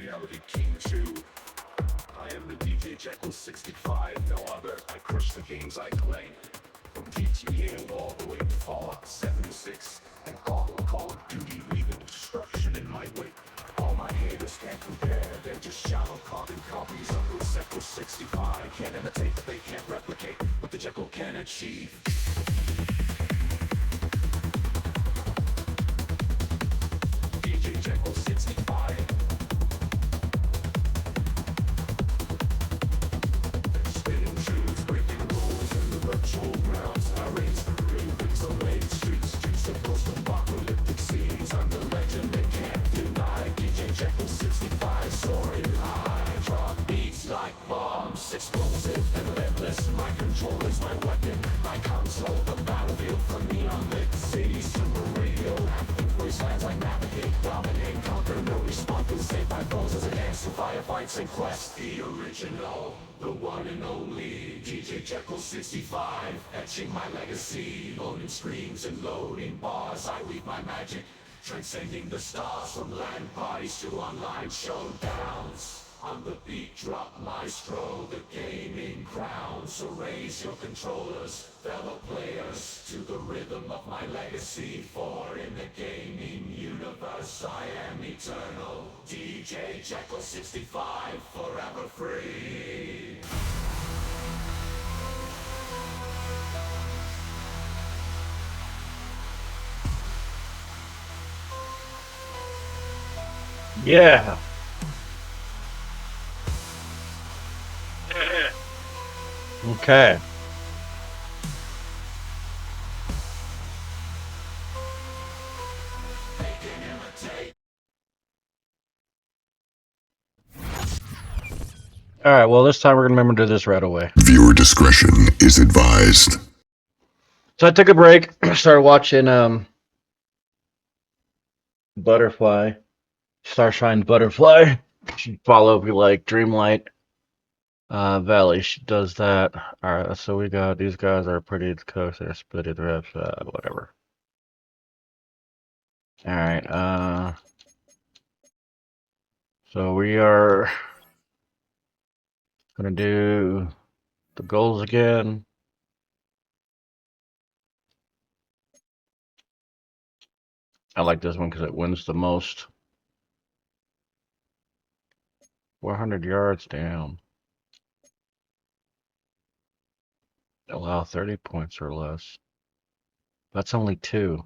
reality king too. I am the DJ Jekyll 65, no other. I crush the games I claim. From GTA all the way to Fallout 76 and Call of Duty, leaving destruction in my wake. All my haters can't compare, they're just shallow carbon copies of the Jekyll 65. Can't imitate, but they can't replicate what the Jekyll can achieve. DJ Jekyll 65. Spitting truths, breaking rules in the virtual realms. I raise the ravens, away streets, juice of post-apocalyptic scenes. I'm the legend they can't deny. DJ Jekyll 65, soaring high. Drop beats like bombs, explosive and relentless. My controller's my weapon, my console, the battlefield for neon lit cities, super radio. Voice lines I navigate, dominate, conquer, no response. Save my foes as I dance through firefights and quests. The original, the one and only DJ Jekyll 65, etching my legacy. Loading screens and loading bars, I weave my magic, transcending the stars. From land parties to online showdowns, I'm the beat drop maestro, the gaming crown. So raise your controllers, fellow players, to the rhythm of my legacy. For in the gaming universe I am eternal. DJ Jekyll 65, forever free. Yeah. Okay. All right. Well, this time we're gonna remember to do this right away. Viewer discretion is advised. So I took a break. Started watching Butterfly, Starshine Butterfly. You should follow if you like Dreamlight Valley. She does that. All right. So we got these guys are pretty close. They're split reps. Whatever. All right. So we are gonna do the goals again. I like this one because it wins the most. 400 yards down. Allow 30 points or less. That's only 2.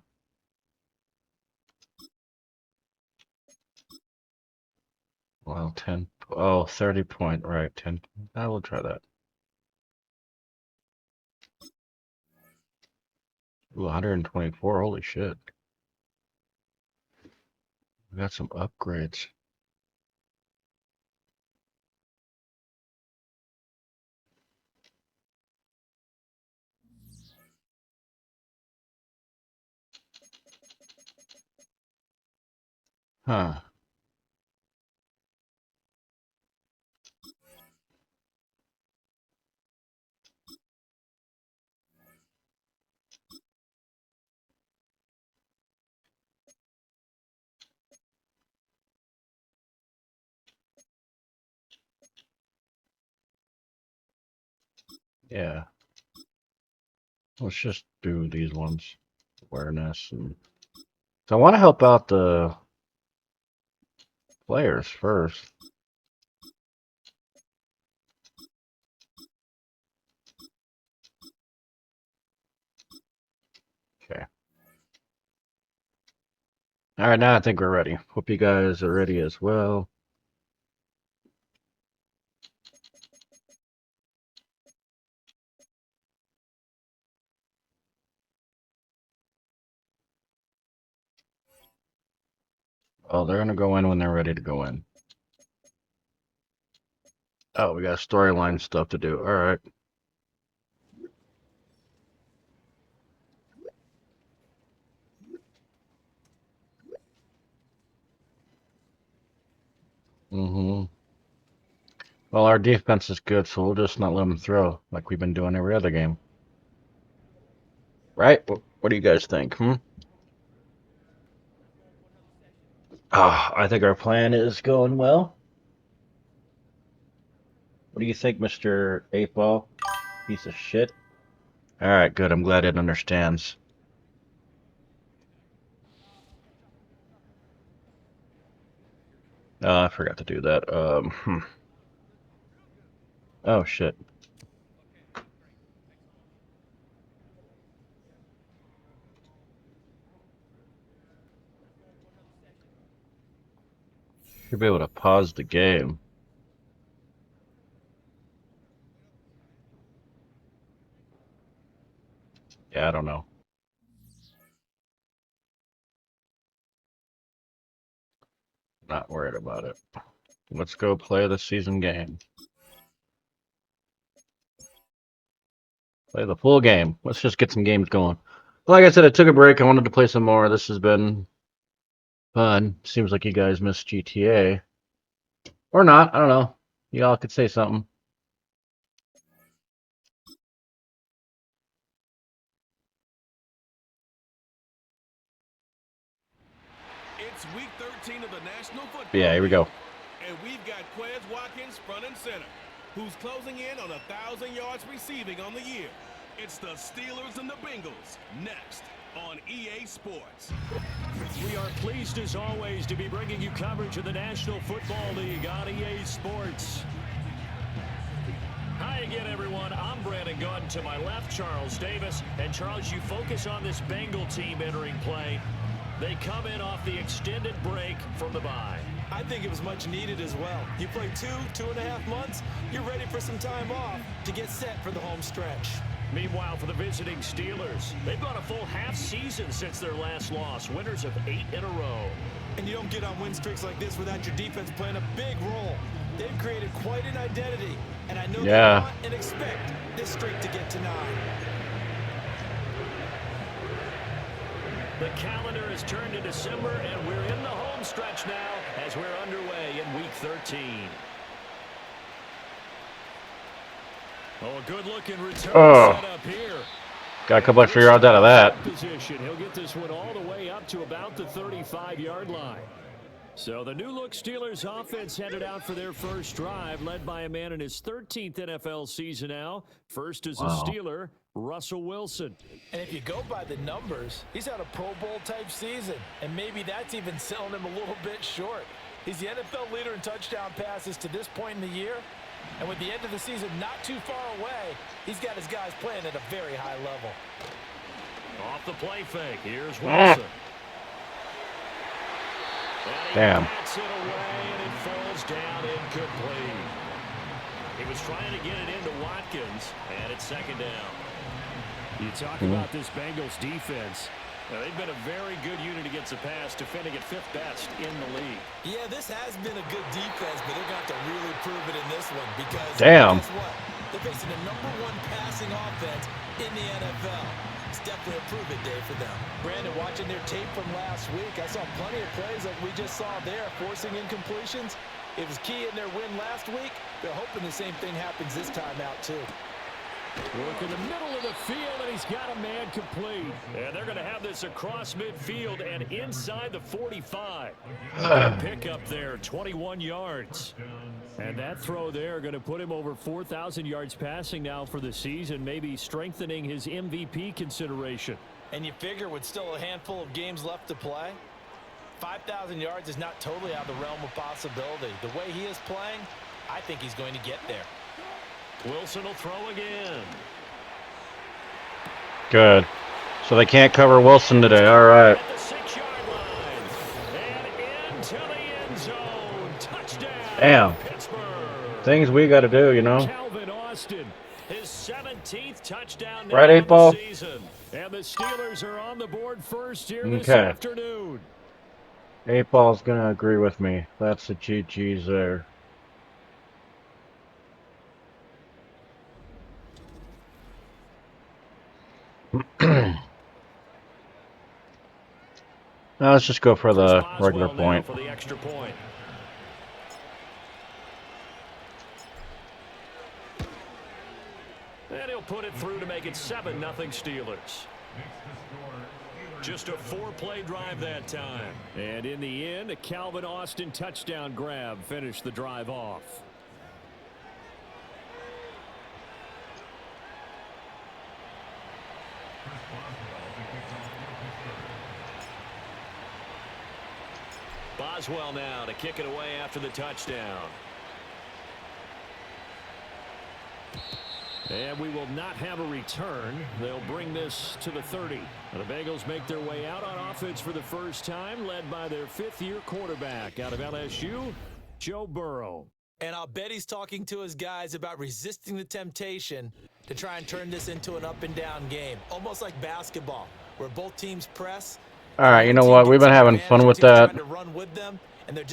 Well, 10. Oh, 30 point. Right, 10. I will try that. Ooh, 124. Holy shit. We got some upgrades. Huh. Yeah. Let's just do these ones. Awareness. And so I want to help out the players first. Okay. All right, now I think we're ready. Hope you guys are ready as well. Oh, they're gonna go in when they're ready to go in. Oh, we got storyline stuff to do. All right. Mm-hmm. Well, our defense is good, so we'll just not let them throw like we've been doing every other game. Right? What do you guys think? I think our plan is going well. What do you think, Mr. 8-Ball? Piece of shit. Alright, good. I'm glad it understands. Oh, I forgot to do that. Oh, shit. Should be able to pause the game. Yeah, I don't know. Not worried about it. Let's go play the season game. Play the full game. Let's just get some games going. Like I said, I took a break. I wanted to play some more. This has been fun. Seems like you guys missed GTA. Or not. I don't know. Y'all could say something. It's week 13 of the National Football Yeah, here we go. And we've got Quez Watkins front and center, who's closing in on 1,000 yards receiving on the year. It's the Steelers and the Bengals next on EA Sports. We are pleased as always to be bringing you coverage of the National Football League on EA Sports. Hi again, everyone. I'm Brandon Gunn. To my left, Charles Davis. And Charles, you focus on this Bengal team entering play. They come in off the extended break from the bye. I think it was much needed as well. You play 2.5 months, you're ready for some time off to get set for the home stretch. Meanwhile, for the visiting Steelers, they've gone a full half season since their last loss, winners of 8 in a row. And you don't get on win streaks like this without your defense playing a big role. They've created quite an identity, and I know they want and expect this streak to get to 9. The calendar has turned to December, and we're in the home stretch now as we're underway in Week 13. Oh, a good-looking return set up here. Got a couple extra yards out of that. Position. He'll get this one all the way up to about the 35-yard line. So the new-look Steelers offense headed out for their first drive, led by a man in his 13th NFL season now. First as a Steeler, Russell Wilson. And if you go by the numbers, he's had a Pro Bowl-type season, and maybe that's even selling him a little bit short. He's the NFL leader in touchdown passes to this point in the year, and with the end of the season not too far away, he's got his guys playing at a very high level. Off the play fake, here's Wilson. Damn. Bats it away, and it falls down incomplete. He was trying to get it into Watkins, and it's second down. You talk about this Bengals defense. They've been a very good unit against the pass, defending at 5th best in the league. Yeah, this has been a good defense, but they're going to have to really prove it in this one because guess what? They're facing a #1 passing offense in the NFL. It's definitely a prove-it day for them. Brandon, watching their tape from last week, I saw plenty of plays like we just saw there, forcing incompletions. It was key in their win last week. They're hoping the same thing happens this time out, too. Work in the middle of the field, and he's got a man complete. And they're going to have this across midfield and inside the 45. Pick up there, 21 yards. And that throw there going to put him over 4,000 yards passing now for the season, maybe strengthening his MVP consideration. And you figure with still a handful of games left to play, 5,000 yards is not totally out of the realm of possibility. The way he is playing, I think he's going to get there. Wilson will throw again. Good. So they can't cover Wilson today. All right. At the 6-yard line. And into the end zone. Touchdown. Damn. Pittsburgh. Things we got to do, you know. Calvin Austin, his 17th touchdown now Right, 8-Ball? this season. And the Steelers are on the board first here this afternoon. 8-Ball's going to agree with me. That's the GG's there. Now let's just go for the regular point. For the extra point. And he'll put it through to make it 7-0 Steelers. Just a 4-play drive that time. And in the end, a Calvin Austin touchdown grab finished the drive off. Boswell now to kick it away after the touchdown. And we will not have a return. They'll bring this to the 30. The Bengals make their way out on offense for the first time, led by their fifth-year quarterback out of LSU, Joe Burrow. And I'll bet he's talking to his guys about resisting the temptation to try and turn this into an up-and-down game, almost like basketball, where both teams press. All right, you know what? We've been having fun with that.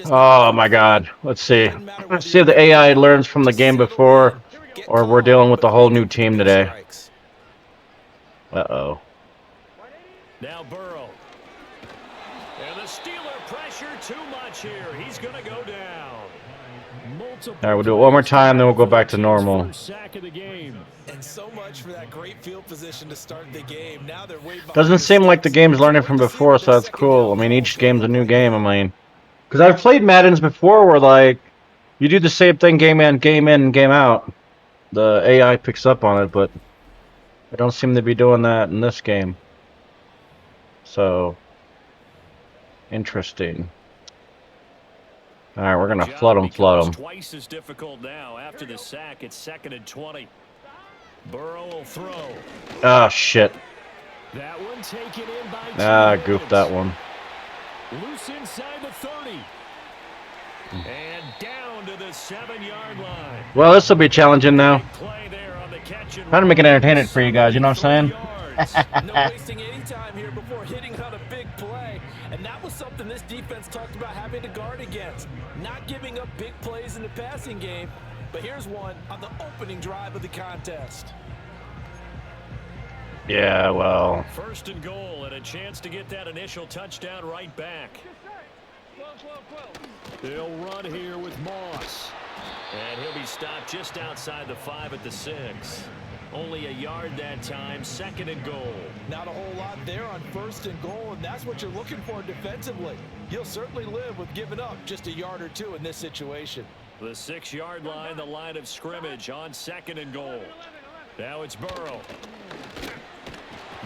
Oh, my God. Let's see. Let's see if the AI learns from the game before, or we're dealing with a whole new team today. Uh-oh. Now Burrow. And the Steeler pressure too much here. He's going to go down. All right, we'll do it one more time, then we'll go back to normal. Sack of the game. And so much for that great field position to start the game. Now they're way behind. Doesn't seem like the game's learning from before, so that's cool. I mean, each game's a new game. I mean, because I've played Maddens before where, like, you do the same thing game in, game out. The AI picks up on it, but I don't seem to be doing that in this game. So, interesting. All right, we're gonna flood them. Twice as difficult now after the sack. It's 2nd and 20. Burrow will throw. Ah, shit. That one taken in by Ah, goofed that one. Loose inside the 30. And down to the 7-yard line. Well, this will be challenging now. Play there on the catch and Trying to make it entertaining for you guys, you know what I'm saying? No wasting any time here before hitting on a big play. And that was something this defense talked about having to guard against. Not giving up big plays in the passing game. But here's one on the opening drive of the contest. Yeah, well. 1st and goal and a chance to get that initial touchdown right back. They'll run here with Moss. And he'll be stopped just outside the 5 at the 6. Only a yard that time, 2nd and goal. Not a whole lot there on 1st and goal, and that's what you're looking for defensively. You'll certainly live with giving up just a yard or two in this situation. The 6-yard line, the line of scrimmage on 2nd and goal. Now it's Burrow.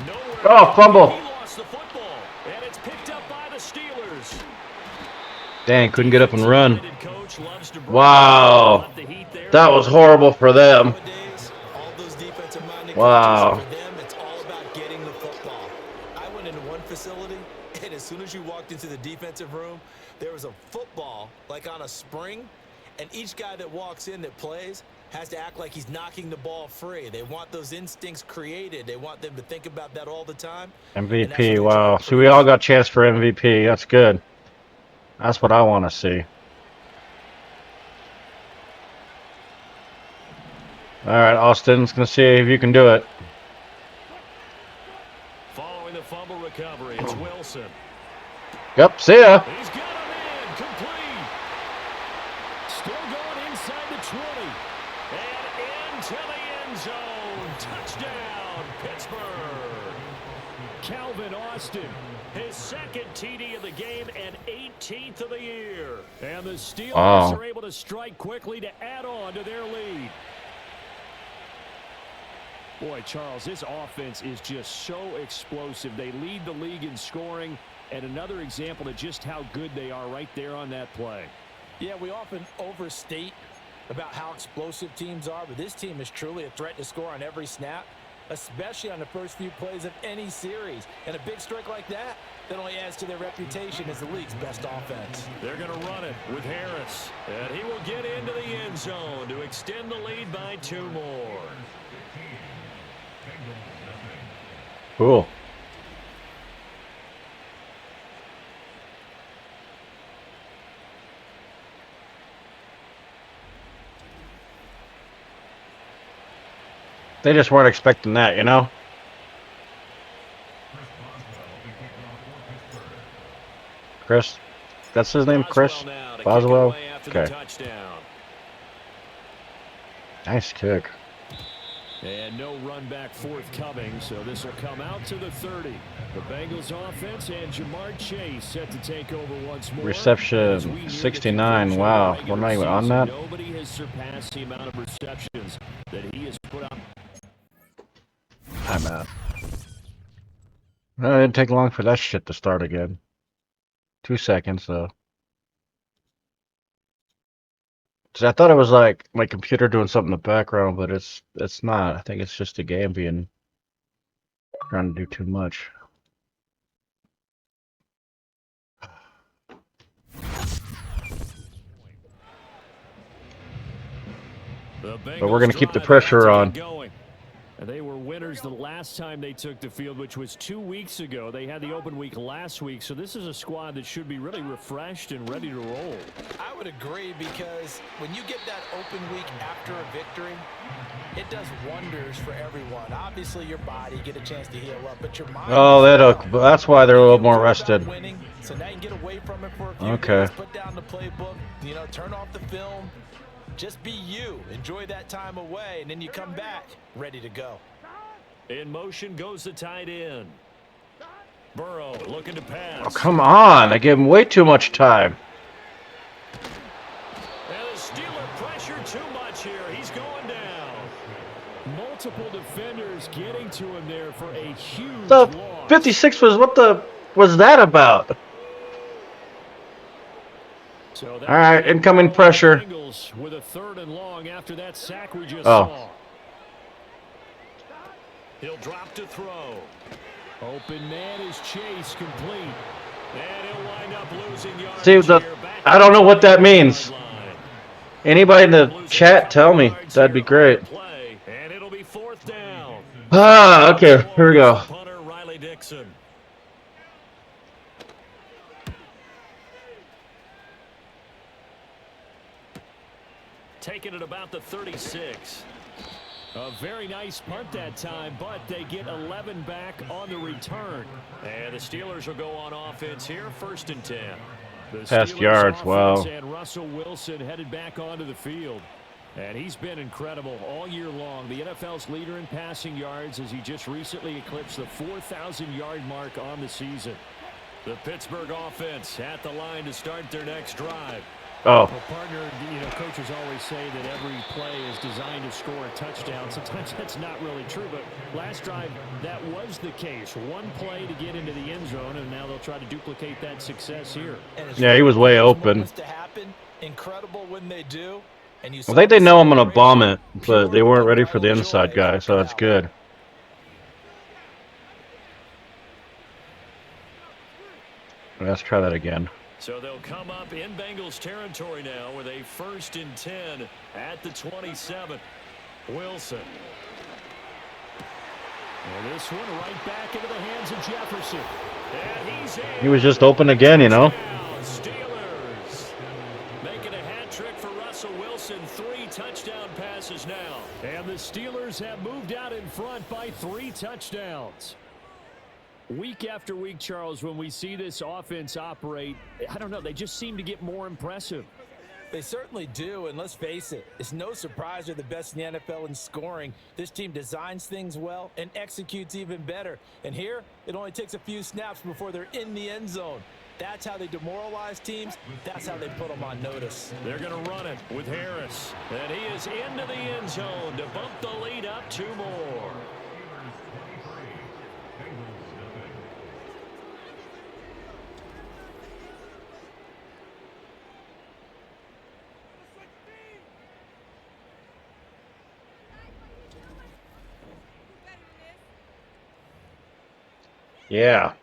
Nowhere. Oh, fumble. He lost the football, and it's picked up by the Steelers. Dang, couldn't get up and run. Wow. That was horrible for them. Wow. It's all about getting the football. I went into one facility, and as soon as you walked into the defensive room, there was a football, like on a spring, and each guy that walks in that plays has to act like he's knocking the ball free. They want those instincts created. They want them to think about that all the time. MVP, wow. So we all got a chance for MVP. That's good. That's what I want to see. All right, Austin's going to see if you can do it. Following the fumble recovery, it's Wilson. Yep, see ya. He's got him in, complete. Still going inside the 20. And into the end zone. Touchdown, Pittsburgh. Calvin Austin, his 2nd TD of the game and 18th of the year. And the Steelers are able to strike quickly to add on to their lead. Boy, Charles, this offense is just so explosive. They lead the league in scoring, and another example of just how good they are right there on that play. Yeah, we often overstate about how explosive teams are, but this team is truly a threat to score on every snap, especially on the first few plays of any series. And a big strike like that only adds to their reputation as the league's best offense. They're going to run it with Harris, and he will get into the end zone to extend the lead by 2 more. Cool. They just weren't expecting that, you know? Chris? That's his name, Chris? Boswell? Okay. Nice kick. And no run back forthcoming, so this will come out to the 30. The Bengals offense and Jamar Chase set to take over once more. Reception 69. Wow, we're not even on that. Nobody has surpassed the amount of receptions that he has put up. I'm out. No, it didn't take long for that shit to start again. 2 seconds though. 'Cause I thought it was like my computer doing something in the background, but it's not. I think it's just the game being trying to do too much. But we're gonna keep the pressure on. They were winners the last time they took the field, which was 2 weeks ago. They had the open week last week, so this is a squad that should be really refreshed and ready to roll. I would agree, because when you get that open week after a victory, it does wonders for everyone. Obviously, your body get a chance to heal up, but your mind. Oh, that's why they're a little more rested. Winning, so now you can get away from it for a few Okay. days, put down the playbook, turn off the film. Just be you. Enjoy that time away, and then you come back ready to go. In motion goes the tight end. Burrow looking to pass. Oh, come on. I gave him way too much time. And the Steeler pressure too much here. He's going down. Multiple defenders getting to him there for a huge The loss. 56 was that about? So All right, incoming pressure. Bengals with a 3rd and long after that sack we just Oh. saw. He'll drop to throw. Open man is Chase, complete. And he'll wind up losing yards. See, I don't know what that means. Anybody in the chat, tell me. That'd be great. And it'll be 4th down. Ah, okay, here we go. Punter Riley Dixon. Taking it about the 36. A very nice punt that time, but they get 11 back on the return. And the Steelers will go on offense here, 1st and 10. The Past Steelers yards, wow. offense and Russell Wilson headed back onto the field. And he's been incredible all year long. The NFL's leader in passing yards, as he just recently eclipsed the 4,000-yard mark on the season. The Pittsburgh offense at the line to start their next drive. Oh. Well, partner, coaches always say that every play is designed to score a touchdown. Sometimes that's not really true, but last drive, that was the case. One play to get into the end zone, and now they'll try to duplicate that success here. Yeah, he was way open. Incredible when they do. And you I think they know I'm going to bomb it, but they weren't ready for the inside guy, so that's good. Let's try that again. So they'll come up in Bengals territory now with a 1st and 10 at the 27. Wilson. And this one right back into the hands of Jefferson. And he's in. He was just open again, Steelers making a hat trick for Russell Wilson. 3 touchdown passes now. And the Steelers have moved out in front by 3 touchdowns. Week after week, Charles, when we see this offense operate, I don't know, they just seem to get more impressive. They certainly do, and let's face it, it's no surprise they're the best in the NFL in scoring. This team designs things well and executes even better. And here, it only takes a few snaps before they're in the end zone. That's how they demoralize teams. That's how they put them on notice. They're going to run it with Harris. And he is into the end zone to bump the lead up 2 more. Yeah.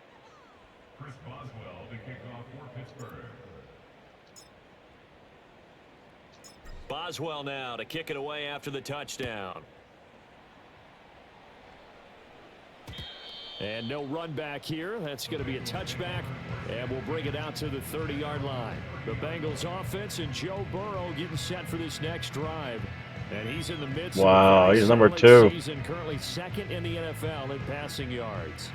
Chris Boswell to kick off for Pittsburgh. Boswell now to kick it away after the touchdown. And no run back here. That's going to be a touchback, and we'll bring it out to the 30-yard line. The Bengals offense and Joe Burrow getting set for this next drive. And he's in the midst Wow, of a he's number solid 2. season, currently 2nd in the NFL in passing yards.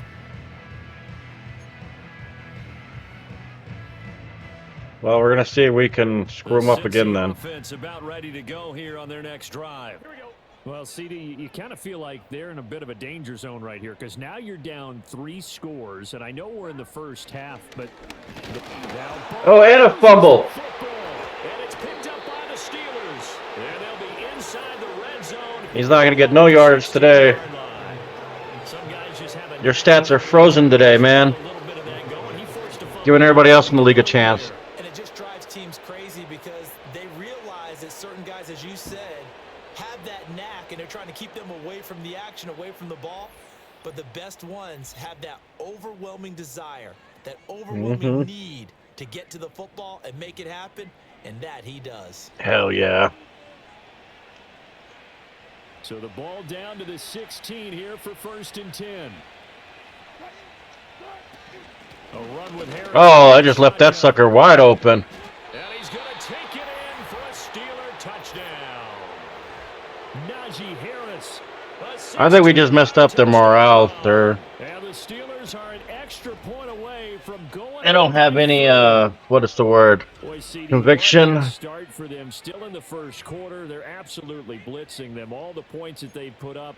Well, we're going to see if we can screw them up again then. Offense about ready to go here on their next drive. Well, CD, you kind of feel like they're in a bit of a danger zone right here, because now you're down 3 scores, and I know we're in the first half, but oh, and a fumble. And it's picked up by the Steelers. And they'll be inside the red zone. He's not going to get no yardage today. Your stats are frozen today, man. Giving everybody else in the league a chance. And it just drives teams crazy because they realize that certain from the action, away from the ball. But the best ones have that overwhelming desire, that overwhelming need to get to the football and make it happen, and that he does. Hell yeah. So the ball down to the 16 here for 1st and 10. A run with Harris. Oh, I just left that sucker wide open. And he's going to take it in for a Steeler touchdown. Najee Harris. I think we just messed up their morale. And the Steelers are an extra point away from going. They don't have any, what is the word? Conviction. Start for them still in the first quarter. They're absolutely blitzing them. All the points that they've put up.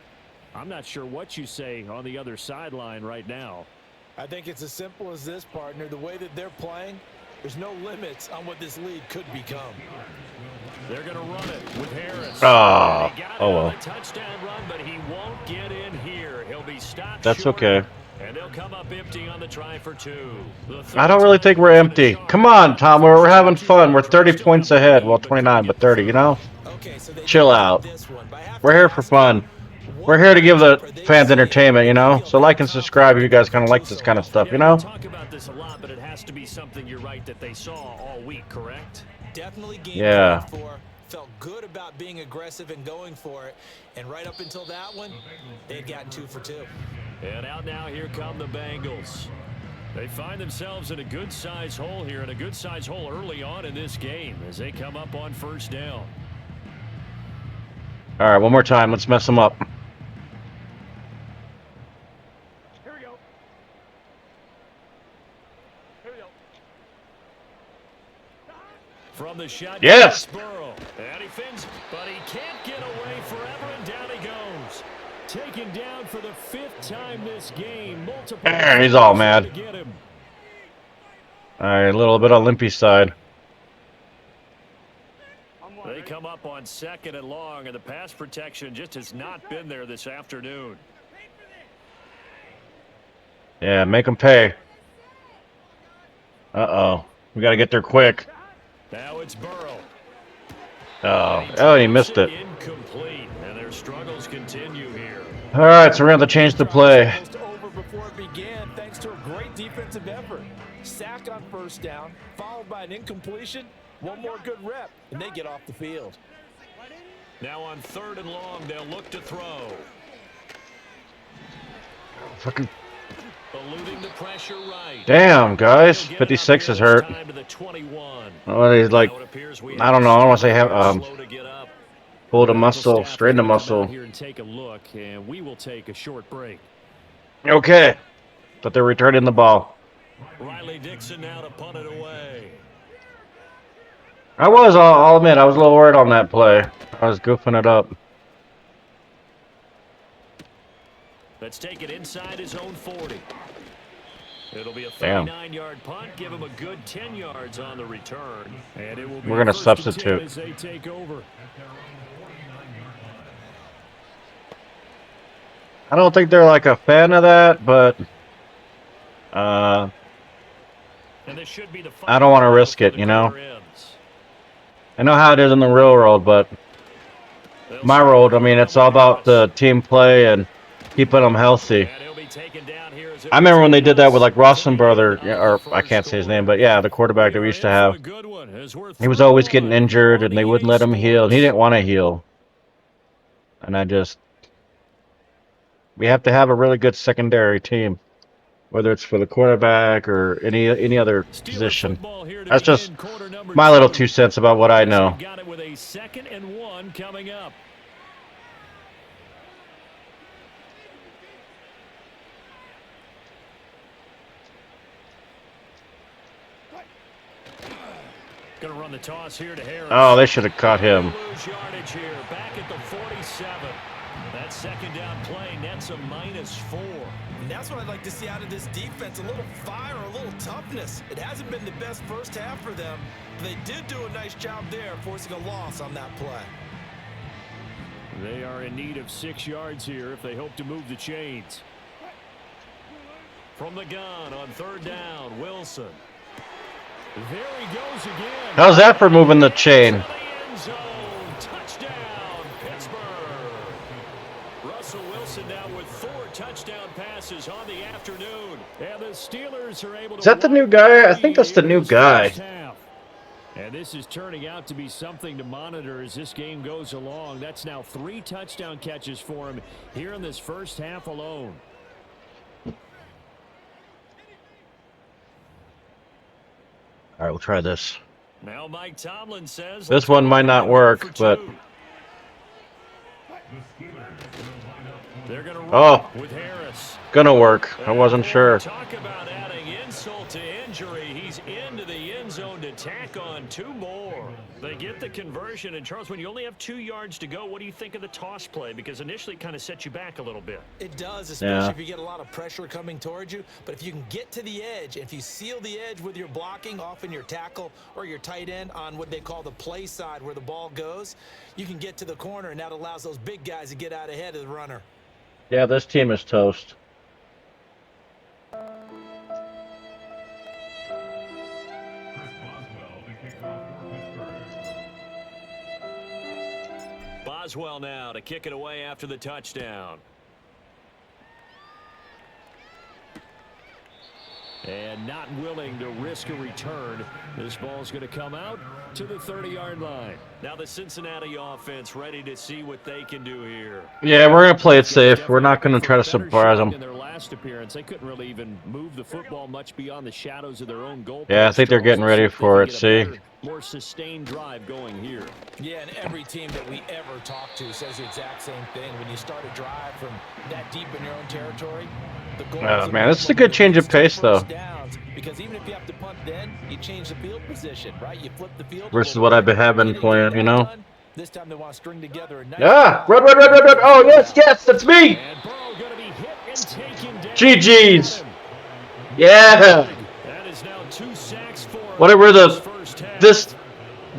I'm not sure what you say on the other sideline right now. I think it's as simple as this, partner. The way that they're playing, there's no limits on what this league could become. They're going to run it with Harris. Oh, He got it oh on well. a touchdown run, but he won't get in here. He'll be stopped That's short, okay. And they'll come up empty on the try for 2. I don't really think we're empty. Come on, Tom. We're having fun. We're 30 points ahead. Well, 29, but 30, you know? Okay, so they Chill out. this one, but I have We're to here for ask, fun. We're here to give the fans entertainment, you know? So like and subscribe if you guys kind of like this kind of stuff, you know? We talk about this a lot, but it has to be something, you're right, that they saw all week, correct? Definitely game Yeah. plan for. Felt good about being aggressive and going for it. And right up until that one, they had gotten 2 for 2. And out now, here come the Bengals. They find themselves in a good-sized hole here, and a good-sized hole early on in this game as they come up on 1st down. All right, one more time. Let's mess them up. From the shot, Yes! Burrow. And he fins, but he can't get away forever, and down he goes. Taken down for the 5th time this game. Multiple He's all mad. to get him. All right, a little bit on Limpy's side. They come up on 2nd and long, and the pass protection just has not been there this afternoon. Yeah, make them pay. Uh-oh. We got to get there quick. Now it's Burrow. Oh, he missed it. Incomplete, and their struggles continue here. All right, so we're going to have to change the play. Almost over before it began, thanks to a great defensive effort. Sack on 1st down, followed by an incompletion. One more good rep, and they get off the field. Now on 3rd and long, they'll look to throw. Fucking Eluding the pressure right. damn, guys. 56 is hurt. Time to the 21. Oh, he's like, Now it appears we I don't know. I don't want to say have slow to get up. pulled a Medical muscle, staff strained a is gonna come muscle. out here and take a look, and we will take a short break. Okay, but they're returning the ball. Riley Dixon now to punt it away. I'll admit, I was a little worried on that play. I was goofing it up. Let's take it inside his own 40. It'll be a Damn. 39-yard punt. Give him a good 10 yards on the return. And it will be We're gonna 1st and 10 substitute. as they take over. I don't think they're like a fan of that, but And this should be the I don't want to risk it, you know. I know how it is in the real world, but my world, I mean, it's all about the team play and keeping them healthy. I remember when they did that with like Rosenbrother, or I can't say his name, but yeah, the quarterback that we used to have. He was always getting injured, and they wouldn't let him heal. He didn't want to heal, and we have to have a really good secondary team, whether it's for the quarterback or any other position. That's just my little 2 cents about what I know. Got it with a 2nd and 1 coming up. Going to run the toss here to Harris. Oh, they should have caught him. Lose yardage here, back at the 47. That 2nd down play nets a -4. And that's what I'd like to see out of this defense, a little fire, a little toughness. It hasn't been the best first half for them, but they did do a nice job there, forcing a loss on that play. They are in need of 6 yards here if they hope to move the chains. From the gun on 3rd down, Wilson. There he goes again. How's that for moving the chain? To the end zone. Touchdown, Pittsburgh. Russell touchdown passes on the afternoon. And the Steelers are able to... Is that the new guy? I think that's the new guy. And this is turning out to be something to monitor as this game goes along. That's now 3 touchdown catches for him here in this first half alone. All right, we'll try this. Now Mike Tomlin says This one might not work, but they're going to oh, with Harris. Gonna work. I wasn't sure. Talk about adding insult to injury. He's into the end zone to tack on 2 more. They get the conversion. And Charles, when you only have 2 yards to go, what do you think of the toss play? Because initially it kind of sets you back a little bit. It does, especially if you get a lot of pressure coming towards you. But if you can get to the edge, if you seal the edge with your blocking, often your tackle or your tight end on what they call the play side where the ball goes, you can get to the corner, and that allows those big guys to get out ahead of the runner. Yeah, this team is toast. Boswell now to kick it away after the touchdown. And not willing to risk a return. This ball's going to come out to the 30-yard line. Now the Cincinnati offense ready to see what they can do here. Yeah, we're going to play it safe. We're not going to try to surprise them. In their last appearance, they couldn't really even move the football much beyond the shadows of their own goal. Yeah, I think they're getting ready for it. See? More sustained drive going here. Yeah, and every team that we ever talk to says the exact same thing. When you start a drive from that deep in your own territory, the goal is man, this is a good change of pace, though. Because even if you have to punt then, you change the field position, right? You flip the field. Versus what I've been playing, you know? This time they want to string together a nice Run. Oh, yes, that's me. GG's. Yeah. That is now 2 sacks for Whatever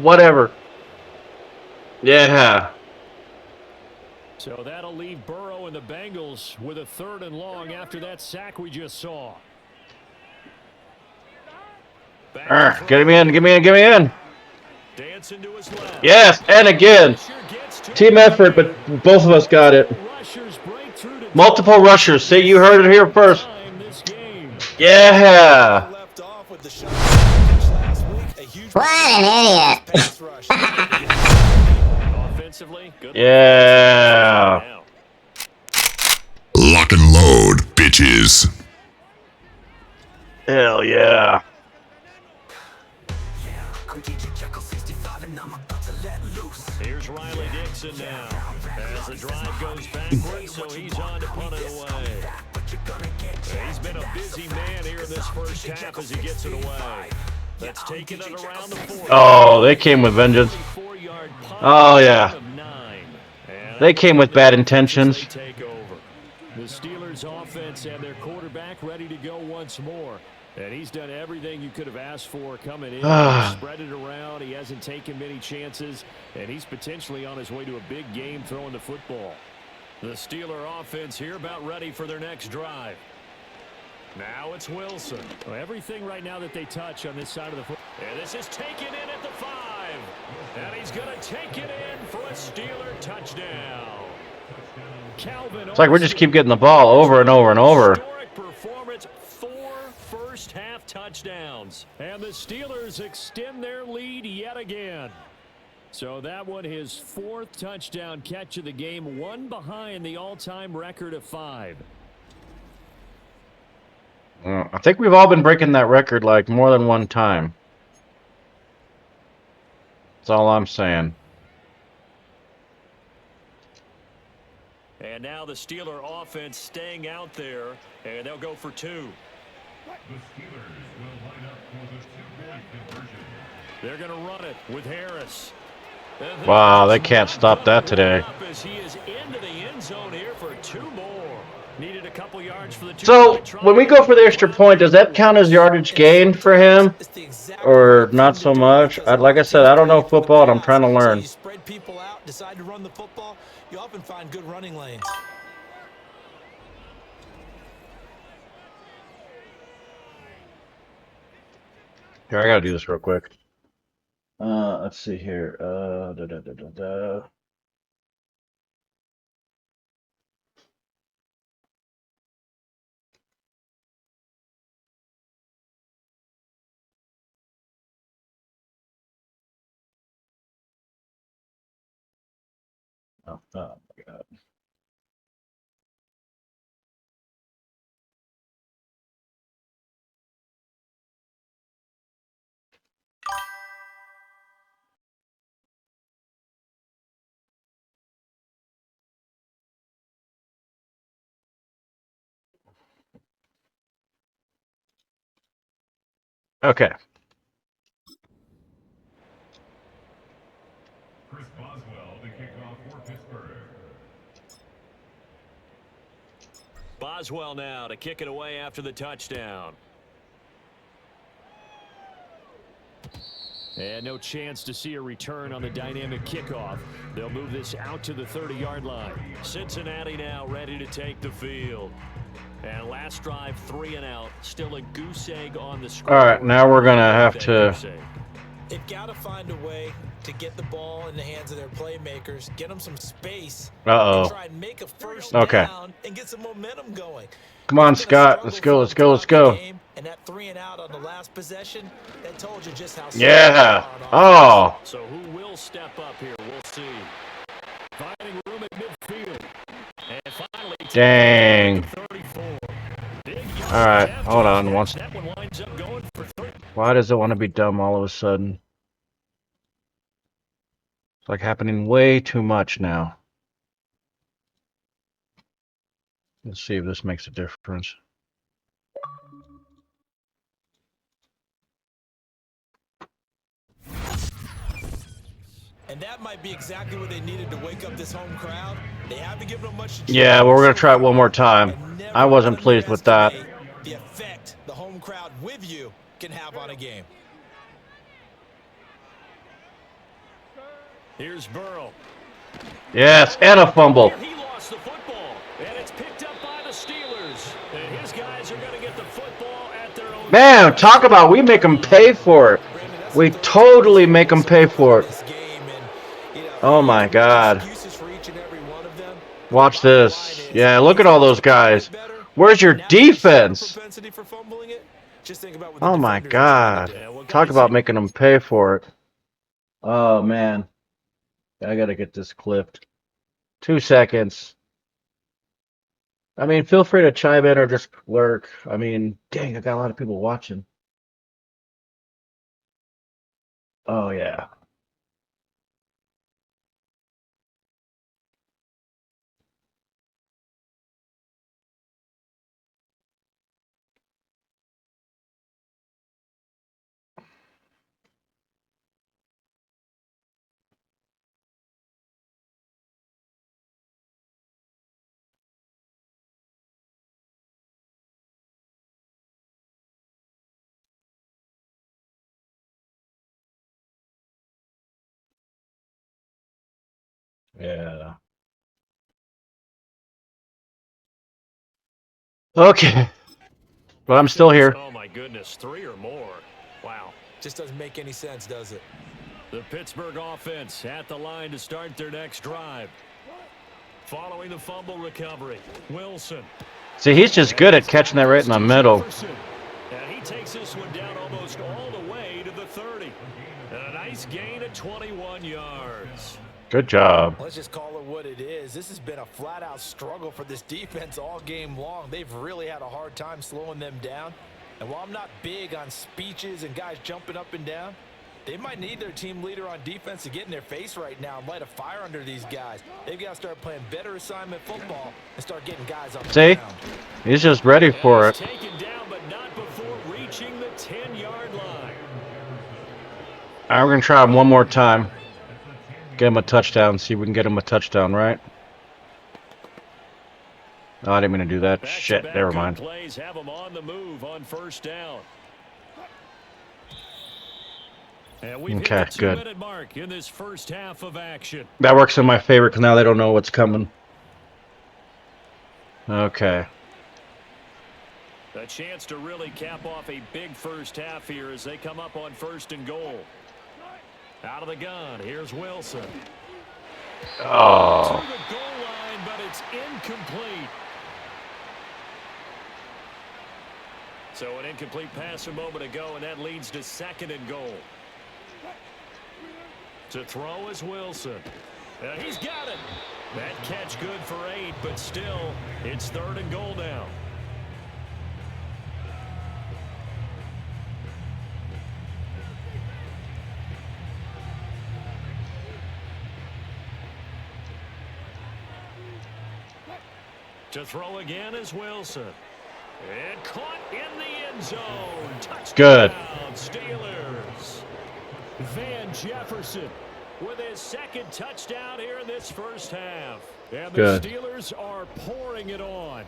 whatever. Yeah. So that'll leave Burrow and the Bengals with a 3rd and long after that sack we just saw. Get me in. Dancing to his left. Yes, and again. Team effort, but both of us got it. Multiple rushers. See, you heard it here first. Yeah. What an idiot. Yeah. Lock and load, bitches. Hell yeah. Here's Riley Dixon now. As the drive goes backwards, so he's on to punt it away. He's been a busy man here in this first half as he gets it away. That's taken it around the 40. Oh, they came with vengeance. Oh, yeah. They came with bad intentions. The Steelers offense and their quarterback ready to go once more. And he's done everything you could have asked for coming in. Spread it around. He hasn't taken many chances. And he's potentially on his way to a big game throwing the football. The Steeler offense here about ready for their next drive. Now it's Wilson. Well, everything right now that they touch on this side of the foot. And this is taken in at the 5. And he's going to take it in for a Steeler touchdown. Calvin, it's like we just keep getting the ball over and over and over. Historic performance, 4 first-half touchdowns. And the Steelers extend their lead yet again. So that one, his 4th touchdown catch of the game, 1 behind the all-time record of 5. I think we've all been breaking that record like more than one time. That's all I'm saying. And now the Steeler offense staying out there, and they'll go for 2. The Steelers will line up for the 2-point conversion. They're going to run it with Harris. Wow, they can't stop that today. As he is into the end zone here for 2 more. Needed a couple yards for the 2. So, when we go for the extra point, does that count as yardage gain for him? Or not so much? Like I said, I don't know football, and I'm trying to learn. You spread people out, decide to run the football, you often find good running lanes. Here, I gotta do this real quick. Let's see here. Oh my God. Okay. Chris Boswell, the kickoff for Pittsburgh. Boswell now to kick it away after the touchdown. And no chance to see a return on the dynamic kickoff. They'll move this out to the 30-yard line. Cincinnati now ready to take the field. And last drive, 3 and out. Still a goose egg on the scoreboard. All right, now we're gonna have to. They've got to find a way to get the ball in the hands of their playmakers, get them some space, and try and make a first down and get some momentum going. Come on, Scott. Let's go. Let's go. Let's go. And that 3 and out on the last possession, that told you just how. Yeah. Oh. So who will step up here? We'll see. Finding room at midfield. And finally, dang. 34. All right, hold on. Why does it want to be dumb all of a sudden? It's like happening way too much now. Let's see if this makes a difference. And that might be exactly what they needed to wake up this home crowd. They haven't given them much. Yeah, well, we're going to try it one more time. I wasn't pleased with that. The effect the home crowd with you can have on a game. Here's Burrow. Yes, and a fumble. He lost the football, and it's picked up by the Steelers. And his guys are going to get the football at their own. Man, talk about we make them pay for it. We totally make them pay for it. Oh my God. Watch this. Yeah, look at all those guys. Where's your defense? Oh my God. Talk about making them pay for it. Oh man. I gotta get this clipped. 2 seconds. I mean, feel free to chime in or just lurk. I mean, dang, I got a lot of people watching. Oh yeah. Yeah. Okay. But I'm still here. Oh my goodness, 3 or more. Wow. Just doesn't make any sense, does it? The Pittsburgh offense at the line to start their next drive. Following the fumble recovery, Wilson. See, he's just good at catching that right in the middle. And he takes this one down almost all the way to the 30. And a nice gain of 21 yards. Good job. Let's just call it what it is. This has been a flat-out struggle for this defense all game long. They've really had a hard time slowing them down. And while I'm not big on speeches and guys jumping up and down, they might need their team leader on defense to get in their face right now and light a fire under these guys. They've got to start playing better assignment football and start getting guys on the See? ground. He's just ready for it. Taken down, but not before reaching the 10-yard line. All right, we're going to try him one more time. Get him a touchdown. See if we can get him a touchdown, right? Oh, I didn't mean to do that. Shit, never mind. Plays have him on the move on first down. And we've Okay, hit the good. 2-minute mark in this first half of action. That works in my favor because now they don't know what's coming. Okay. A chance to really cap off a big first half here as they come up on 1st and goal. Out of the gun, here's Wilson. Oh. To the goal line, but it's incomplete. So an incomplete pass a moment ago, and that leads to 2nd and goal. To throw is Wilson. He's got it. That catch good for 8, but still, it's 3rd and goal now. To throw again is Wilson. And caught in the end zone. Touchdown, Good. Steelers. Van Jefferson with his 2nd touchdown here in this first half. And the Good. Steelers are pouring it on.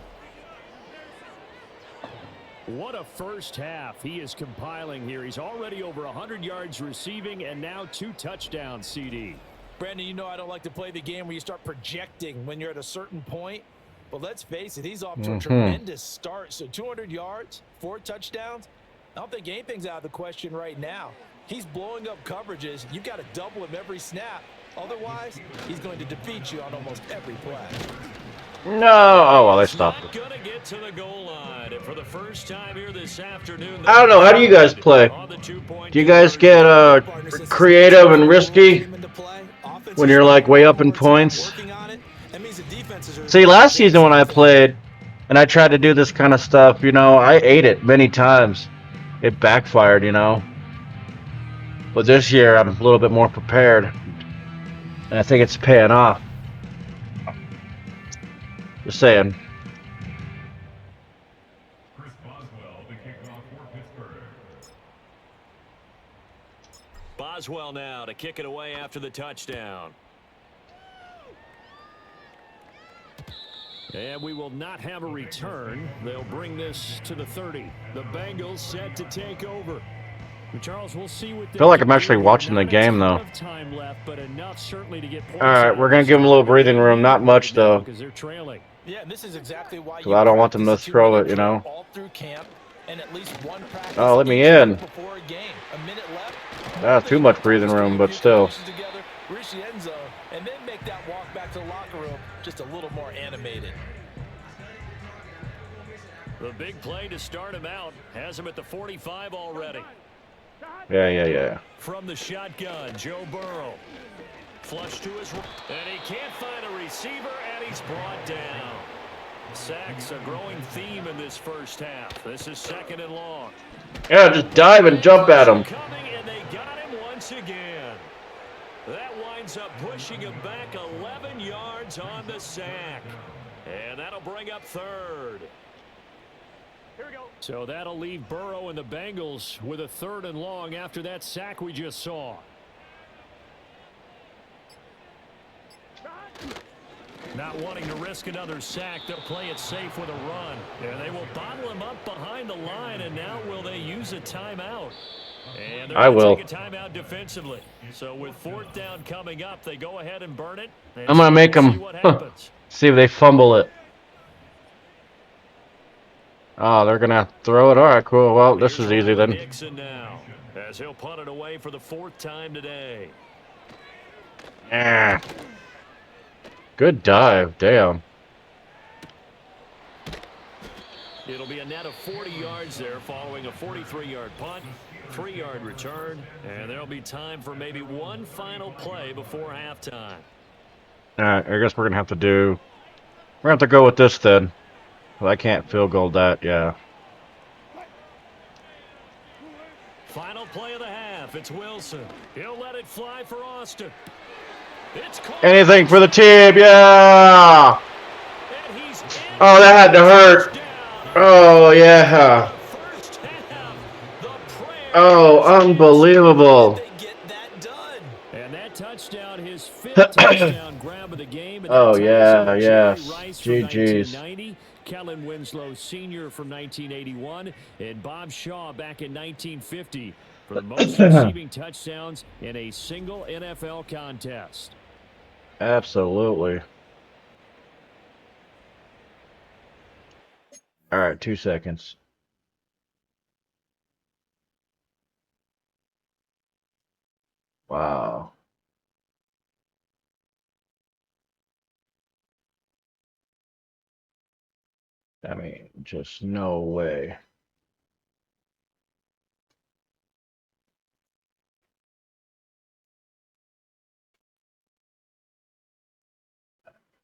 What a first half he is compiling here. He's already over 100 yards receiving and now 2 touchdowns, CD. Brandon, you know I don't like to play the game where you start projecting when you're at a certain point. But let's face it, he's off to a tremendous start. So 200 yards, 4 touchdowns. I don't think anything's out of the question right now. He's blowing up coverages. You've got to double him every snap. Otherwise, he's going to defeat you on almost every play. No. Oh, well, they stopped it. Gonna get to the goal line. And for the first time here this afternoon, I don't know. How do you guys play? Do you guys get creative and risky when you're like way up in points? See, last season when I played and I tried to do this kind of stuff, you know, I ate it many times. It backfired, you know. But this year I'm a little bit more prepared. And I think it's paying off. Just saying. Chris Boswell, the kickoff for Pittsburgh. Boswell now to kick it away after the touchdown. And we will not have a return. They'll bring this to the 30. The Bengals set to take over. Charles, we'll see what I feel like I'm actually watching the game, though. Alright, we're going to give them a little breathing room. Not much, though. Because they're trailing. Yeah, and this is exactly why Because I don't want them to throw it, you know. All through camp and at least one practice Oh, let me in. before a game. A minute left. That's too much breathing room, but still. Together, reach the end zone, and then make that walk back to the locker room just a little more animated. The big play to start him out has him at the 45 already. Yeah. From the shotgun, Joe Burrow. Flush to his right. And he can't find a receiver, and he's brought down. Sacks a growing theme in this first half. This is 2nd and long. Yeah, just dive and jump at him. Coming, and they got him once again. That winds up pushing him back 11 yards on the sack. And that'll bring up 3rd. Here we go. So that'll leave Burrow and the Bengals with a 3rd and long after that sack we just saw. Not wanting to risk another sack, they'll play it safe with a run. And they will bottle him up behind the line, and now will they use a timeout? And they're going to take a timeout defensively. So with 4th down coming up, they go ahead and burn it. And I'm going to make them see if they fumble it. Oh, they're going to throw it. All right, cool. Well, this is easy then. Nixon now, as he'll punt it away for the 4th time today. Ah. Good dive. Damn. It'll be a net of 40 yards there following a 43-yard punt, 3-yard return, and there'll be time for maybe one final play before halftime. All right, I guess we're going to have to do... We're going to have to go with this then. Well, I can't field goal that, yeah. Final play of the half. It's Wilson. He'll let it fly for Austin. It's anything for the team, yeah! Oh, that had to hurt. Oh, yeah. Oh, unbelievable. And that touchdown, his 5th touchdown grab of the game. Oh, yeah, yes. GG's. Kellen Winslow Sr. from 1981, and Bob Shaw back in 1950 for the most receiving touchdowns in a single NFL contest. Absolutely. All right, 2 seconds. Wow. I mean, just no way.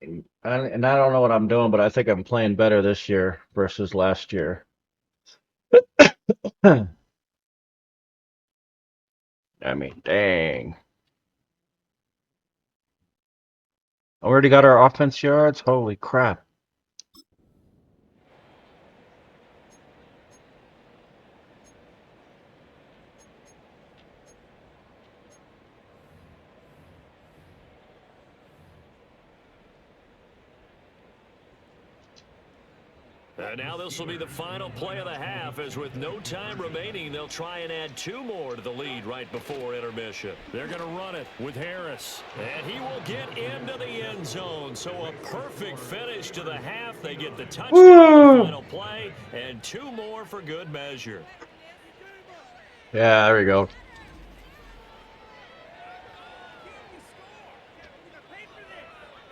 and I don't know what I'm doing, but I think I'm playing better this year versus last year. I mean, dang. Already got our offense yards? Holy crap. And now this will be the final play of the half, as with no time remaining, they'll try and add 2 more to the lead right before intermission. They're going to run it with Harris, and he will get into the end zone. So a perfect finish to the half. They get the touchdown on the final play, and 2 more for good measure. Yeah, there we go.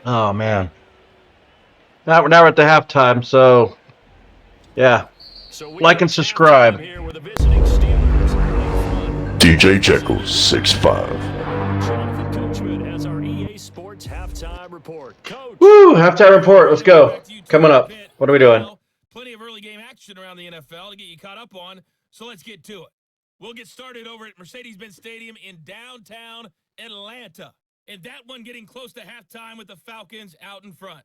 Oh, man. Now we're at the halftime, so yeah. So like and subscribe. DJ Jekyll 6'5". Jonathan Coachman has our EA Sports halftime report. Coach. Woo! Halftime report. Let's go. Coming up. What are we doing? Plenty of early game action around the NFL to get you caught up on, so let's get to it. We'll get started over at Mercedes-Benz Stadium in downtown Atlanta. And that one getting close to halftime with the Falcons out in front.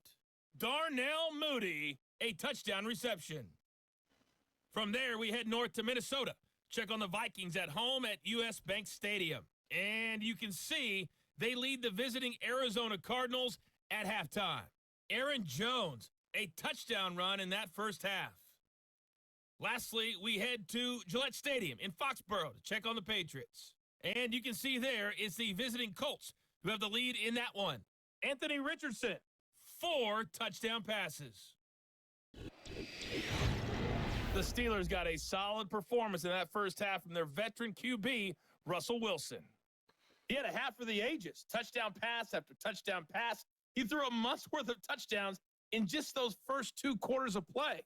Darnell Mooney, a touchdown reception. From there, we head north to Minnesota. Check on the Vikings at home at US Bank Stadium. And you can see they lead the visiting Arizona Cardinals at halftime. Aaron Jones, a touchdown run in that first half. Lastly, we head to Gillette Stadium in Foxborough to check on the Patriots. And you can see there is the visiting Colts who have the lead in that one. Anthony Richardson, 4 touchdown passes. The Steelers got a solid performance in that first half from their veteran QB, Russell Wilson. He had a half for the ages, touchdown pass after touchdown pass. He threw a month's worth of touchdowns in just those first 2 quarters of play.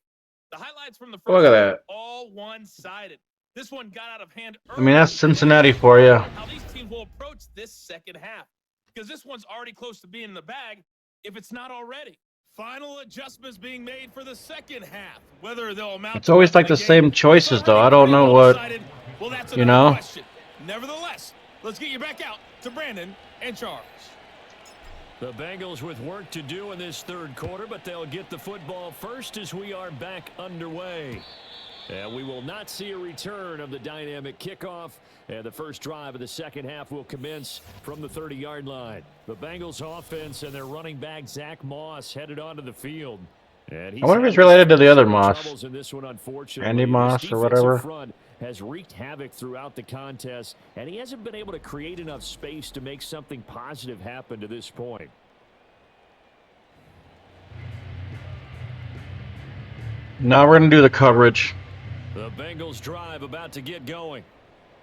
The highlights from the first Look at that. all one-sided. This one got out of hand early. I mean, that's Cincinnati for you. How these teams will approach this second half, because this one's already close to being in the bag, if it's not already. Final adjustments being made for the second half. Whether they'll amount It's always like the same choices, though. I don't know what, well, that's you know. Question. Nevertheless, let's get you back out to Brandon and Charles. The Bengals with work to do in this third quarter, but they'll get the football first as we are back underway. And we will not see a return of the dynamic kickoff. And the first drive of the second half will commence from the 30-yard line. The Bengals offense and their running back, Zach Moss, headed onto the field. And I wonder if he's related to the other Moss. In this one, unfortunately. Andy Moss or whatever. Front has wreaked havoc throughout the contest, and he hasn't been able to create enough space to make something positive happen to this point. Now we're going to do the coverage. The Bengals drive about to get going.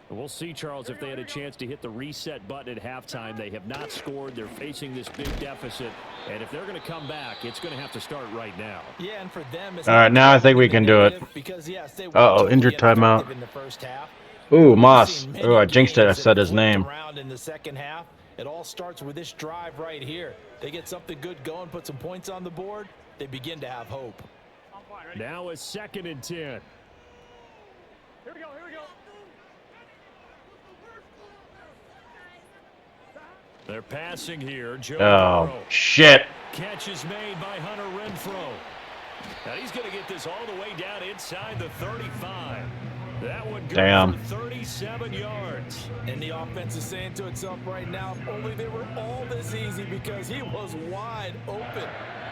We'll see, Charles, if they had a chance to hit the reset button at halftime. They have not scored. They're facing this big deficit. And if they're going to come back, it's going to have to start right now. Yeah, and for them, all right, now I think we can do it. Uh-oh, injured timeout. Ooh, Moss. Ooh, I jinxed it. I said his name. In the second half, it all starts with this drive right here. They get something good going, put some points on the board. They begin to have hope. Now a 2nd and 10. Here we go, here we go. They're passing here. Joe Oh, Burrow. shit. Catch is made by Hunter Renfrow. Now he's going to get this all the way down inside the 35. That would go for 37 yards. And the offense is saying to itself right now, only they were all this easy because he was wide open.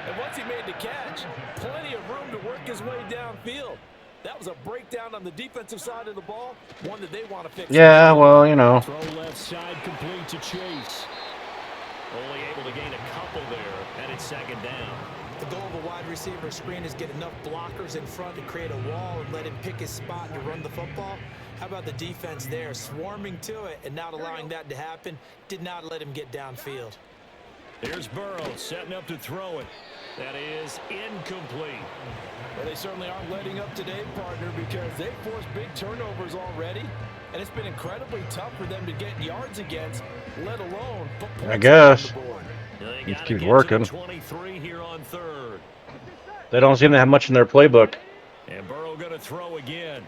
And once he made the catch, plenty of room to work his way downfield. That was a breakdown on the defensive side of the ball, one that they want to fix. Yeah, well, you know. Throw left side complete to Chase. Only able to gain a couple there, and it's 2nd down. The goal of a wide receiver screen is get enough blockers in front to create a wall and let him pick his spot to run the football. How about the defense there, swarming to it and not allowing that to happen, did not let him get downfield. Here's Burrow setting up to throw it. That is incomplete. Well, they certainly aren't letting up today, partner, because they've forced big turnovers already, and it's been incredibly tough for them to get yards against, let alone put points I guess. on the board. They Just gotta keep get working. to the 23 here on third. They don't seem to have much in their playbook. And Burrow going to throw again.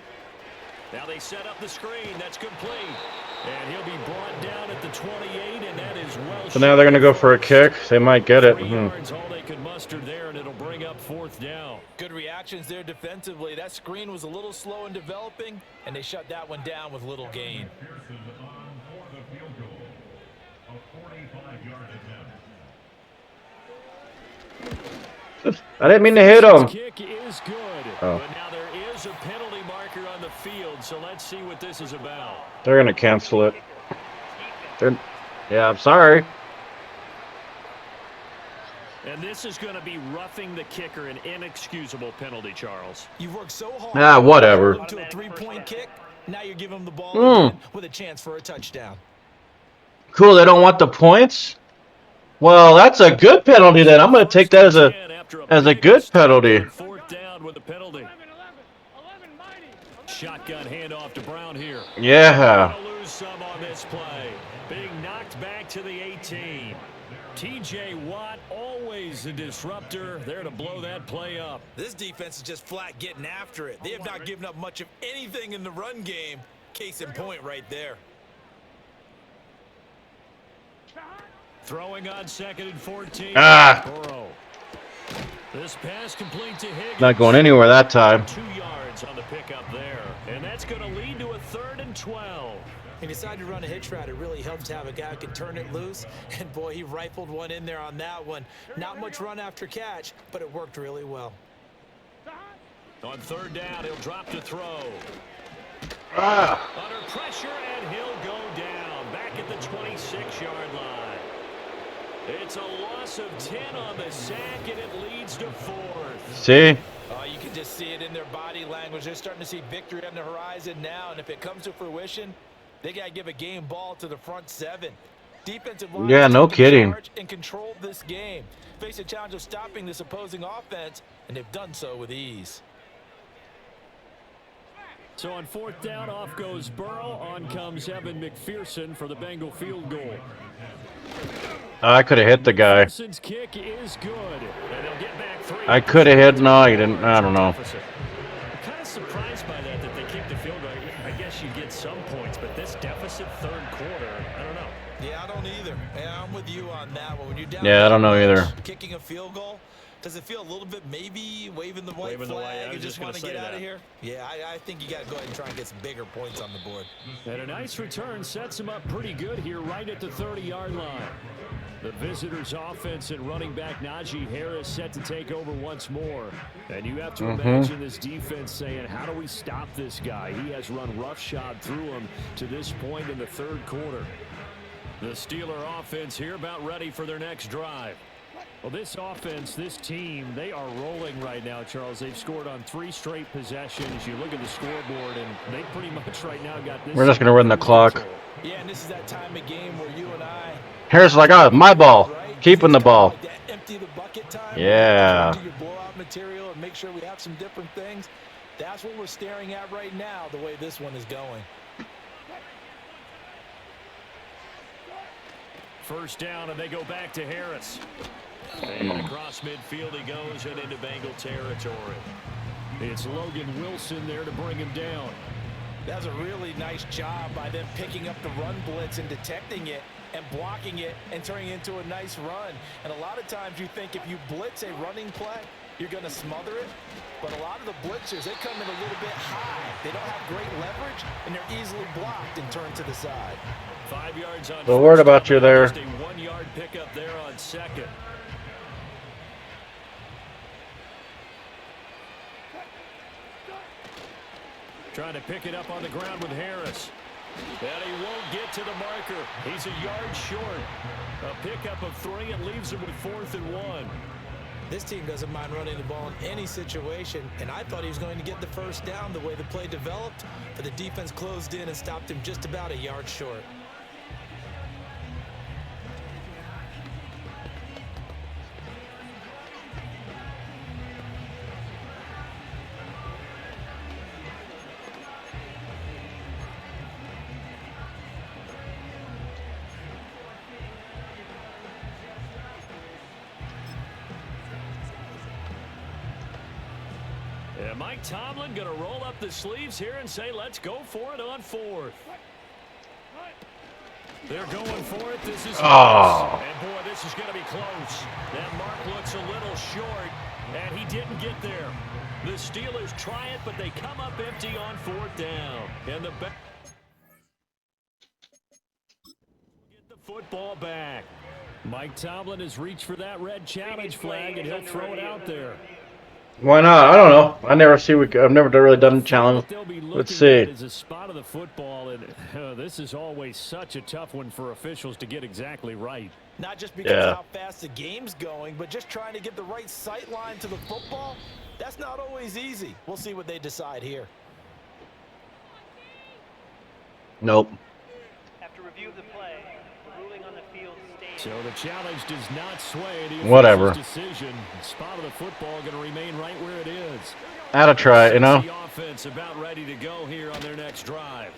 Now they set up the screen. That's complete. And he'll be brought down at the 28, and that is well. So now they're going to go for a kick. They might get it. 3 yards, all they could muster there, and it'll bring up fourth down. Good reactions there defensively. That screen was a little slow in developing, and they shut that one down with little gain. I didn't mean to hit him. Kick is good, Oh. but now there is a penalty marker on the field, so let's see what this is about. They're going to cancel it. Yeah, I'm sorry. And this is going to be roughing the kicker, an inexcusable penalty, Charles. You've worked so hard. Ah, whatever. To a 3-point kick. Now you're giving them the ball again with a chance for a touchdown. Cool, they don't want the points? Well, that's a good penalty then. I'm going to take that as a good penalty. Fourth down with a penalty. Shotgun handoff to Brown here. Yeah. Gonna lose some on this play. Being knocked back to the 18. T.J. Watt, always a disruptor, there to blow that play up. This defense is just flat getting after it. They have not given up much of anything in the run game. Case in point right there. Throwing on 2nd and 14. Ah. Burrow. This pass complete to Higgins. Not going anywhere that time. 2 yards on the pickup there. And that's going to lead to a 3rd and 12. He decided to run a hitch route. It really helps to have a guy who can turn it loose. And, boy, he rifled one in there on that one. Not much run after catch, but it worked really well. On 3rd down, he'll drop to throw. Ah. Under pressure, and he'll go down. Back at the 26-yard line. It's a loss of 10 on the sack, and it leads to 4th. See? You can just see it in their body language. They're starting to see victory on the horizon now. And if it comes to fruition, they got to give a game ball to the front 7. Defensive line. Yeah, no kidding. And controlled this game. Face a challenge of stopping this opposing offense, and they've done so with ease. So on 4th down, off goes Burrow. On comes Evan McPherson for the Bengal field goal. I could have hit the guy. McPherson's kick is good. And they'll get back 3. I could have hit. No, he didn't. I don't know. I'm kind of surprised by that they kicked the field goal. I guess you get some points, but this deficit 3rd quarter, I don't know. Yeah, I don't either. Yeah, I'm with you on that one. When you're down, Yeah, I don't know either. Kicking a field goal, does it feel a little bit maybe waving the white flag and just want to get out of here? Yeah, I think you got to go ahead and try and get some bigger points on the board. And a nice return sets him up pretty good here right at the 30-yard line. The visitors' offense and running back Najee Harris set to take over once more. And you have to imagine this defense saying, how do we stop this guy? He has run roughshod through him to this point in the 3rd quarter. The Steeler offense here about ready for their next drive. Well, this offense, this team, they are rolling right now, Charles. They've scored on 3 straight possessions. You look at the scoreboard, and they pretty much right now got this. We're just going to run the clock. Yeah, and this is that time of game where you and I. Harris is like, oh, my ball. Keeping the ball. Like that empty the bucket time. Yeah. Do your blowout material and make sure we have some different things. That's what we're staring at right now, the way this one is going. 1st down, and they go back to Harris. And across midfield he goes and into Bengal territory. It's Logan Wilson there to bring him down. That's a really nice job by them picking up the run blitz and detecting it and blocking it and turning it into a nice run. And a lot of times you think if you blitz a running play, you're going to smother it. But a lot of the blitzers, they come in a little bit high. They don't have great leverage, and they're easily blocked and turned to the side. 5 yards on. The word about you there. Just a 1-yard pickup there on 2nd. Trying to pick it up on the ground with Harris. And he won't get to the marker. He's a yard short. A pickup of 3 and leaves him with 4th and 1. This team doesn't mind running the ball in any situation, and I thought he was going to get the 1st down the way the play developed, but the defense closed in and stopped him just about a yard short. And Mike Tomlin going to roll up the sleeves here and say, let's go for it on 4th. They're going for it. This is Oh. and boy, this is going to be close. That mark looks a little short, and he didn't get there. The Steelers try it, but they come up empty on 4th down. And the get the football back. Mike Tomlin has reached for that red challenge flag, and he'll throw it out there. Why not? I don't know. I've never really done a challenge. Let's see. Is a spot of the football, and this is always such a tough one for officials to get exactly right. Not just because of how fast the game's going, but just trying to get the right sight line to the football. That's not always easy. We'll see what they decide here. Nope. After review of the play, the ruling on the field states. So the challenge does not sway the Whatever. decision. Spot of the football going to remain right where it is. Had to try it, you know. The offense about ready to go here on their next drive.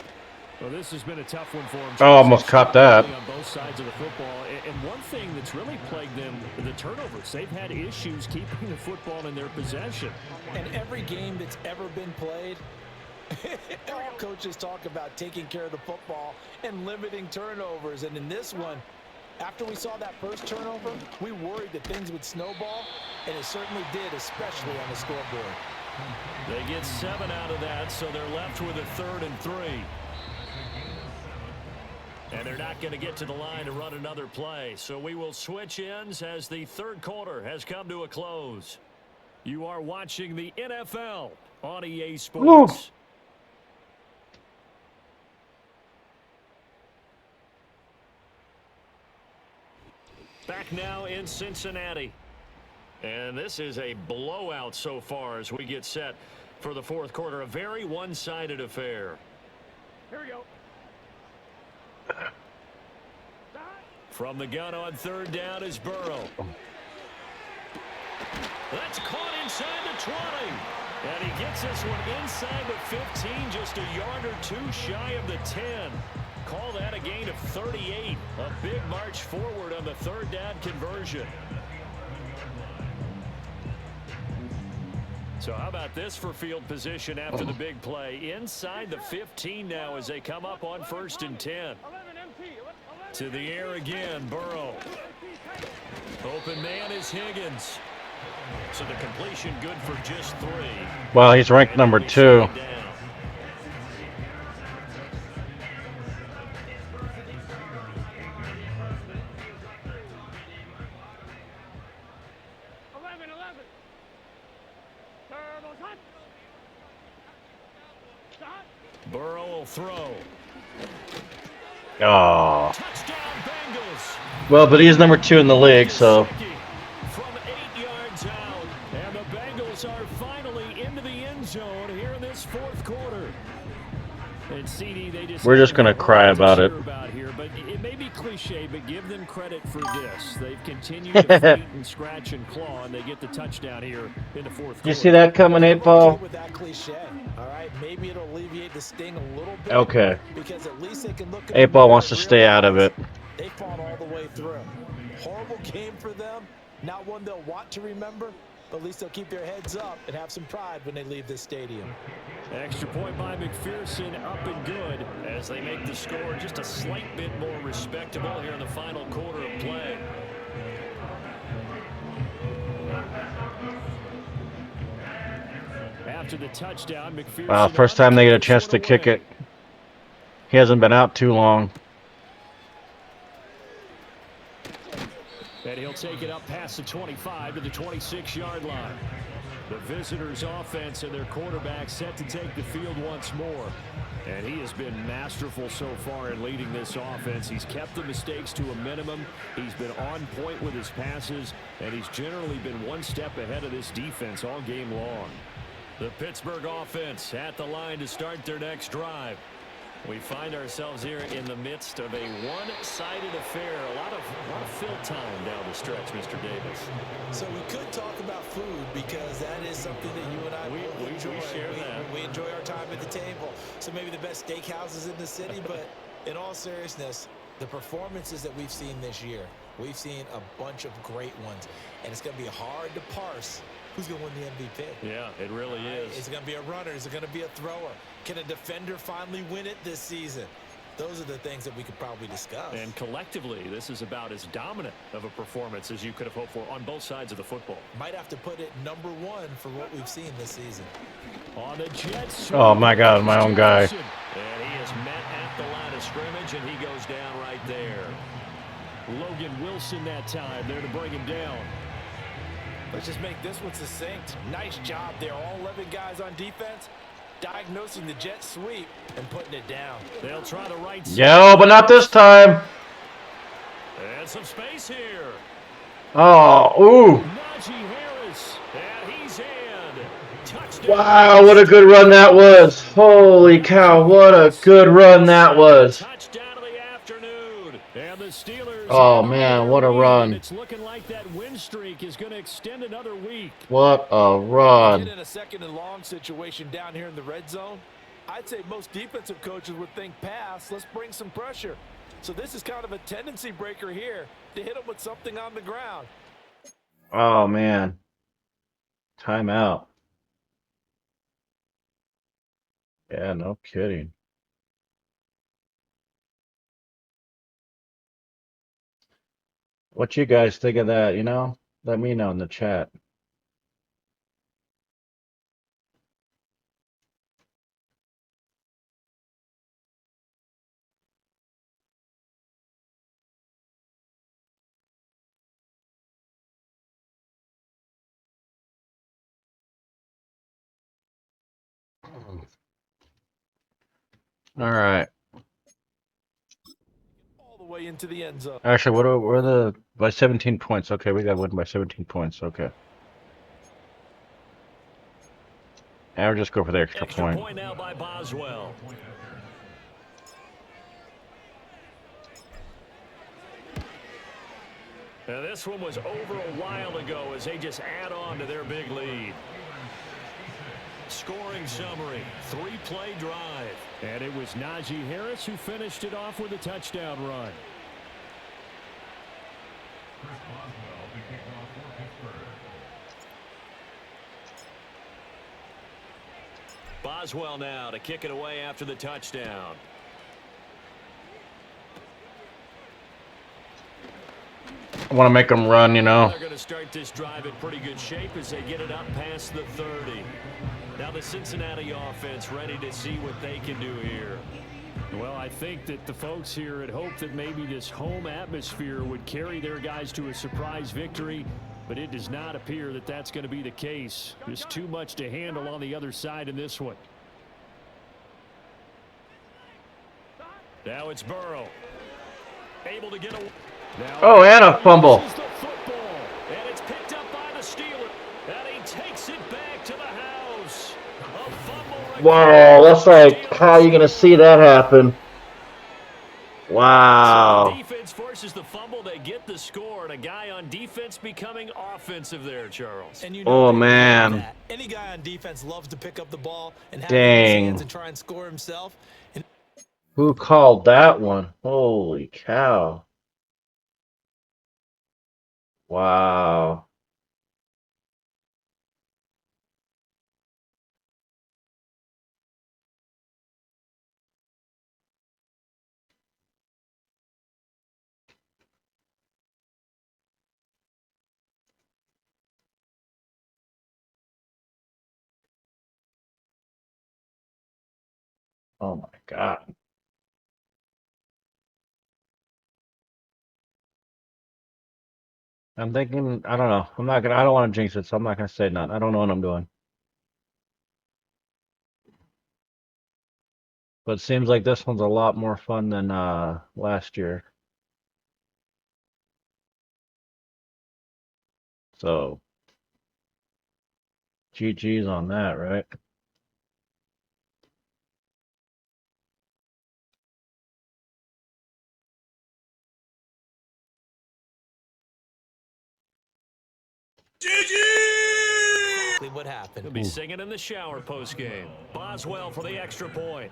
Well, this has been a tough one for them. Oh, almost caught that. On both sides of the football. And one thing that's really plagued them, the turnovers. They've had issues keeping the football in their possession. And every game that's ever been played, all coaches talk about taking care of the football and limiting turnovers. And in this one, after we saw that first turnover, we worried that things would snowball, and it certainly did, especially on the scoreboard. They get 7 out of that, so they're left with a 3rd and 3. And they're not going to get to the line to run another play. So we will switch ends as the 3rd quarter has come to a close. You are watching the NFL on EA Sports. Back now in Cincinnati. And this is a blowout so far as we get set for the 4th quarter. A very one-sided affair. Here we go. From the gun on 3rd down is Burrow. That's caught inside the 20. And he gets this one inside the 15, just a yard or 2 shy of the 10. Call that a gain of 38. A big march forward on the 3rd down conversion. So how about this for field position after the big play? Inside the 15 now as they come up on 1st and 10. To the air again, Burrow. Open man is Higgins. So the completion good for just 3. Well, he's ranked number 2. Burrow will throw. Oh. Touchdown Bengals. Well, but he's number 2 in the league, so. From 8 yards out, and the Bengals are finally into the end zone here in this 4th quarter. And CD, we're just gonna cry about it. Here, but it may be cliche, but give them credit for this. They've continued to fight and scratch and claw, and they get the touchdown here in the 4th quarter. You see that coming, 8-Ball? With that cliche, all right, maybe it'll alleviate the sting a little bit. Okay. Because at least they can look at 8-Ball wants to stay out of it. They fought all the way through. Horrible game for them. Not one they'll want to remember, but at least they'll keep their heads up and have some pride when they leave this stadium. Extra point by McPherson, up and good as they make the score just a slight bit more respectable here in the final quarter of play. After the touchdown, McPherson. Wow, first time they get a chance to kick it. He hasn't been out too long. And he'll take it up past the 25 to the 26-yard line. The visitors' offense and their quarterback set to take the field once more. And he has been masterful so far in leading this offense. He's kept the mistakes to a minimum. He's been on point with his passes, and he's generally been one step ahead of this defense all game long. The Pittsburgh offense at the line to start their next drive. We find ourselves here in the midst of a one-sided affair. A lot of fill time down the stretch, Mr. Davis. So we could talk about food because that is something that you and I enjoy. We share that. We enjoy our time at the table. So maybe the best steakhouses in the city, but in all seriousness, the performances that we've seen this year, we've seen a bunch of great ones, and it's going to be hard to parse who's going to win the MVP? Yeah, it really is. Is it going to be a runner? Is it going to be a thrower? Can a defender finally win it this season? Those are the things that we could probably discuss. And collectively, this is about as dominant of a performance as you could have hoped for on both sides of the football. Might have to put it number one for what we've seen this season. On the Jets. Oh my God, my own guy. And he is met at the line of scrimmage, and he goes down right there. Logan Wilson that time there to bring him down. Let's just make this one succinct. Nice job there. All 11 guys on defense diagnosing the jet sweep and putting it down. They'll try the right side. Yo, but not this time. And some space here. Oh, ooh. Najee Harris. And he's in. Touchdown. Wow, what a good run that was. Holy cow, what a good run that was. Touchdown of the afternoon. And the Steelers. Oh man, what a run. It's looking like that win streak is going to extend another week. What a run. Get in a second and long situation down here in the red zone. I'd say most defensive coaches would think pass. Let's bring some pressure. So this is kind of a tendency breaker here to hit them with something on the ground. Oh man. Timeout. Yeah, no kidding. What you guys think of that, you know? Let me know in the chat. All right. All the way into the end zone. Actually, what are we're the by 17 points? Okay, we got to win by 17 points. Okay. And we'll just go for the extra point. Point now by Boswell. Now this one was over a while ago as they just add on to their big lead. Scoring summary, 3-play drive. And it was Najee Harris who finished it off with a touchdown run. Boswell now to kick it away after the touchdown. I want to make them run, you know. They're going to start this drive in pretty good shape as they get it up past the 30. Now the Cincinnati offense ready to see what they can do here. Well, I think that the folks here had hoped that maybe this home atmosphere would carry their guys to a surprise victory, but it does not appear that that's going to be the case. There's too much to handle on the other side in this one. Now it's Burrow. Able to get a... Now, Oh, and a fumble. the football, and it's picked up by the Steelers, and he takes it back to the house. A fumble. Wow, that's like, how are you going to see that happen? Wow. So the defense forces the fumble. They get the score, and a guy on defense becoming offensive there, Charles. And Oh, man. that. Any guy on defense loves to pick up the ball and have Dang. it in his hands and try and score himself. And Who called that one? Holy cow. Wow. Oh my God. I'm thinking, I don't know. I don't want to jinx it, so I'm not gonna say nothing. I don't know what I'm doing. But it seems like this one's a lot more fun than last year. So GG's on that, right? exactly what happened. He'll be singing in the shower postgame. Boswell for the extra point.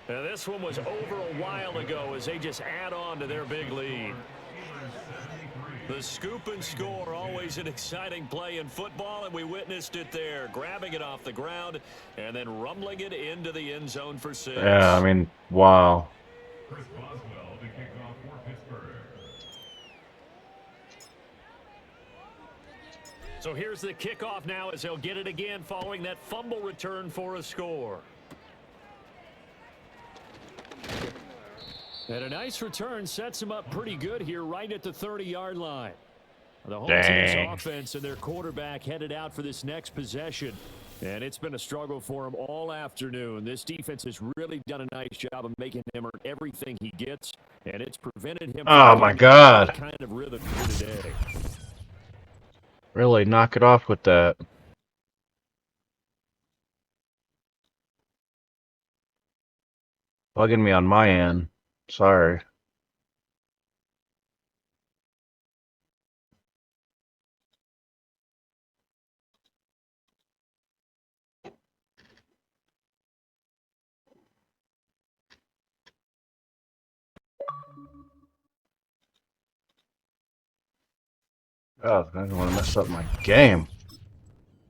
Now this one was over a while ago as they just add on to their big lead. The scoop and score, always an exciting play in football, and we witnessed it there, grabbing it off the ground and then rumbling it into the end zone for 6. Yeah, I mean, wow. So here's the kickoff now as they'll get it again following that fumble return for a score. And a nice return sets him up pretty good here right at the 30-yard line. The home team's offense and their quarterback headed out for this next possession. And it's been a struggle for him all afternoon. This defense has really done a nice job of making him earn everything he gets. And it's prevented him Oh, from my getting God. any kind of rhythm here today. Really, knock it off with that. Bugging me on my end. Sorry. Oh, I don't want to mess up my game.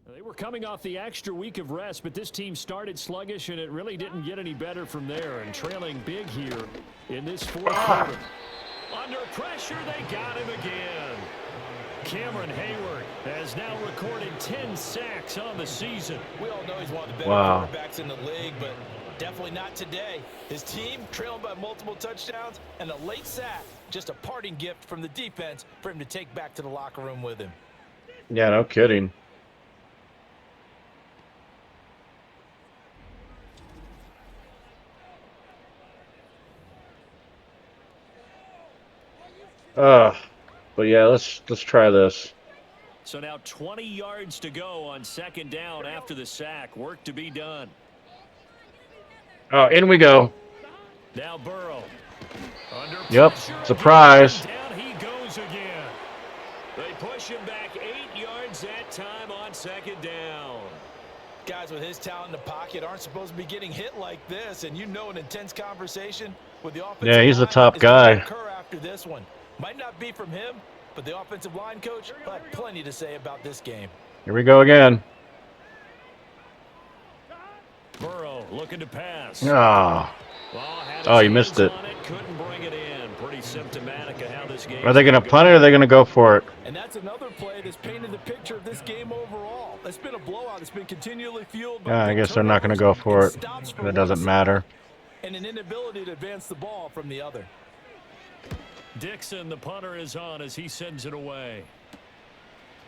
They were coming off the extra week of rest, but this team started sluggish, and it really didn't get any better from there. And trailing big here in this fourth quarter. Under pressure, they got him again. Cameron Hayward has now recorded 10 sacks on the season. We all know he's one of the better Wow. quarterbacks in the league, but definitely not today. His team trailing by multiple touchdowns and a late sack. Just a parting gift from the defense for him to take back to the locker room with him. Yeah, no kidding. But yeah, let's try this. So now 20 yards to go on second down after the sack. Work to be done. Oh, in we go. Now Burrow. Under Yep, pressure, surprise. down he goes again. They push him back 8 yards that time on second down. Guys with his talent in the pocket aren't supposed to be getting hit like this, and you know an intense conversation with the offensive Yeah, he's the line top is gonna guy. occur after this one. Might not be from him, but the offensive line coach will have plenty to say about this game. Here we go again. Burrow looking to pass. Ah. Had Oh, his you missed hands it. on Couldn't bring it in. Pretty symptomatic of how this game. Are they going to punt it or are they going to go for it? And that's another play that's painted the picture of this game overall. It's been a blowout. It's been continually fueled by Yeah, I big guess they're not going to go for turnovers it. and stops for It doesn't one matter. and an inability to advance the ball from the other. Dixon, the punter, is on as he sends it away.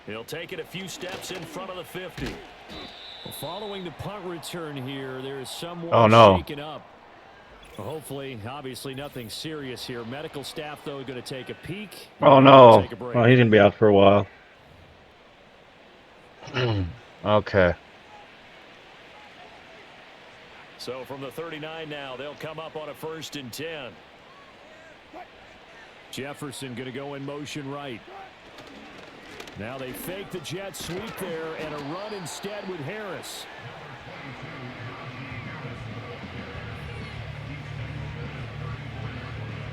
He'll take it a few steps in front of the 50. Following the punt return here, there is someone shaken up. Hopefully, obviously nothing serious here. Medical staff, though, going to take a peek. Oh, no. Well, he's going to be out for a while. Okay. So from the 39 now, they'll come up on a 1st and 10. Jefferson going to go in motion right. Now they fake the jet sweep there and a run instead with Harris.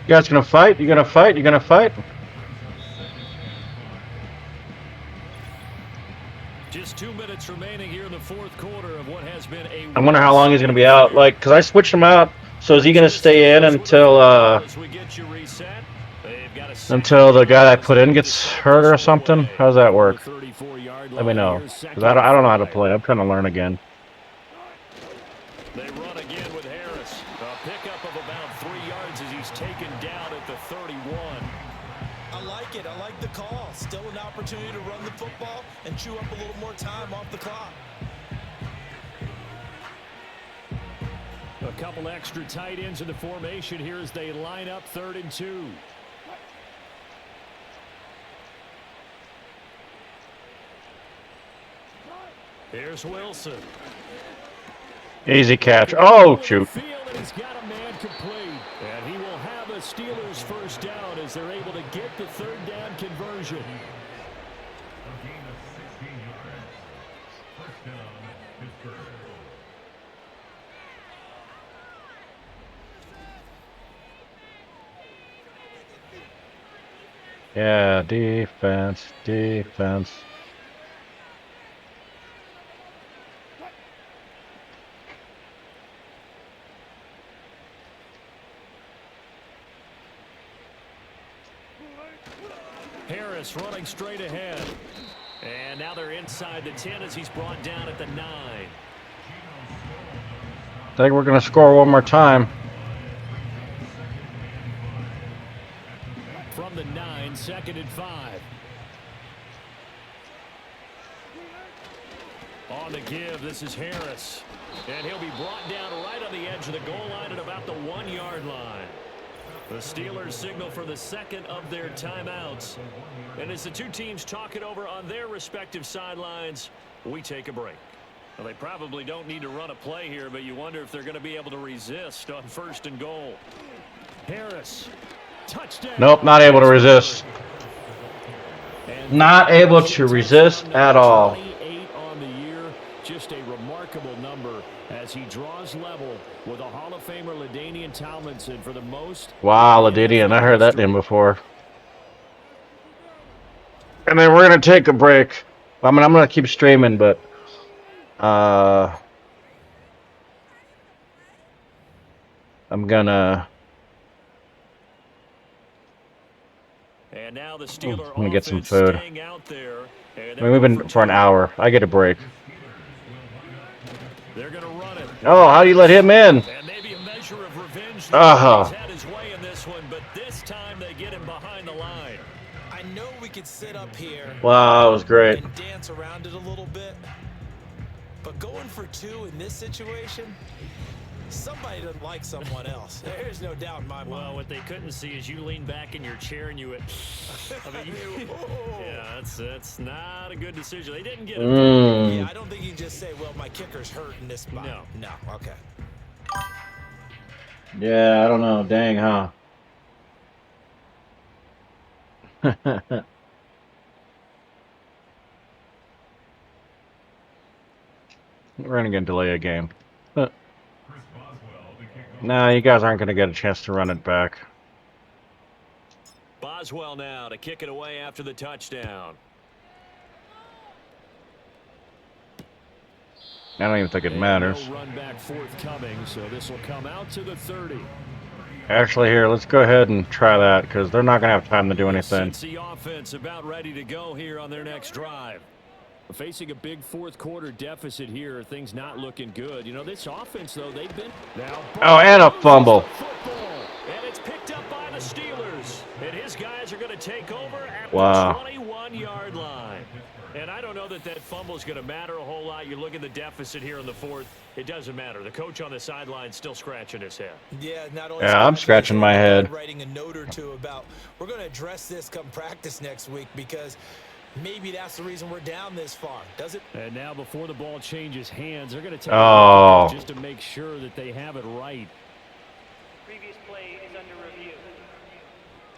You guys going to fight? You going to fight? You going to fight? Just 2 minutes remaining here in the fourth quarter of what has been a... I wonder how long he's going to be out. Like, because I switched him out. So is he going to stay in until the guy I put in gets hurt or something? How does that work? Let me know. Because I don't know how to play. I'm trying to learn again. They run again with Harris. A pickup of about 3 yards as he's taken down at the 31. I like it. I like the call. Still an opportunity to run the football and chew up a little more time off the clock. A couple extra tight ends in the formation here as they line up 3rd and 2. Here's Wilson. Easy catch. Oh, shoot. He's got a man complete. And he will have the Steelers first down as they're able to get the 3rd down conversion. Yeah, defense, defense. Harris running straight ahead. And now they're inside the 10 as he's brought down at the 9. I think we're going to score one more time. From the 9, 2nd and 5. On the give, this is Harris. And he'll be brought down right on the edge of the goal line at about the 1-yard line. The Steelers signal for the second of their timeouts. And as the two teams talk it over on their respective sidelines, we take a break. Well, they probably don't need to run a play here, but you wonder if they're going to be able to resist on 1st and goal. Harris, touchdown. Nope, not able to resist. Not able to resist at all. 28 on the year, just a remarkable number as he draws level with a Hall of Famer LaDainian Tomlinson for the most. Wow, LaDainian, I heard that name before. And then we're going to take a break. I mean, I'm going to keep streaming, but I'm going to And now the Steeler I'm gonna get some offense food. staying out there, and I mean, we've been for an hour. I get a break. They're going to run it. Oh, how do you let him in? And maybe a measure of revenge. He's had his way in this one, but this time they get him behind the line. I know we could sit up here Wow, that was great. and dance around it a little bit, but going for 2 in this situation, somebody doesn't like someone else. There's no doubt in my mind. Well, what they couldn't see is you lean back in your chair and you went, I mean, yeah, that's not a good decision. They didn't get it. Yeah, I don't think you can just say, well, my kicker's hurt in this spot. No, okay. Yeah, I don't know. Dang, huh? We're going to delay a game. No, you guys aren't going to get a chance to run it back. Boswell now to kick it away after the touchdown. I don't even think it matters. No run back forthcoming, so this will come out to the 30. Actually, here, let's go ahead and try that because they're not going to have time to do anything. The offense about ready to go here on their next drive. Facing a big fourth quarter deficit here, things not looking good. You know, this offense, though, they've been now. Oh, and a fumble. And it's picked up by the Steelers. And his guys are going to take over at the 21-yard line. And I don't know that fumble is going to matter a whole lot. You look at the deficit here in the fourth, it doesn't matter. The coach on the sideline still scratching his head. Yeah, not only I'm scratching my head. Writing a note or two about we're going to address this come practice next week because maybe that's the reason we're down this far, does it? And now before the ball changes hands, they're going to take it just to make sure that they have it right. Previous play is under review.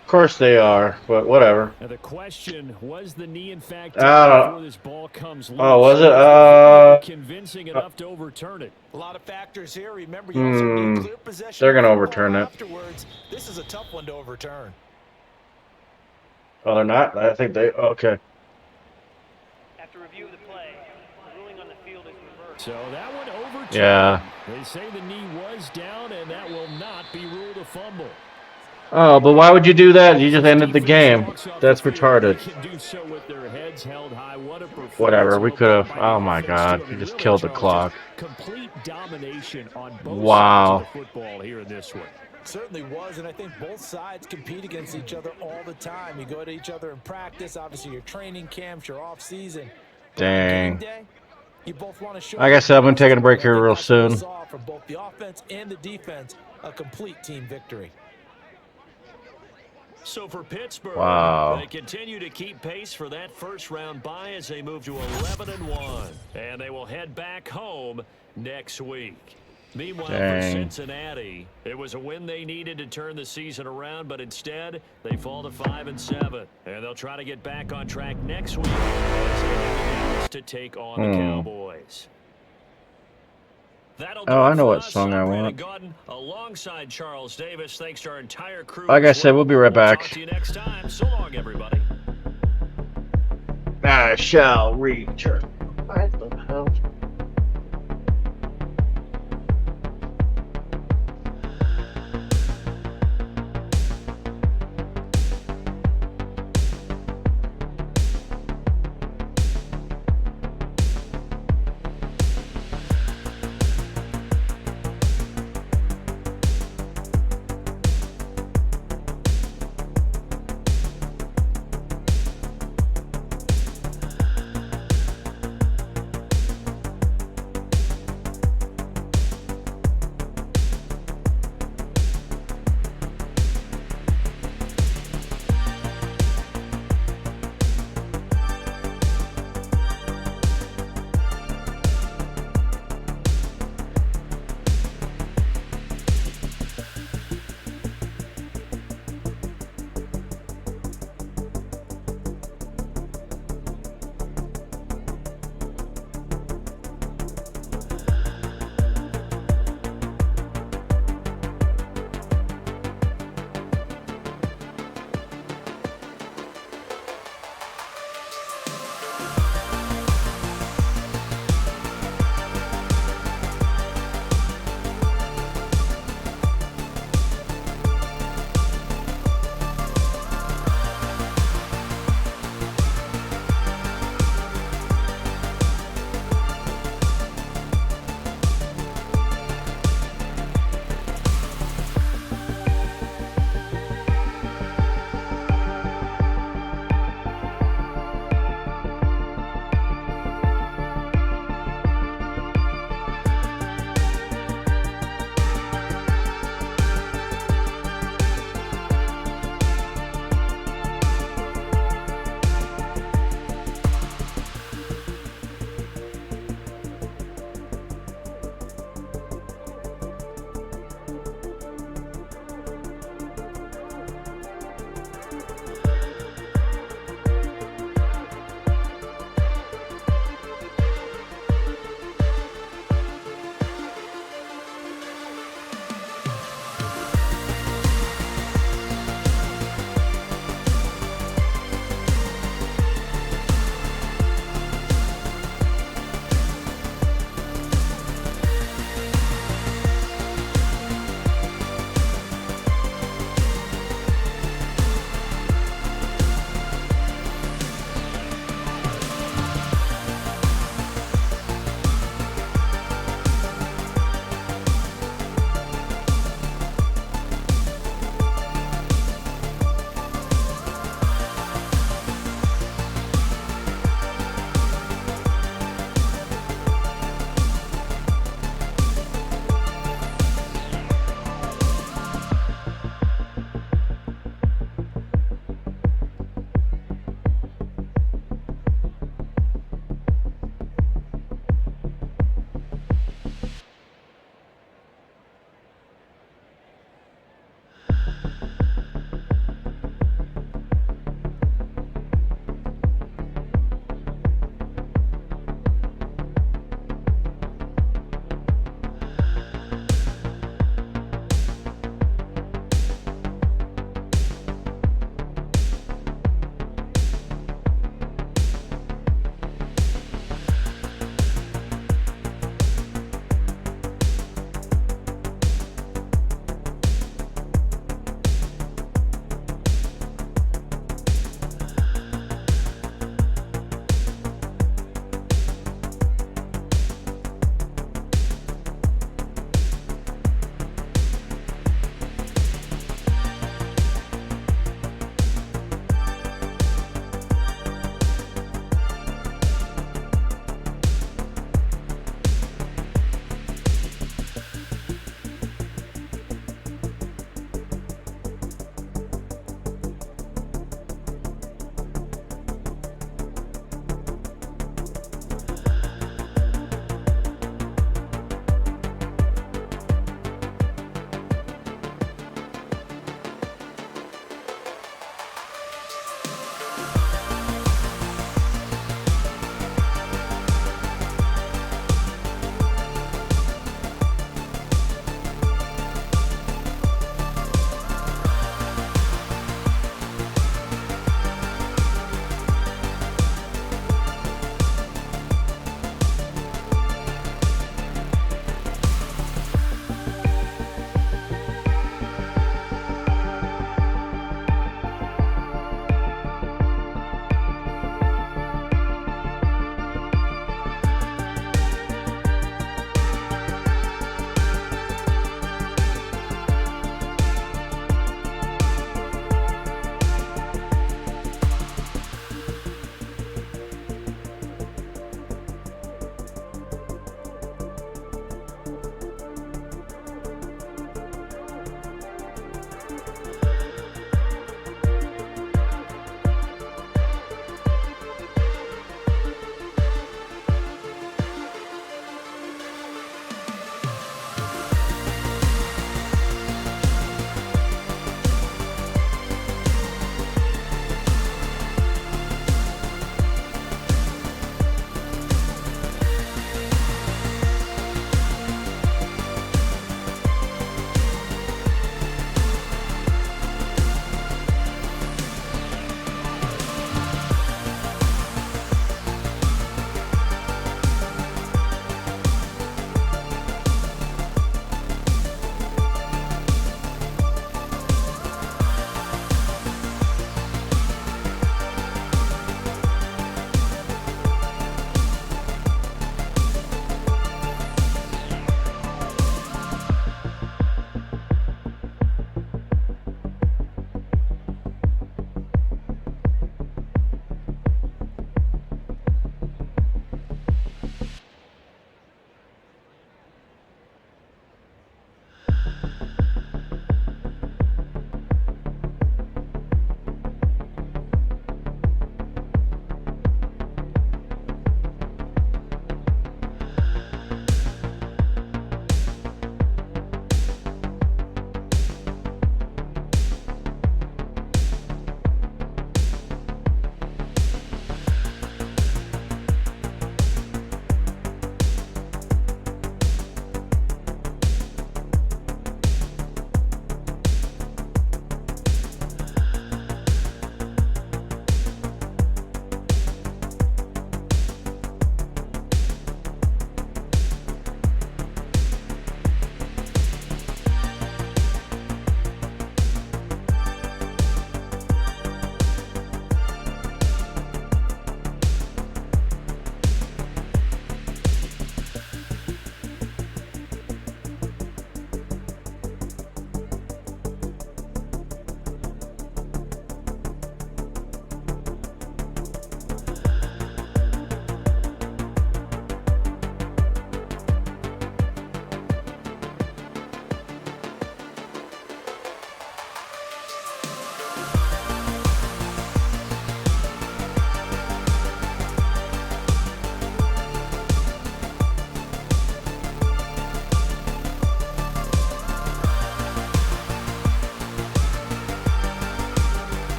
Of course they are, but whatever. Now the question, was the knee in fact before this ball comes loose? Oh, was it? Convincing enough to overturn it. A lot of factors here. Remember, you also need clear possession. They're going to overturn it. Afterwards, this is a tough one to overturn. Oh, they're not? I think they... Okay. After review of the play, the ruling on the field is reversed. So that one overturned. Yeah. They say the knee was down, and that will not be ruled a fumble. Oh, but why would you do that? You just ended the game. That's retarded. Whatever, we could have... Oh, my God. You just killed the clock. Complete domination on both Wow. sides of the football here in this one. Certainly was, and I think both sides compete against each other all the time. You go to each other in practice, obviously your training camps, your off-season. Dang. Day, you both want to show Like I said, I'm going to take a break here real soon. From both the offense and the defense, a complete team victory. So for Pittsburgh, wow. They continue to keep pace for that first-round bye as they move to 11-1, and they will head back home next week. Meanwhile, for Cincinnati, it was a win they needed to turn the season around, but instead, they fall to 5-7, and they'll try to get back on track next week as they have to take on the Cowboys. That'll Oh, do I it know for what us. song I I'm Brandon want. Gaudin, alongside Charles Davis. Thanks to our entire crew. Like I said, we'll be right back. Talk to you next time. So long, everybody. I shall return. What the hell?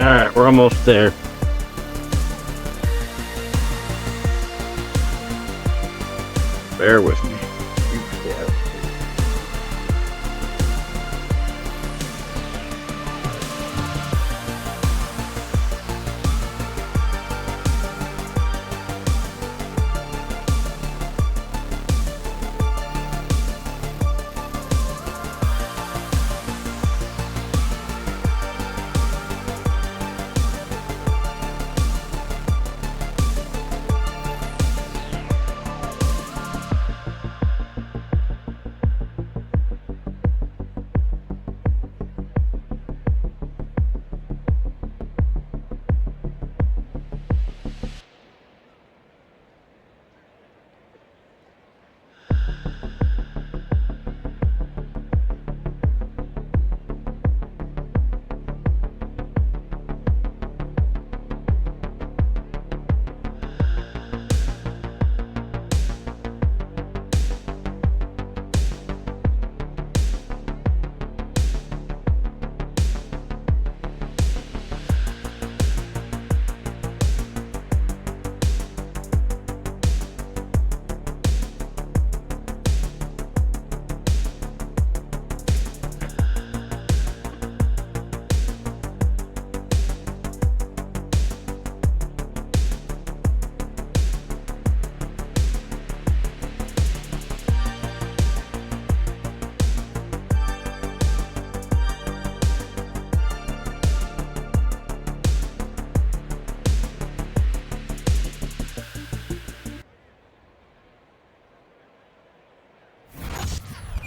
Alright, we're almost there. Bear with me. Yeah.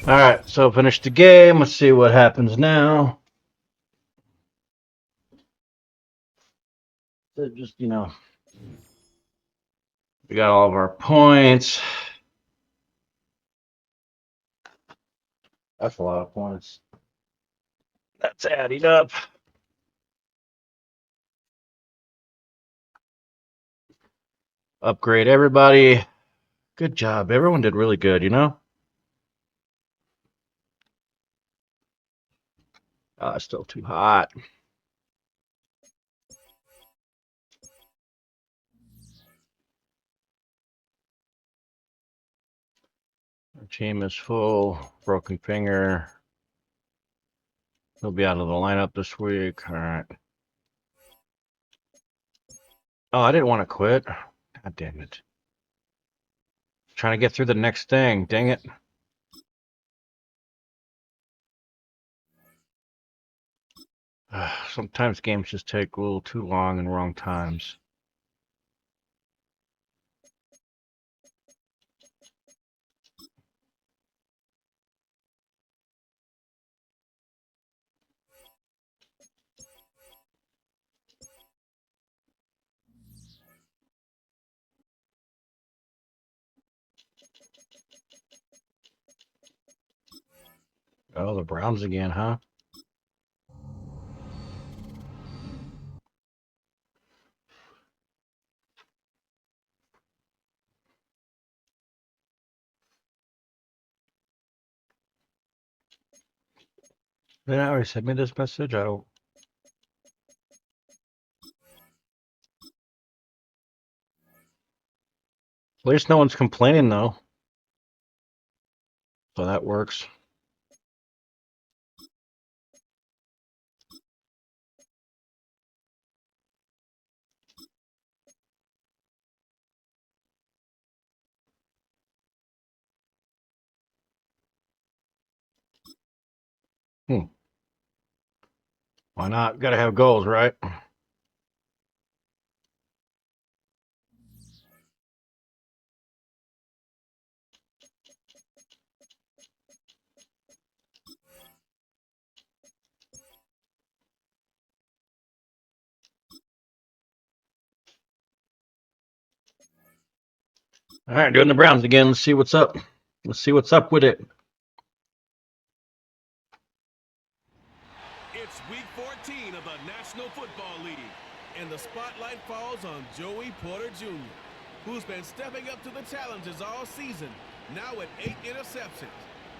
Alright, so finish the game. Let's see what happens now. So just, we got all of our points. That's a lot of points. That's adding up. Upgrade everybody. Good job. Everyone did really good, Oh, it's still too hot. Our team is full. Broken finger. He'll be out of the lineup this week. All right. Oh, I didn't want to quit. God damn it. Trying to get through the next thing. Dang it. Sometimes games just take a little too long and wrong times. Oh, the Browns again, huh? They already sent me this message. I don't. At least no one's complaining, though. So that works. Why not? Gotta have goals, right? All right, doing the Browns again. Let's see what's up. Let's see what's up with it. It's week 14 of the National Football League, and the spotlight falls on Joey Porter Jr., who's been stepping up to the challenges all season, now with 8 interceptions.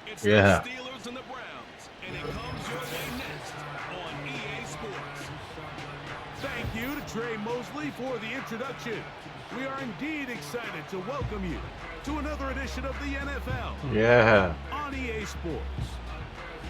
It's the Steelers and the Browns, and it comes your way next on EA Sports. Thank you to Trey Mosley for the introduction. We are indeed excited to welcome you to another edition of the NFL Yeah. on EA Sports.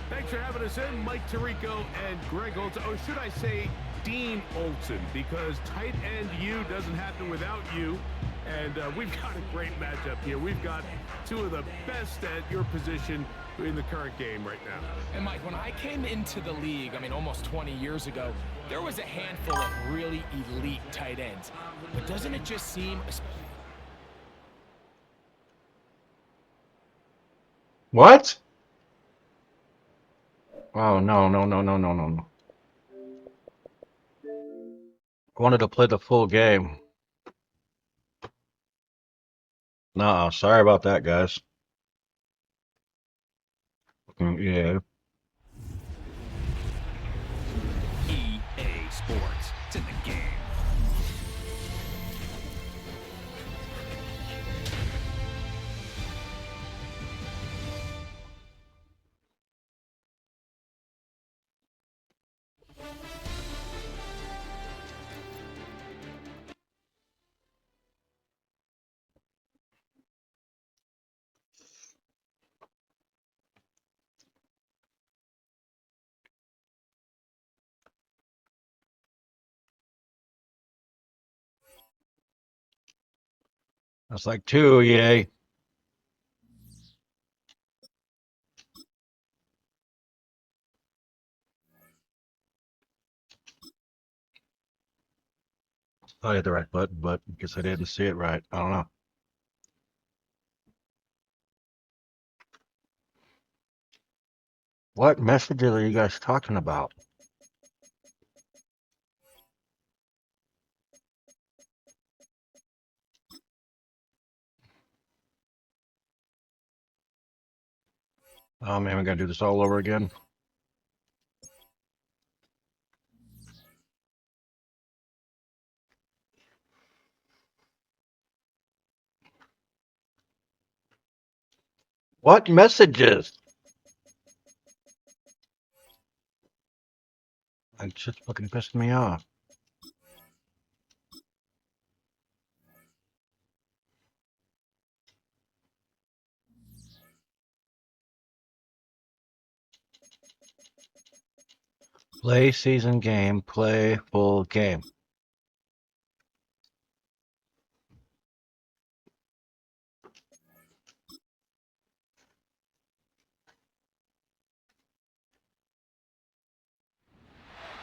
Thanks for having us in, Mike Tirico and Greg Olson. Or should I say Dean Olson, because tight end U doesn't happen without you. And we've got a great matchup here. We've got two of the best at your position in the current game right now. And Mike, when I came into the league, I mean, almost 20 years ago, there was a handful of really elite tight ends. But doesn't it just seem... What? Oh, no. I wanted to play the full game. No, sorry about that, guys. Yeah. EA Sports. It's in the game. That's like 2, yay. I hit the right button, but I guess I didn't see it right. I don't know. What messages are you guys talking about? Oh man, we gotta do this all over again. What messages? It just fucking pissed me off. Play season game, play full game.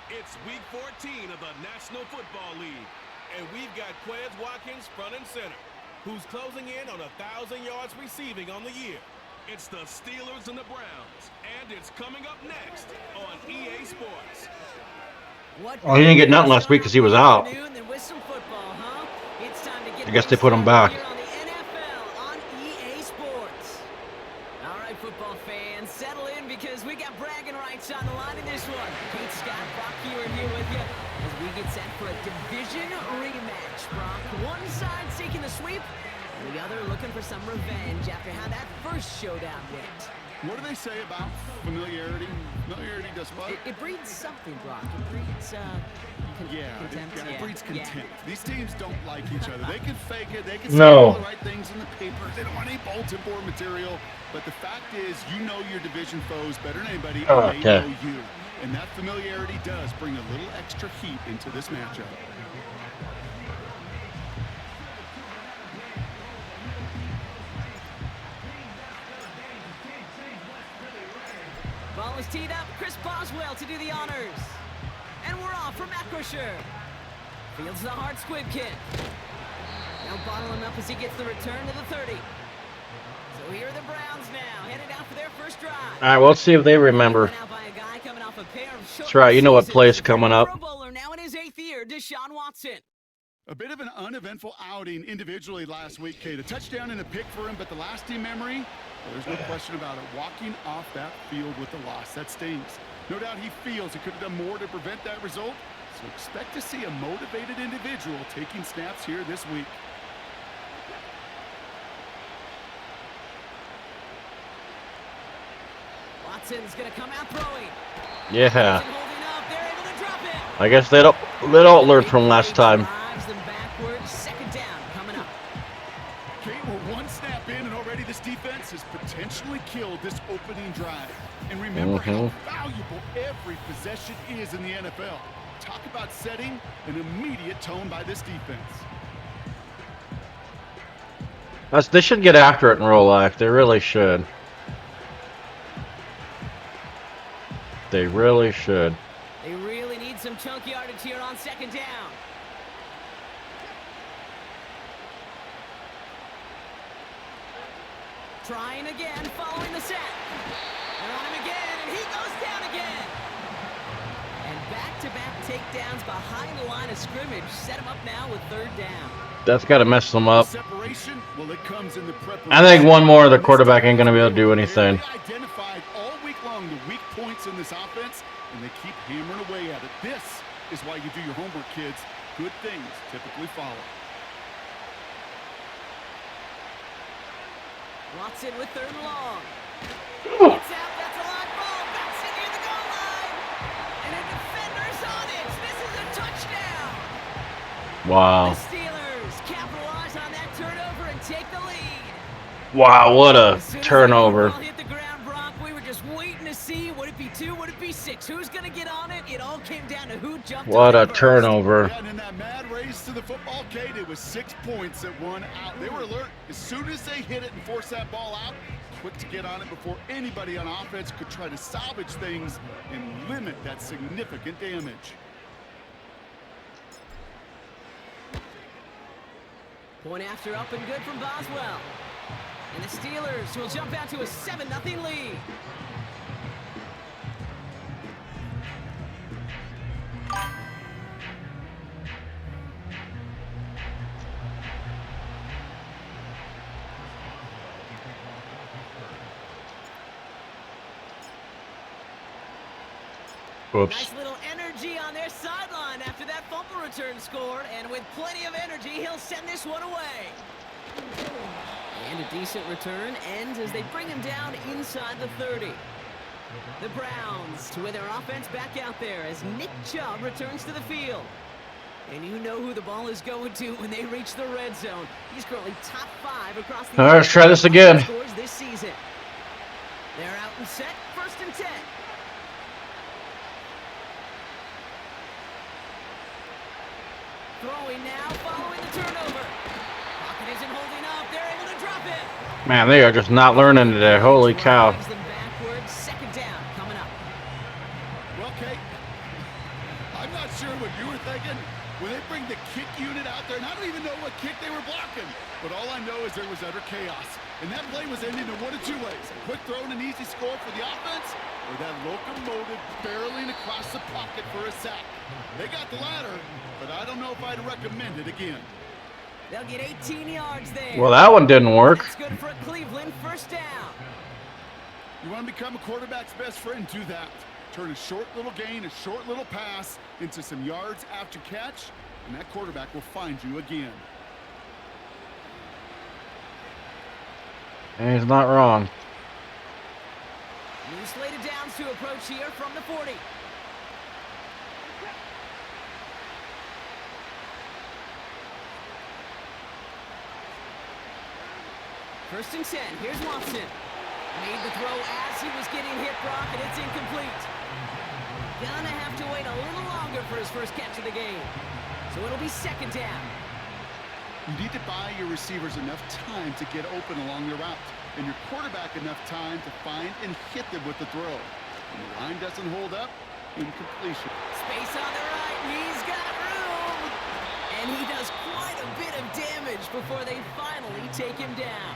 It's week 14 of the National Football League, and we've got Quez Watkins front and center, who's closing in on 1,000 yards receiving on the year. It's the Steelers and the Browns, and it's coming up next on EA Sports. Oh, he didn't get nothing last week because he was out. I guess they put him back. Football fans, settle in because we got bragging rights on the line in this one. Pete Scott, Brock Keewer here with you as we get set for a division rematch. Brock, one side seeking the sweep, and the other looking for some revenge after how that first showdown went. What do they say about familiarity? Familiarity does what? It breeds something, Brock. It breeds contempt. It breeds contempt. Yeah. These teams don't like each other. They can fake it. They can say No. all the right things in the paper. They don't want any bulletin board material. But the fact is, you know your division foes better than anybody, and they know you. And that familiarity does bring a little extra heat into this matchup. Ball is teed up. Chris Boswell to do the honors. And we're off for Matt Crusher. Fields the hard squib kick. Now bottle him up as he gets the return to the 30. So here are the Browns now, headed out for their first drive. All right, well, let's see if they remember. That's right, you know what play's coming up. Now in his 8th year, Deshaun Watson. A bit of an uneventful outing individually last week, Kate. A touchdown and a pick for him, but the lasting memory, well, there's no question about it. Walking off that field with the loss, that stings. No doubt he feels he could have done more to prevent that result, so expect to see a motivated individual taking snaps here this week. Watson's going to come out throwing. Yeah. Holding up. They're able to drop it. I guess they don't learn from last time. Drives them backwards. Second down coming up. Okay, we're one snap in, and already this defense has potentially killed this opening drive. And remember how valuable every possession is in the NFL. Talk about setting an immediate tone by this defense. They should get after it in real life. They really should. They really should. They really need some chunk yardage here on second down. Trying again, following the set. They're on him again, and he goes down again. And back-to-back takedowns behind the line of scrimmage set him up now with third down. That's got to mess them up. Separation, well, it comes in the I think one more, the quarterback ain't going to be able to do anything. They identified all week long the weak points in this offense, and they keep hammering away at it. This is why you do your homework, kids. Good things typically follow. Watson with third and long. It's out, that's a live ball. Bouncing near the goal line. And a defender's on it. This is a touchdown. Wow. The Steelers capitalize on that turnover and take the lead. Wow, what a turnover. Hit the ground, Brock. We were just waiting to see, would it be 2, would it be 6? Who's going to get on it? It all came down to who jumped What on a it turnover. Yeah, and in that mad race to the football, Kate, it was 6 points that won out. They were alert as soon as they hit it and forced that ball out. Quick to get on it before anybody on offense could try to salvage things and limit that significant damage. Point after up and good from Boswell. And the Steelers will jump out to a 7-0 lead. Whoops. Nice little energy on their sideline after that fumble return scored, and with plenty of energy, he'll send this one away. And a decent return ends as they bring him down inside the 30. The Browns with their offense back out there as Nick Chubb returns to the field. And you know who the ball is going to when they reach the red zone. He's currently top 5 across the All right, let's try this again. scores this season. They're out and set, 1st and 10. Throwing now, following the turnover. Pocket isn't holding up. They're able to drop it. Man, they are just not learning today. Holy cow. Drives them backwards. Second down coming up. Well, Kate, I'm not sure what you were thinking when they bring the kick unit out there, and I don't even know what kick they were blocking. But all I know is there was utter chaos. And that play was ending in one of 2 ways. A quick throw and an easy score for the offense, or that locomotive barreling across the pocket for a sack. They got the latter, but I don't know if I'd recommend it again. They'll get 18 yards there. Well, that one didn't work. That's good for Cleveland. 1st down. You want to become a quarterback's best friend, do that. Turn a short little gain, a short little pass into some yards after catch, and that quarterback will find you again. And he's not wrong. New slated downs to approach here from the 40. First and 10. Here's Watson. Made the throw as he was getting hit, Brock, and it's incomplete. Gonna have to wait a little longer for his first catch of the game. So it'll be 2nd down. You need to buy your receivers enough time to get open along the route, and your quarterback enough time to find and hit them with the throw. When the line doesn't hold up, incompletion. Space on the right. He's got room. And he does quite a bit of damage before they finally take him down.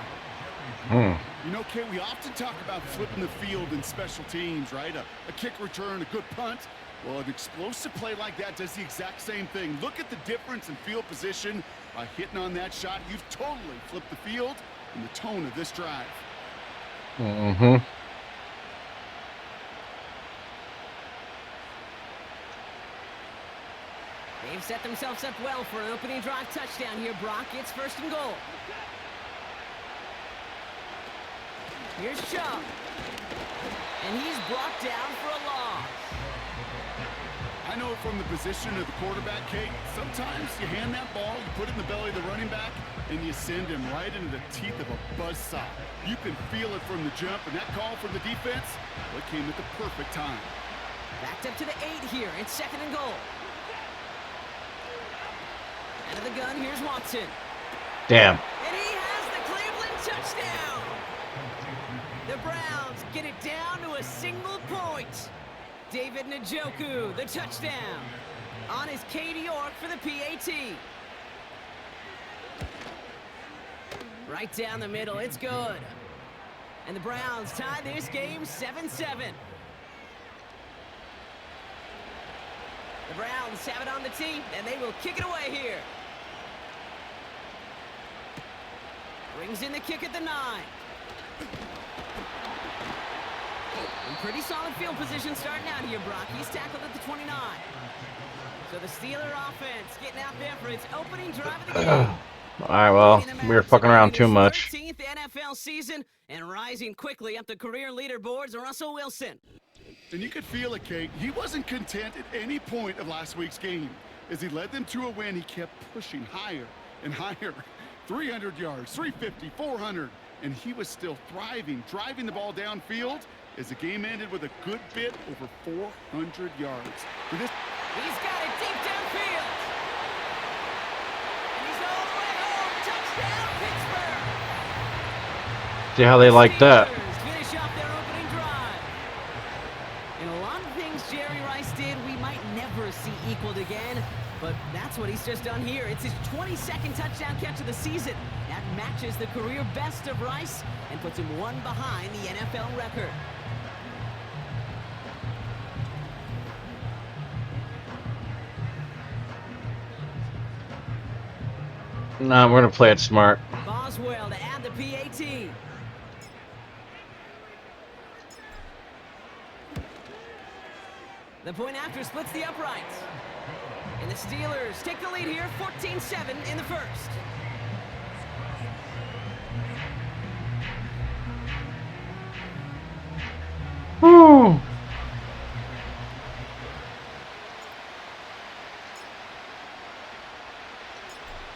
You know, Kate, we often talk about flipping the field in special teams, right? A kick return, a good punt. Well, an explosive play like that does the exact same thing. Look at the difference in field position by hitting on that shot. You've totally flipped the field and the tone of this drive. They've set themselves up well for an opening drive touchdown here, Brock. It's 1st and goal. Here's Chubb. And he's brought down for a loss. I I know from the position of the quarterback, Kate, sometimes you hand that ball, you put it in the belly of the running back, and you send him right into the teeth of a buzzsaw. You can feel it from the jump, and that call from the defense, well, it came at the perfect time. Backed up to the 8 here. It's 2nd and goal. Out of the gun, here's Watson. Damn. And he has the Cleveland touchdown. The Browns get it down to a single point. David Njoku, the touchdown. On is Katie York for the PAT. Right down the middle, it's good. And the Browns tie this game 7-7. The Browns have it on the tee, and they will kick it away here. Brings in the kick at the 9. In pretty solid field position starting out here, Brock. He's tackled at the 29. So the Steeler offense getting out there for its opening drive of the game. All right, well, we were fucking around too much. 13th NFL season and rising quickly up the career leaderboards, Russell Wilson. And you could feel it, Kate. He wasn't content at any point of last week's game. As he led them to a win, he kept pushing higher and higher. 300 yards, 350, 400, and he was still thriving, driving the ball downfield as the game ended with a good bit over 400 yards. He's got it deep downfield. And he's all the way home. Touchdown, Pittsburgh. See how they like that. Finish off their opening drive. And a lot of things Jerry Rice did we might never see equaled again. But that's what he's just done here. It's his 22nd touchdown catch of the season. That matches the career best of Rice and puts him one behind the NFL record. Nah, we're going to play it smart. Boswell to add the PAT. The point after splits the uprights. And the Steelers take the lead here, 14-7 in the first. Woo.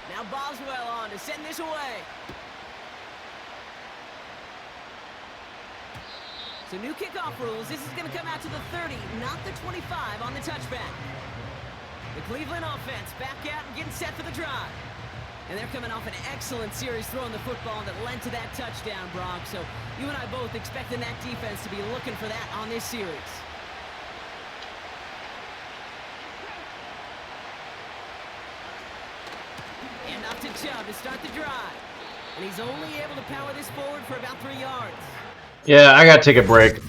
Now Boswell on to send this away. So new kickoff rules. This is going to come out to the 30, not the 25 on the touchback. The Cleveland offense back out and getting set for the drive. And they're coming off an excellent series throwing the football that led to that touchdown, Brock. So you and I both expecting that defense to be looking for that on this series. And off to Chubb to start the drive. And he's only able to power this forward for about 3 yards. Yeah, I gotta take a break.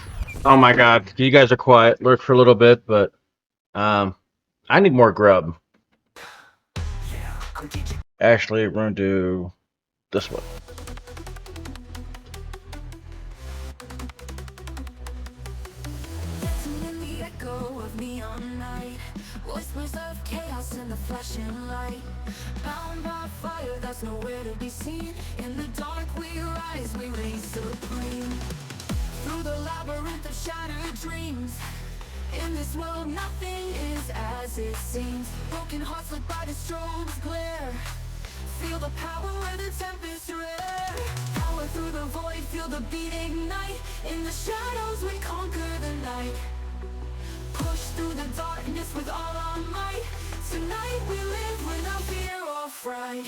Oh my god, you guys are quiet. Work for a little bit, but I need more grub. Actually, we're gonna do this one. Whispers of chaos in the flashing light. Bound by fire that's nowhere to be seen. In the dark we rise, we reign supreme. Through the labyrinth of shattered dreams. In this world nothing is as it seems. Broken hearts lit by the strobe's glare. Feel the power where the tempest rare. Power through the void, feel the beat ignite. In the shadows we conquer the night. Push through the darkness with all our might. Tonight we live without fear or fright.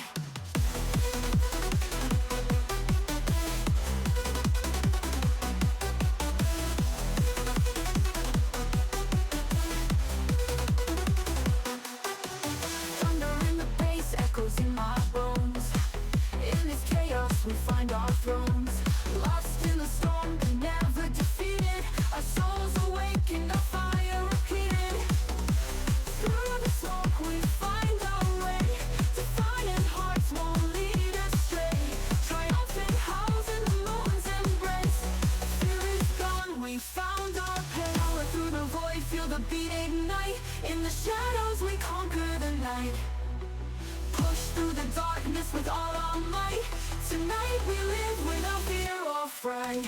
Thunder in the bass echoes in my bones. In this chaos we find our thrones. Lost in the storm but never defeated. Our souls awakened, our fire repeated. Through the smoke we find our way. Defiant hearts won't lead astray. Triumphant house in the moon's embrace. Fear is gone, we found our pace. Power through the void, feel the beat ignite. In the shadows we conquer the night. Push through the darkness with all our might. Tonight we live without fear or fright.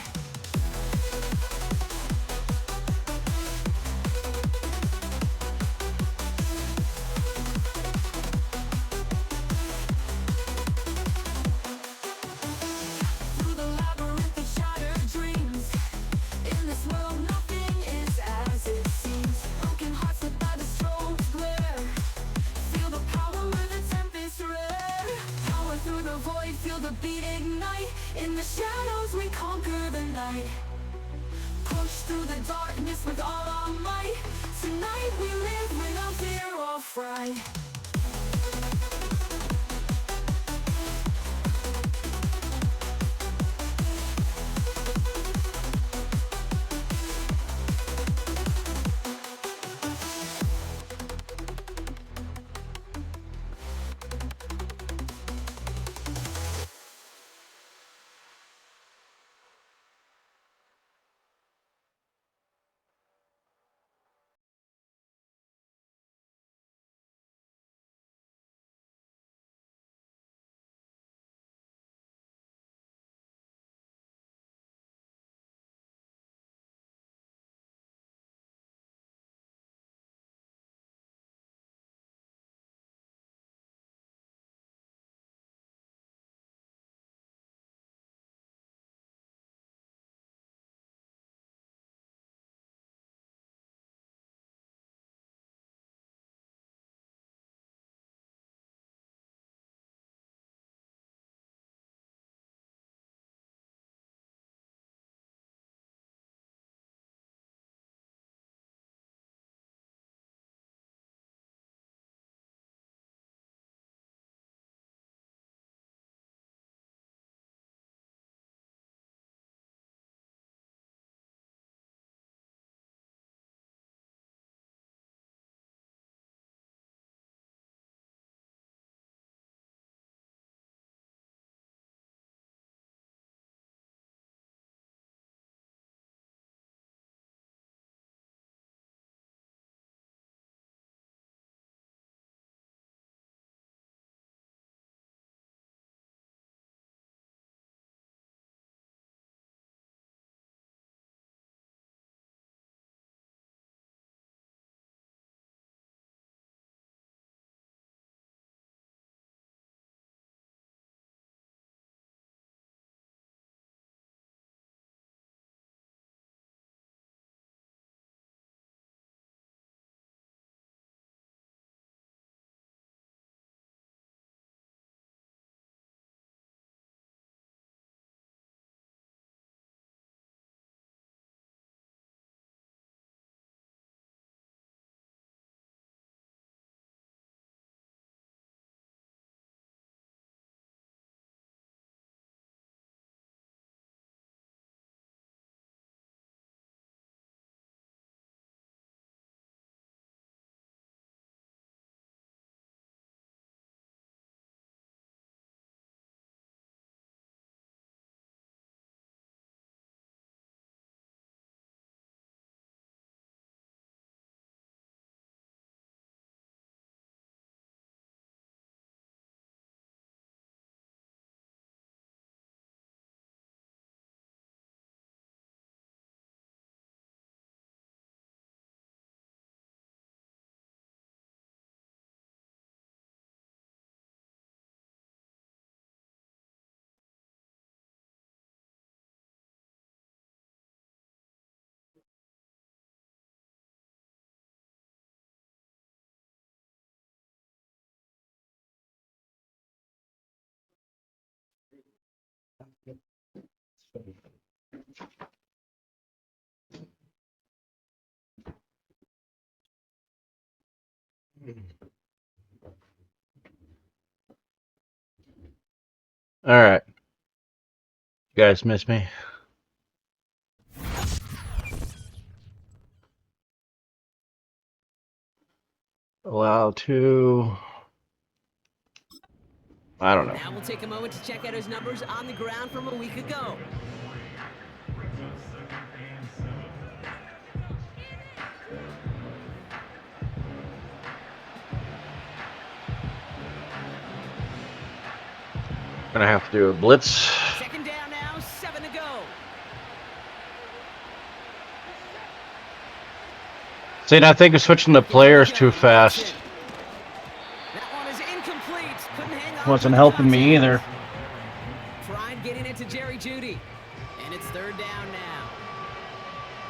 bright. Push through the darkness with all our might. Tonight we live without fear or fright. All right. You guys miss me? Allow to... I don't know. Now we'll take a moment to check out his numbers on the ground from a week ago. Gonna have to do a blitz. Second down now, 7 to go. See, I think I'm switching the players too fast. That one is incomplete. Couldn't hang on. Wasn't helping me either. Tried getting it to Jerry Jeudy. And it's third down now.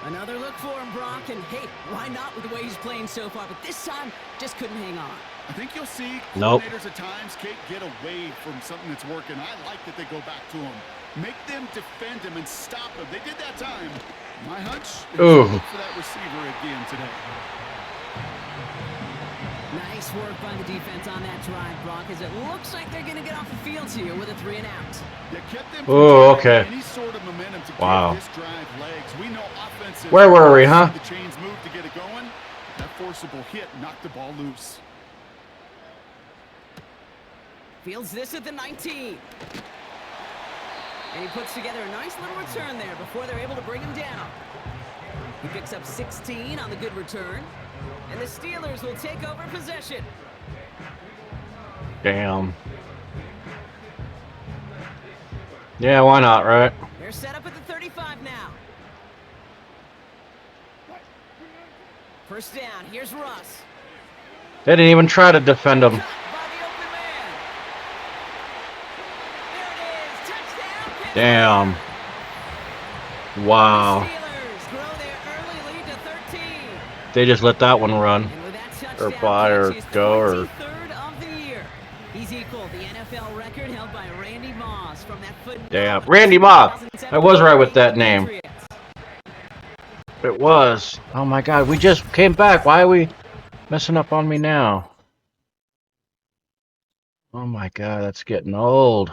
Another look for him, Brock. And hey, why not with the way he's playing so far? But this time, just couldn't hang on. I think you'll see Nope. coordinators at times, Kate, get away from something that's working. I like that they go back to them. Make them defend him and stop him. They did that time. My hunch is Ooh. look for that receiver again today. Nice work by the defense on that drive, Brock, as it looks like they're going to get off the field here with a 3 and out. You kept them Oh, okay. any sort of momentum to Wow. give this drive legs. We know offensive. Where were we, huh? The chains move to get it going. That forcible hit knocked the ball loose. Fields this at the 19. And he puts together a nice little return there before they're able to bring him down. He picks up 16 on the good return. And the Steelers will take over possession. Damn. Yeah, why not, right? They're set up at the 35 now. First down, here's Russ. They didn't even try to defend him. Damn. Wow. They just let that one run. Or fly or go or... He's equal the NFL record held by Randy Moss from that foot. Damn. Randy Moss. I was right with that name. It was. Oh my god, we just came back. Why are we messing up on me now? Oh my god, that's getting old.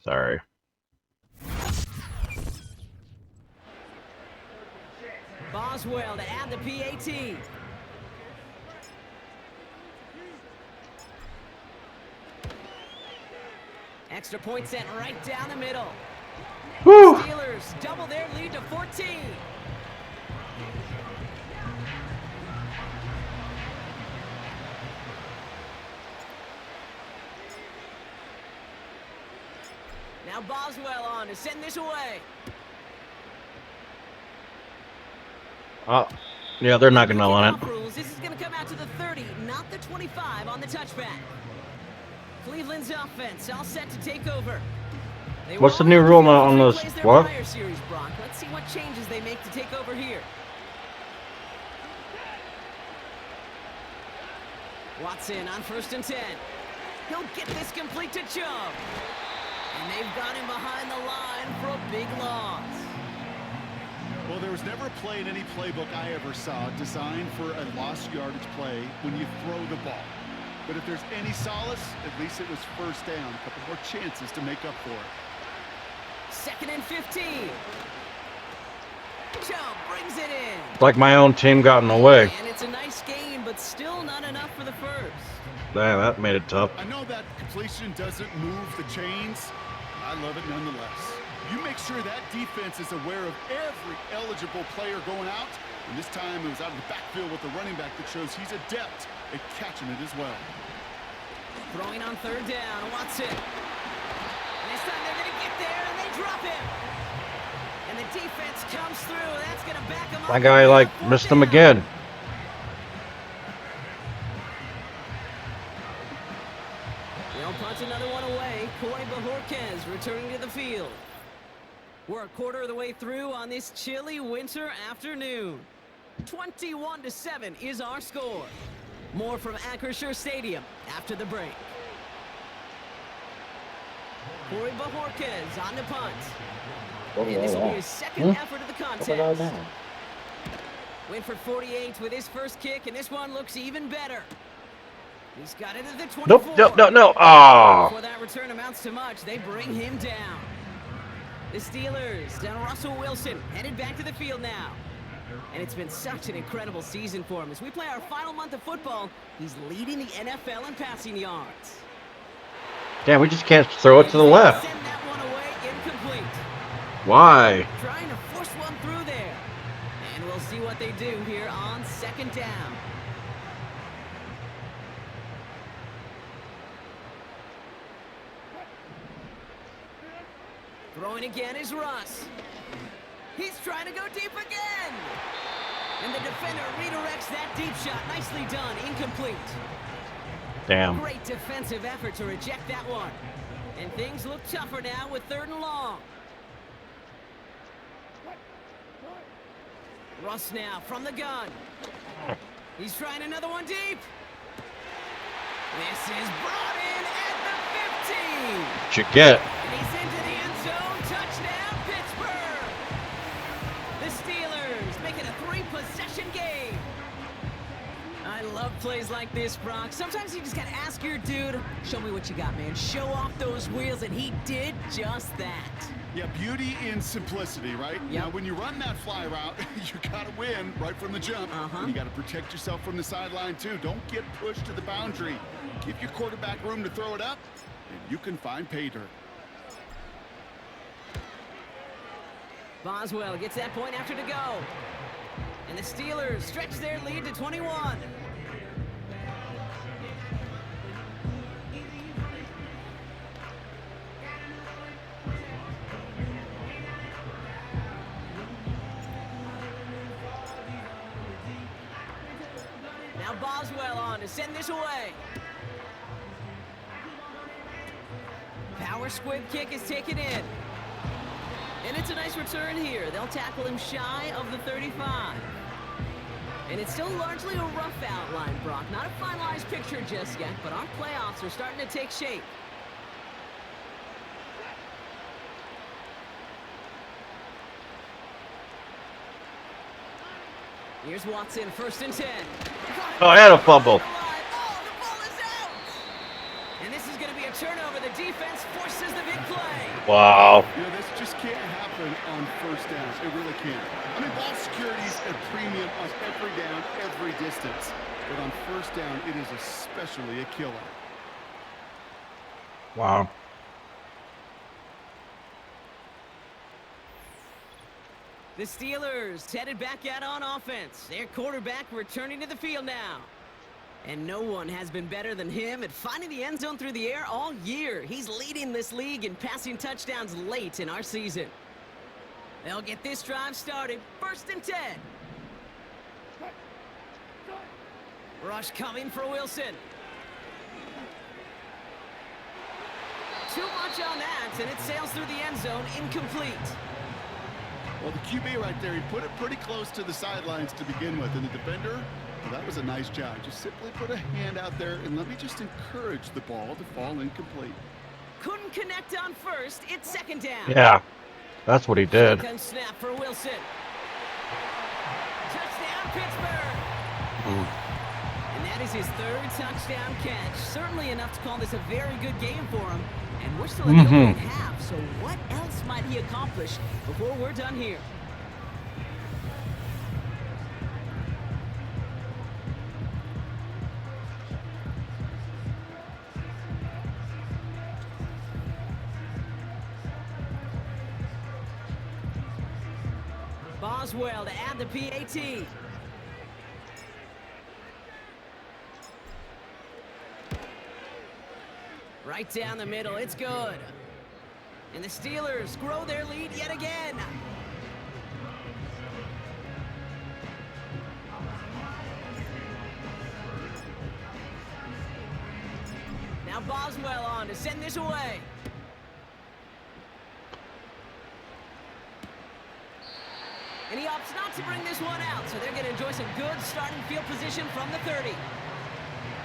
Sorry. Boswell to add the PAT. Extra point sent right down the middle. Woo. Steelers double their lead to 14. Now Boswell on to send this away. Oh, yeah, they're not going to want it. Rules. This is going to come out to the 30, not the 25 on the touchback. Cleveland's offense all set to take over. What's the new rule on those? What? Series, Brock. Let's see what changes they make to take over here. Watson on 1st and 10. He'll get this complete to Chubb. And they've got him behind the line for a big loss. Well, there was never a play in any playbook I ever saw designed for a lost yardage play when you throw the ball. But if there's any solace, at least it was first down. A couple more chances to make up for it. 2nd and 15. Chubb brings it in. Like my own team got in the way. And it's a nice game, but still not enough for the first. Damn, that made it tough. I know that completion doesn't move the chains. I love it nonetheless. You make sure that defense is aware of every eligible player going out. And this time it was out of the backfield with the running back that shows he's adept at catching it as well. Throwing on 3rd down, Watson. And this time they're going to get there, and they drop him. And the defense comes through. That's going to back him up. That guy, like, missed him again. They'll punch another one away. Corey Bajorquez returning to the field. We're a quarter of the way through on this chilly winter afternoon. 21-7 is our score. More from Acrisure Stadium after the break. Corey Bajorquez on the punt. And this will be his second effort of the contest. Went for 48 with his first kick, and this one looks even better. He's got it at the 24. No. Oh. Before that return amounts to much, they bring him down. The Steelers and Russell Wilson headed back to the field now. And it's been such an incredible season for him. As we play our final month of football, he's leading the NFL in passing yards. Damn, we just can't throw it to the left. Send that one away incomplete. Why? Trying to force one through there. And we'll see what they do here on 2nd down. Throwing again is Russ. He's trying to go deep again. And the defender redirects that deep shot. Nicely done. Incomplete. Damn. Great defensive effort to reject that one. And things look tougher now with 3rd and long. Russ now from the gun. He's trying another one deep. This is brought in at the 15. What you get? And he's into the end zone. Touchdown, Pittsburgh. The Steelers make it a 3-possession game. I love plays like this, Brock. Sometimes you just got to ask your dude, show me what you got, man. Show off those wheels, and he did just that. Yeah, beauty in simplicity, right? Yep. Now, when you run that fly route, you got to win right from the jump. And you got to protect yourself from the sideline, too. Don't get pushed to the boundary. Give your quarterback room to throw it up, and you can find pay dirt. Boswell gets that point after to go. And the Steelers stretch their lead to 21. Now Boswell on to send this away. Power squib kick is taken in. And it's a nice return here. They'll tackle him shy of the 35. And it's still largely a rough outline, Brock. Not a finalized picture just yet, but our playoffs are starting to take shape. Here's Watson, 1st and 10. Oh, I had a fumble. Oh, the ball is out! And this is going to be a turnover. The defense forces the big play. Wow. You know, this just can't happen on 1st down. It really can't. I mean, ball security's a premium on every down, every distance. But on 1st down, it is especially a killer. Wow. The Steelers headed back out on offense. Their quarterback returning to the field now. And no one has been better than him at finding the end zone through the air all year. He's leading this league in passing touchdowns late in our season. They'll get this drive started. 1st and 10. Rush coming for Wilson. Too much on that, and it sails through the end zone, incomplete. Well, the QB right there, he put it pretty close to the sidelines to begin with. And the defender, well, that was a nice job. Just simply put a hand out there, and let me just encourage the ball to fall incomplete. Couldn't connect on 1st. It's 2nd down. Yeah, that's what he did. Shotgun snap for Wilson. Touchdown, Pittsburgh. And that is his 3rd touchdown catch. Certainly enough to call this a very good game for him. And we're still in the opening half, so what else might he accomplish before we're done here? Boswell to add the PAT. Right down the middle, it's good. And the Steelers grow their lead yet again. Now Boswell on to send this away. And he opts not to bring this one out, so they're going to enjoy some good starting field position from the 30.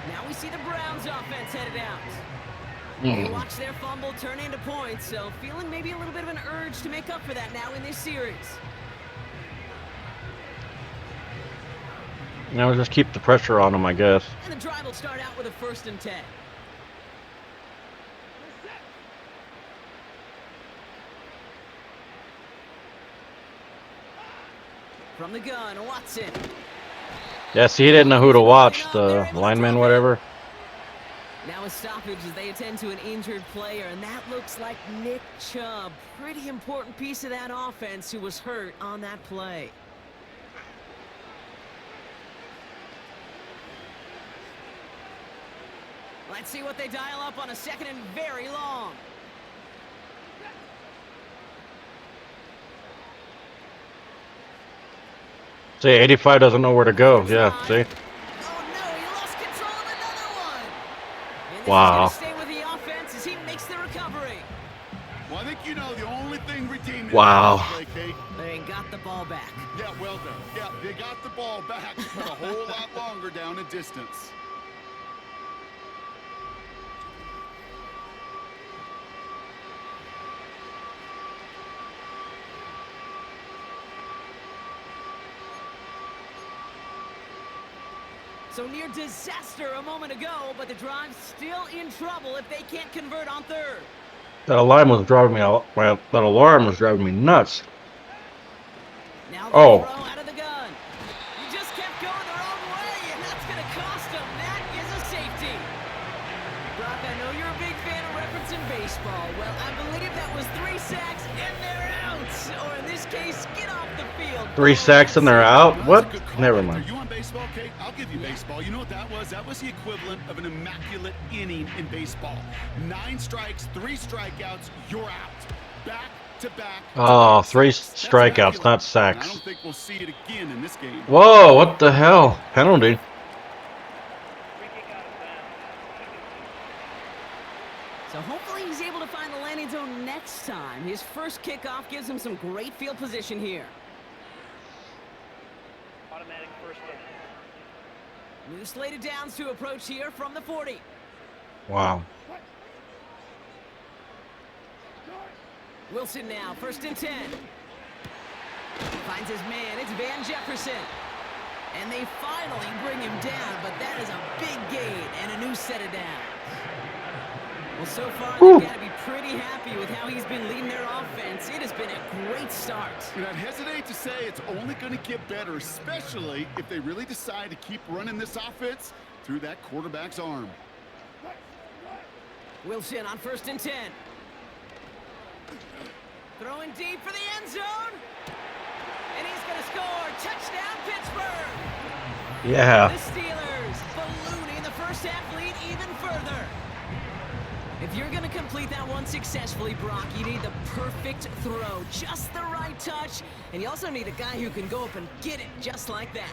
Now we see the Browns offense headed out. They watch their fumble turn into points, so feeling maybe a little bit of an urge to make up for that now in this series. Now just keep the pressure on him, I guess. And the drive will start out with a 1st and 10. From the gun, Watson. Yeah, see, he didn't know who to watch, the lineman, whatever. Now a stoppage as they attend to an injured player, and that looks like Nick Chubb. Pretty important piece of that offense who was hurt on that play. Let's see what they dial up on a 2nd and very long. See, 85 doesn't know where to go. Yeah, see? Oh no, he lost control of another one. And this Wow. is gonna stay with the offense as he makes the recovery. Well, I think you know the only thing redeeming. Wow. They got the ball back. Yeah, well done. Yeah, they got the ball back, but a whole lot longer down a distance. So near disaster a moment ago, but the drive's still in trouble if they can't convert on third. That alarm was driving me out. Well, that alarm was driving me nuts. Now they Oh. throw out of the gun. He just kept going the wrong way, and that's going to cost him. That is a safety. Brock, I know you're a big fan of referencing baseball. Well, I believe that was 3 sacks and they're out. Or in this case, get off the field. 3 sacks and they're out? What? Never mind. Are you on baseball, Kate? I'll give you baseball. You know what that was? That was the equivalent of an immaculate inning in baseball. 9 strikes, 3 strikeouts, you're out. Back to back. Oh, 3 strikeouts, not I sacks. don't think we'll see it again in this game. Whoa, what the hell? Penalty. So hopefully he's able to find the landing zone next time. His first kickoff gives him some great field position here. Automatic first down. New slated downs to approach here from the 40. Wow. Wilson now, 1st and 10. Finds his man, it's Van Jefferson. And they finally bring him down, but that is a big gain and a new set of downs. Well, so far, they've got to be pretty happy with how he's been leading their offense. It has been a great start. And I'd hesitate to say it's only going to get better, especially if they really decide to keep running this offense through that quarterback's arm. Wilson on 1st and 10. Throwing deep for the end zone. And he's going to score. Touchdown, Pittsburgh. Yeah. The Steelers ballooning the first half lead even further. If you're going to complete that one successfully, Brock, you need the perfect throw, just the right touch, and you also need a guy who can go up and get it just like that.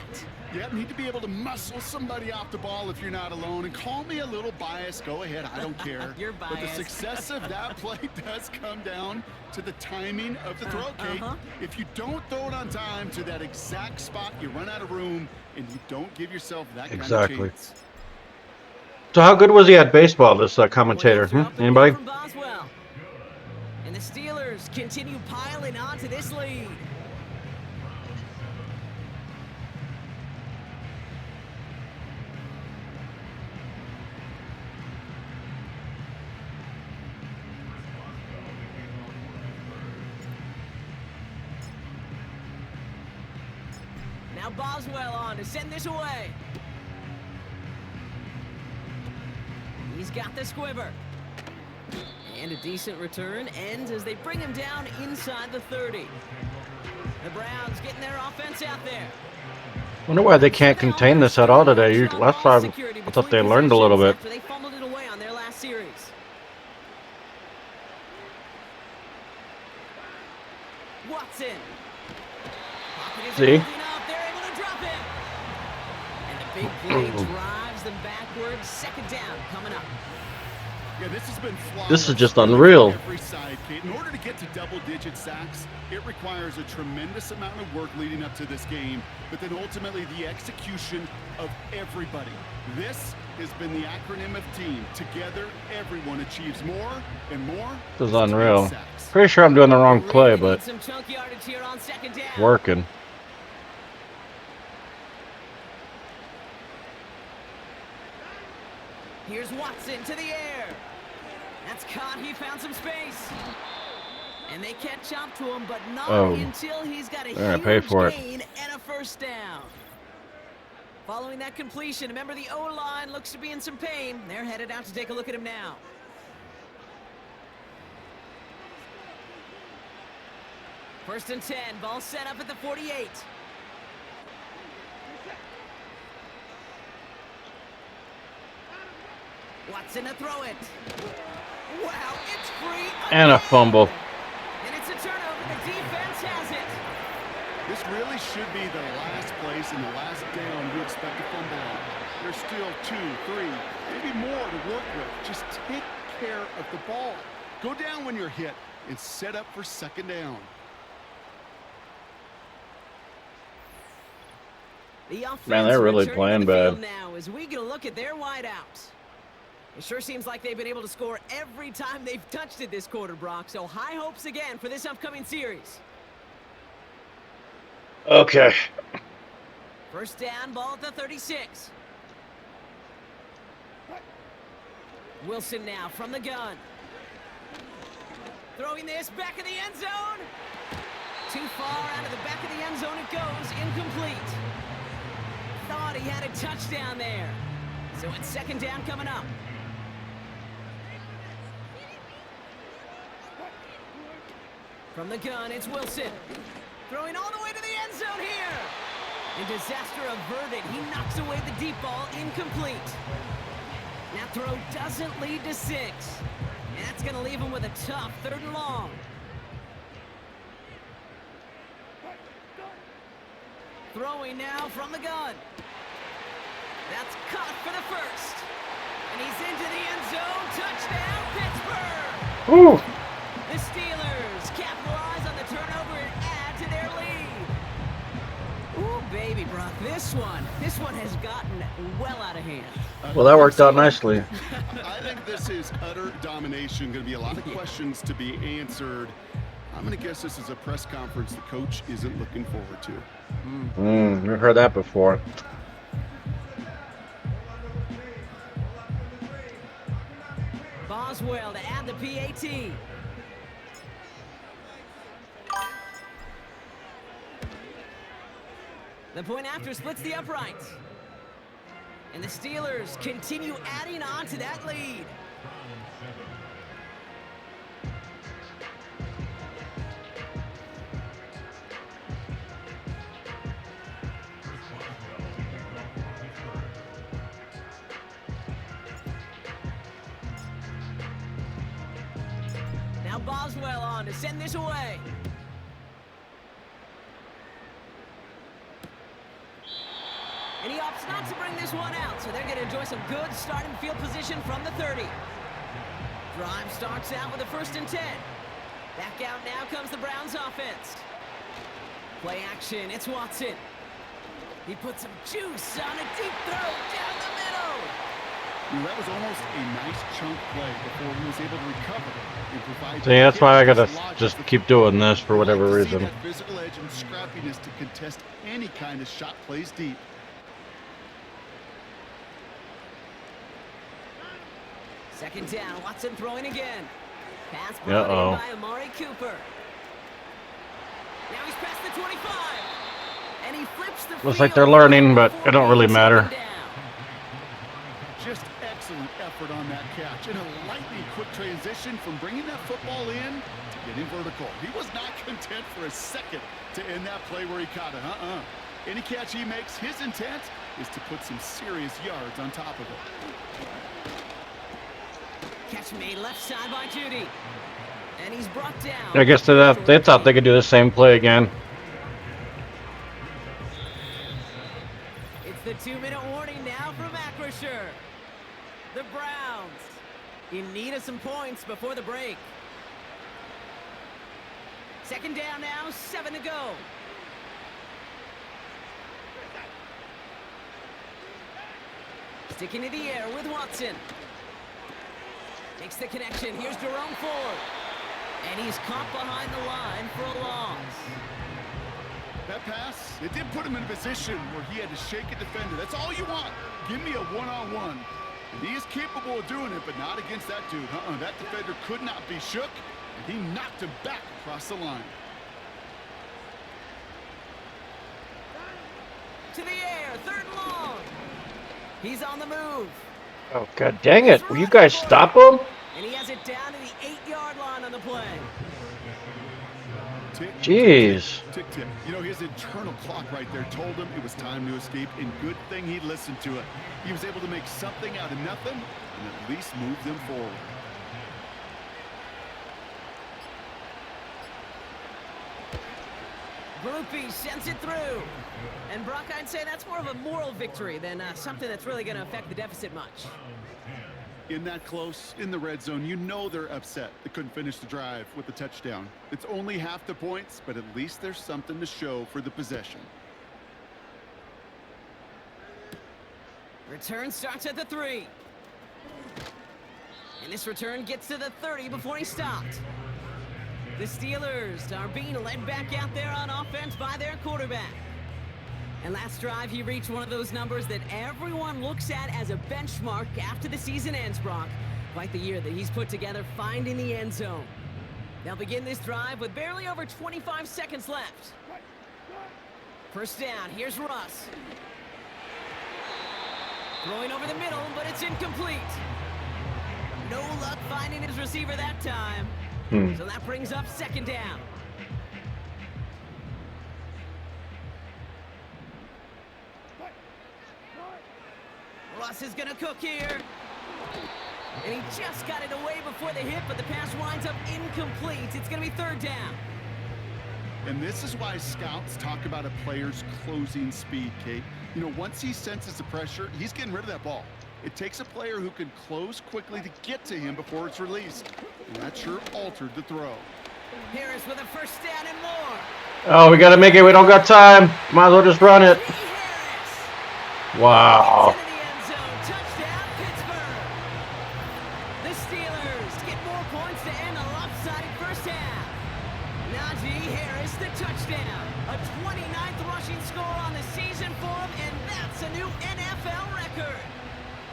Yeah, need to be able to muscle somebody off the ball if you're not alone. And call me a little biased. Go ahead. I don't care. You're biased. But the success of that play does come down to the timing of the throw, Kate. If you don't throw it on time to that exact spot, you run out of room, and you don't give yourself that kind of chance. So how good was he at baseball, this commentator? Anybody? And the Steelers continue piling on to this lead. Now Boswell on to send this away. He's got the squiver. And a decent return ends as they bring him down inside the 30. The Browns getting their offense out there. Wonder why they can't contain this at all today. Last time, I thought they learned a little bit. After they fumbled it away on their last series. Watson. See? They're able to drop him. And the big play drives them backwards. 2nd down coming up. Yeah, this has been flawless. This is just unreal. Every side, Kate. In order to get to double-digit sacks, it requires a tremendous amount of work leading up to this game, but then ultimately the execution of everybody. This has been the acronym of team. Together, everyone achieves more and more. This is unreal. Pretty sure I'm doing the wrong play, but some chunk yardage here on 2nd down. it's working. Here's Watson to the air. That's caught. He found some space. And they catch up to him, but not until he's got a huge gain and a 1st down. Following that completion, remember the O-line looks to be in some pain. They're headed out to take a look at him now. First and 10, ball set up at the 48. Watson to throw it. Wow, it's free. And a fumble. And it's a turnover. The defense has it. This really should be the last place and the last down you expect to fumble on. There's still 2, 3, maybe more to work with. Just take care of the ball. Go down when you're hit. and set up for second down. The offense Man, they're really returning to playing the field bad. now as we get a look at their wideouts. It sure seems like they've been able to score every time they've touched it this quarter, Brock. So high hopes again for this upcoming series. Okay. First down, ball at the 36. Wilson now from the gun. Throwing this back of the end zone. Too far out of the back of the end zone it goes. Incomplete. Thought he had a touchdown there. So it's second down coming up. From the gun, it's Wilson. Throwing all the way to the end zone here. And disaster averted. He knocks away the deep ball. Incomplete. That throw doesn't lead to 6. And that's going to leave him with a tough 3rd and long. Throwing now from the gun. That's caught for the first. And he's into the end zone. Touchdown, Pittsburgh! Woo! The Steelers capitalize on the turnover and add to their lead. Ooh, baby, Brock, this one has gotten well out of hand. Well, that worked out nicely. I think this is utter domination. Going to be a lot of questions to be answered. I'm going to guess this is a press conference the coach isn't looking forward to. We've heard that before. Boswell to add the PAT. The point after splits the uprights. And the Steelers continue adding on to that lead. Now Boswell on to send this away. And he opts not to bring this one out, so they're going to enjoy some good starting field position from the 30. Drive starts out with a 1st and 10. Back out now comes the Browns offense. Play action, it's Watson. He puts some juice on a deep throw down the middle. That was almost a nice chunk play before he was able to recover and provide. See, that's why I gotta just keep doing this for whatever reason. That physical edge and scrappiness to contest any kind of shot plays deep. Second down, Watson throwing again. Pass brought in by Amari Cooper. Now he's past the 25. And he flips the Looks like they're learning, but it don't really matter. Just excellent effort on that catch. And a lightning quick transition from bringing that football in to getting vertical. He was not content for a second to end that play where he caught it. Any catch he makes, his intent is to put some serious yards on top of it. Catch made left side by Judy. And he's brought down. I guess they thought they could do the same play again. It's the 2-minute warning now from Acrisure. The Browns in need of some points before the break. Second down now, 7 to go. Sticking to the air with Watson. Makes the connection. Here's Jerome Ford. And he's caught behind the line for a loss. That pass, it did put him in a position where he had to shake a defender. That's all you want. Give me a one-on-one. And he is capable of doing it, but not against that dude. That defender could not be shook, and he knocked him back across the line. To the air, 3rd and long. He's on the move. Oh, god dang it. Will you guys stop him? And he has it down to the 8-yard line on the play. Jeez. Tick, tick. You know, his internal clock right there told him it was time to escape, and good thing he listened to it. He was able to make something out of nothing and at least move them forward. Groupie sends it through. And Brock, I'd say that's more of a moral victory than something that's really going to affect the deficit much. In that close, in the red zone, you know they're upset. They couldn't finish the drive with the touchdown. It's only half the points, but at least there's something to show for the possession. Return starts at the 3. And this return gets to the 30 before he stopped. The Steelers are being led back out there on offense by their quarterback. And last drive, he reached one of those numbers that everyone looks at as a benchmark after the season ends, Brock. Quite the year that he's put together finding the end zone. They'll begin this drive with barely over 25 seconds left. First down, here's Russ. Throwing over the middle, but it's incomplete. No luck finding his receiver that time. So that brings up second down. Russ is going to cook here. And he just got it away before the hit, but the pass winds up incomplete. It's going to be third down. And this is why scouts talk about a player's closing speed, Kate. You know, once he senses the pressure, he's getting rid of that ball. It takes a player who can close quickly to get to him before it's released. And that sure altered the throw. Harris with a first down and more. Oh, we got to make it. We don't got time. Might as well just run it. Wow. Touchdown, Pittsburgh. The Steelers get more points to end a lopsided first half. Najee Harris, the touchdown. A 29th rushing score on the season for him, and that's a new NFL record.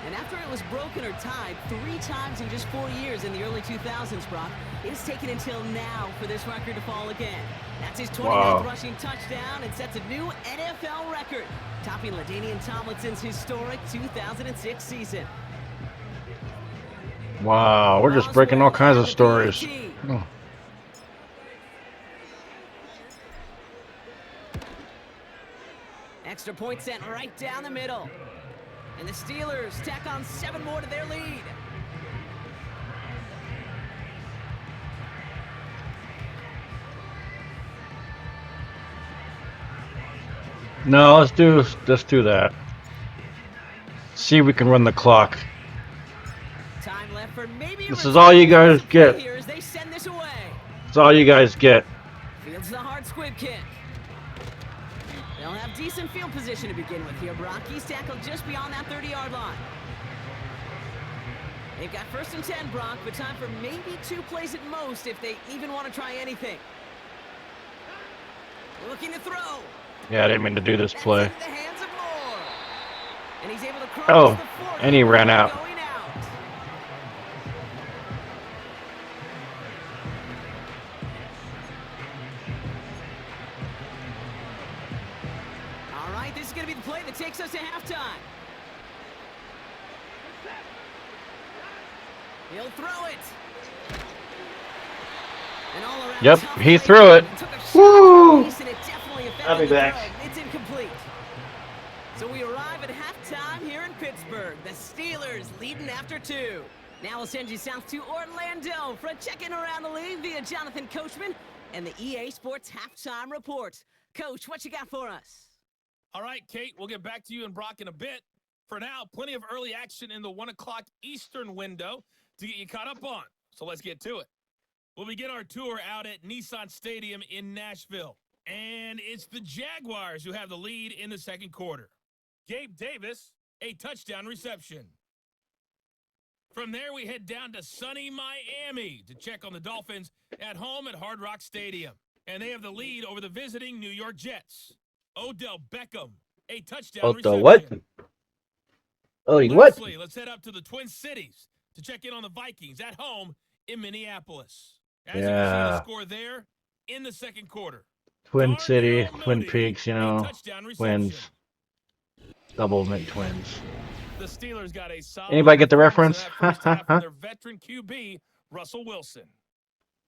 And after it was broken or tied 3 times in just 4 years in the early 2000s, Brock, it's taken until now for this record to fall again. That's his 29th rushing touchdown and sets a new NFL record, topping LaDainian Tomlinson's historic 2006 season. Wow, we're just breaking all kinds of stories. Oh. Extra point sent right down the middle. And the Steelers tack on 7 more to their lead. No, let's do that. See if we can run the clock. Time left for maybe this is all you guys get. They send this away. That's all you guys get. Fields the hard squib kick. They'll have decent field position to begin with here, Brock. He's tackled just beyond that 30-yard line. They've got 1st and 10, Brock, but time for maybe 2 plays at most if they even want to try anything. Looking to throw. Yeah, I didn't mean to do this play. The hands of Moore. And he's able to cross Oh, the 40 and he ran out. Going out. All right, this is going to be the play that takes us to halftime. He'll throw it. And all around Yep, he threw it. Woo! I'll be back. It's incomplete. So we arrive at halftime here in Pittsburgh. The Steelers leading after 2. Now we'll send you south to Orlando for a check-in around the league via Jonathan Coachman and the EA Sports Halftime Report. Coach, what you got for us? All right, Kate, we'll get back to you and Brock in a bit. For now, plenty of early action in the 1 o'clock Eastern window to get you caught up on. So let's get to it. We'll begin our tour out at Nissan Stadium in Nashville. And it's the Jaguars who have the lead in the second quarter. Gabe Davis, a touchdown reception. From there, we head down to sunny Miami to check on the Dolphins at home at Hard Rock Stadium. And they have the lead over the visiting New York Jets. Odell Beckham, a touchdown reception. What? Oh, what? Lastly, let's head up to the Twin Cities to check in on the Vikings at home in Minneapolis. As you can see the score there in the second quarter. Twin City, Twin Peaks, you know, twins. Double mint twins. The Steelers got a solid Anybody get the reference? first half from their veteran QB, Russell Wilson.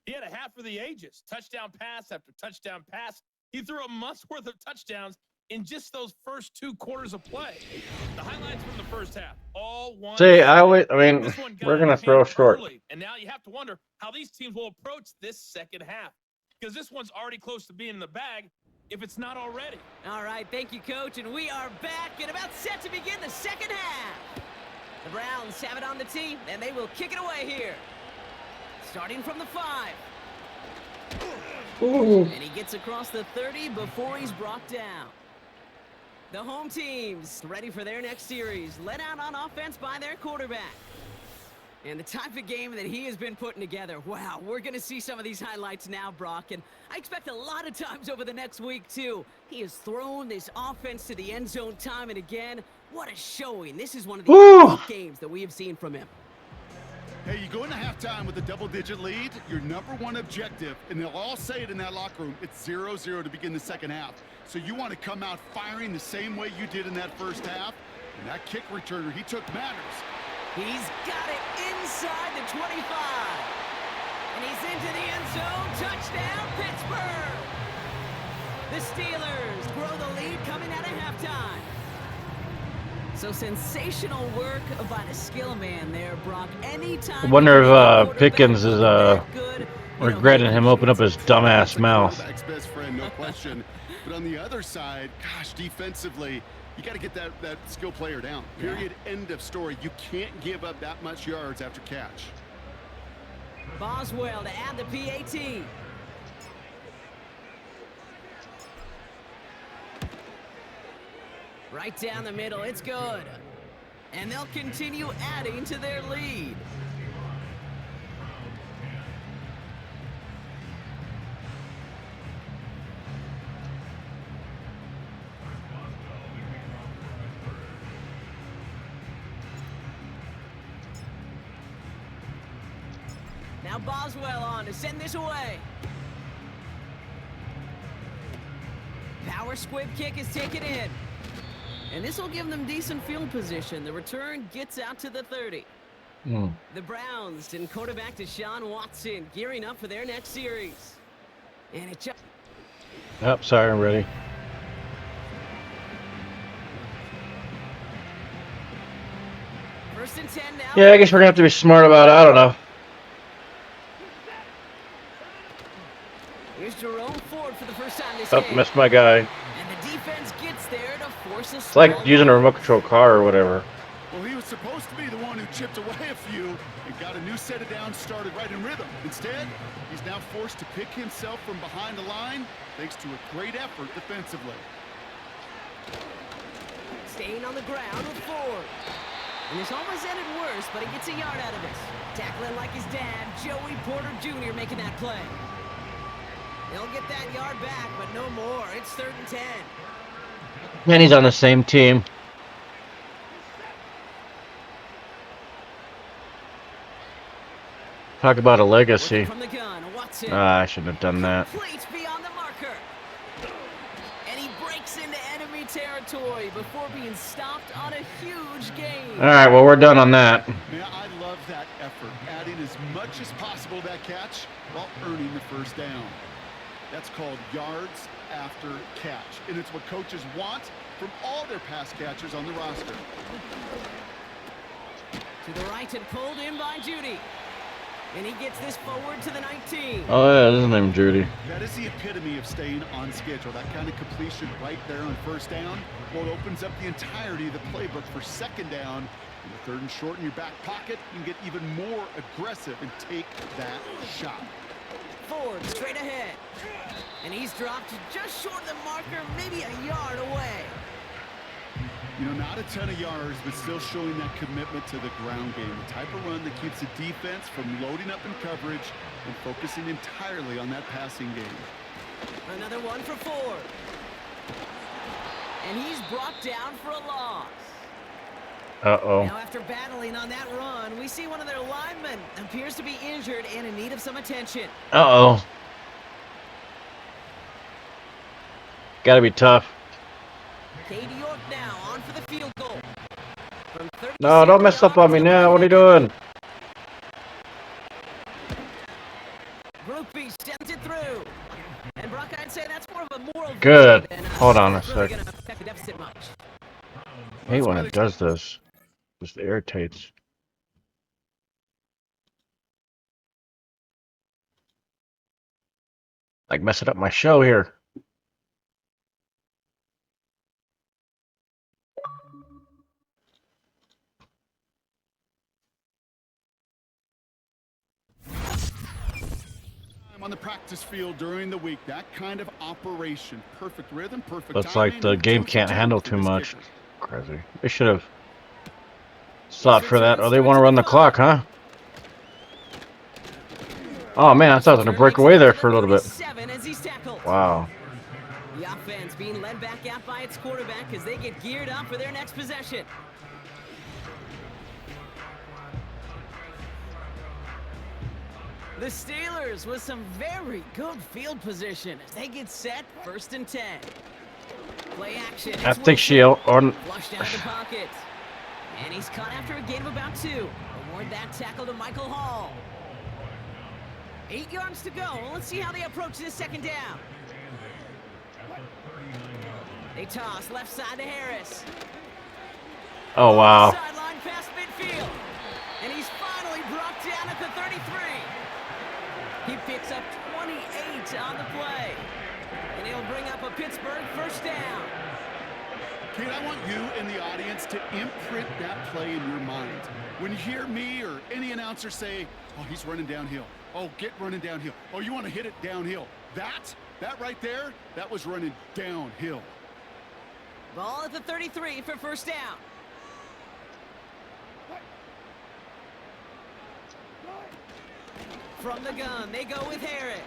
He had a half for the ages. Touchdown pass after touchdown pass. He threw a month's worth of touchdowns in just those first 2 quarters of play. The highlights from the first half, all one. See, I mean, we're going to throw short. And now you have to wonder how these teams will approach this second half. Because this one's already close to being in the bag, if it's not already. All right, thank you, Coach. And we are back and about set to begin the second half. The Browns have it on the tee, and they will kick it away here. Starting from the 5. Ooh. And he gets across the 30 before he's brought down. The home team's ready for their next series, led out on offense by their quarterback. And the type of game that he has been putting together, wow, we're going to see some of these highlights now, Brock, and I expect a lot of times over the next week, too. He has thrown this offense to the end zone time and again. What a showing. This is one of the elite games that we have seen from him. Hey, you go into halftime with a double-digit lead, your number one objective, and they'll all say it in that locker room, it's 0-0 to begin the second half. So you want to come out firing the same way you did in that first half, and that kick returner he took matters. He's got it inside the 25. And he's into the end zone. Touchdown, Pittsburgh! The Steelers grow the lead coming out of halftime. So sensational work by the skill man there, Brock. Anytime I wonder if Pickens is regretting him opening up his dumbass mouth. Best friend, no question. But on the other side, gosh, defensively, you got to get that skill player down. Period. End of story. You can't give up that much yards after catch. Boswell to add the PAT. Right down the middle, it's good. And they'll continue adding to their lead. Now Boswell on to send this away. Power squib kick is taken in. And this will give them decent field position. The return gets out to the 30. The Browns and quarterback Deshaun Watson gearing up for their next series. And it just... Yep, sorry, I'm ready. First and 10 now. Yeah, I guess we're going to have to be smart about it. I don't know. Here's Jerome Ford for the first time this Oh, game. missed my guy. And the defense gets there to force a It's like small using a loss. remote control car or whatever. Well, he was supposed to be the one who chipped away a few and got a new set of downs started right in rhythm. Instead, he's now forced to pick himself from behind the line thanks to a great effort defensively. Staying on the ground with Ford. And this almost ended worse, but he gets a yard out of this. Tackling like his dad, Joey Porter Jr. making that play. They'll get that yard back, but no more. It's 3rd and 10. And he's on the same team. Talk about a legacy. From the gun, Watson. I shouldn't have done that. Completes beyond the marker. And he breaks into enemy territory before being stopped on a huge gain. All right, well, we're done on that. Man, I love that effort, adding as much as possible to that catch while earning the first down. That's called yards after catch, and it's what coaches want from all their pass catchers on the roster. To the right and pulled in by Judy. And he gets this forward to the 19. Oh, yeah, this is named Judy. That is the epitome of staying on schedule. That kind of completion right there on first down, well, it opens up the entirety of the playbook for second down. In the 3rd and short in your back pocket, you can get even more aggressive and take that shot. Ford straight ahead. And he's dropped just short of the marker, maybe a yard away. You know, not a ton of yards, but still showing that commitment to the ground game. The type of run that keeps the defense from loading up in coverage and focusing entirely on that passing game. Another one for Ford. And he's brought down for a loss. Uh-oh. Now after battling on that run, we see one of their linemen appears to be injured and in need of some attention. Uh-oh. Gotta be tough. Cade York now on for the field goal. From 36 No, don't mess up on me now. What are you doing? Groupie sends it through. And Brock, I'd say that's more of a moral Good. victory than Hold on a it's really sec. gonna affect the deficit much. I hate when it does this. Just irritates. Like messing up my show here. on the practice field during the week. That kind of operation. Perfect rhythm, perfect Looks timing. like the game Don't can't you handle for too this much. kicker. Crazy. They should have stopped for that. Oh, they want to run the clock, huh? Oh man, I thought I was gonna break away there for a little bit. Wow. The offense being led back out by its quarterback as they get geared up for their next possession. The Steelers with some very good field position as they get set 1st and 10. Play action. I think she'll Flushed out of the pocket. And he's caught after a gain of about 2. Award that tackle to Michael Hall. 8 yards to go. Let's see how they approach this 2nd down. They toss left side to Harris. Oh wow. Sideline past midfield. And he's finally brought down at the 33. He picks up 28 on the play. And he'll bring up a Pittsburgh 1st down. Kate, I want you in the audience to imprint that play in your mind. When you hear me or any announcer say, oh, he's running downhill. Oh, get running downhill. Oh, you want to hit it downhill. That right there, that was running downhill. Ball at the 33 for 1st down. From the gun, they go with Harris.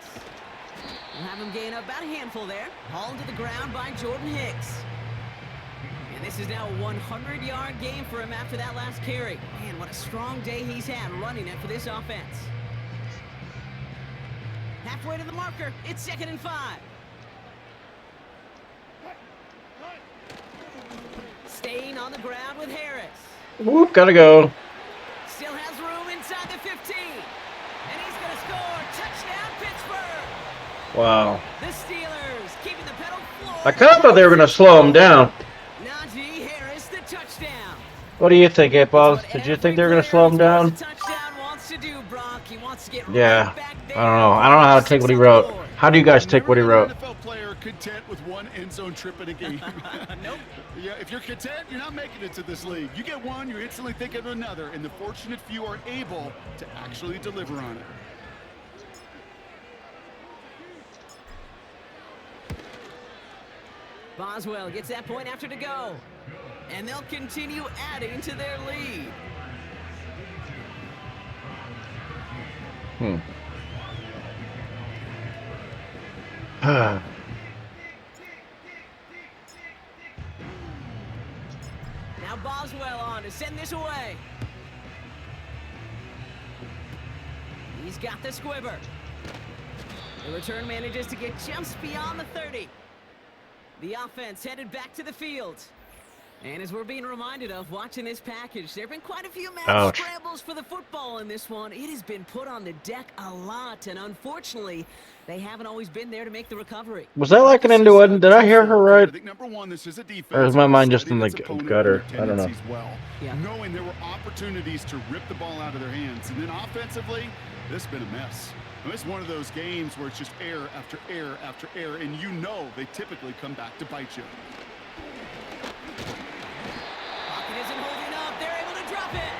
We'll have him gain about a handful there. Hauled to the ground by Jordan Hicks. And this is now a 100-yard game for him after that last carry. Man, what a strong day he's had running it for this offense. Halfway to the marker, it's 2nd and 5. Staying on the ground with Harris. Whoop, gotta go. Still has room inside the 15. And he's going to score. Touchdown, Pittsburgh. Wow. The Steelers keeping the pedal floored. I kind of thought they were gonna slow him down. Najee Harris, the touchdown. What do you think, 8-Balls? Did you think they were gonna slow him down? Touchdown wants to do, Brock. He wants to get Yeah. right back there. I don't know. I don't know how to take what he wrote. How do you guys take what he wrote? NFL player content with one end zone trip in a game. Nope. Yeah, if you're content, you're not making it to this league. You get one, you're instantly thinking of another, and the fortunate few are able to actually deliver on it. Boswell gets that point after to go. And they'll continue adding to their lead. Now Boswell on to send this away. He's got the squibber. The return manages to get just beyond the 30. The offense headed back to the field. And as we're being reminded of watching this package, there have been quite a few mad scrambles for the football in this one. It has been put on the deck a lot, and unfortunately, they haven't always been there to make the recovery. Was that like an innuendo? Did I hear her right? I think number one, this is a defense. Or is my mind just in the gutter? I don't know. Well, yeah. Knowing there were opportunities to rip the ball out of their hands. And then offensively, this has been a mess. And it's one of those games where it's just error after error after error, and you know they typically come back to bite you. Pocket isn't holding up. They're able to drop it.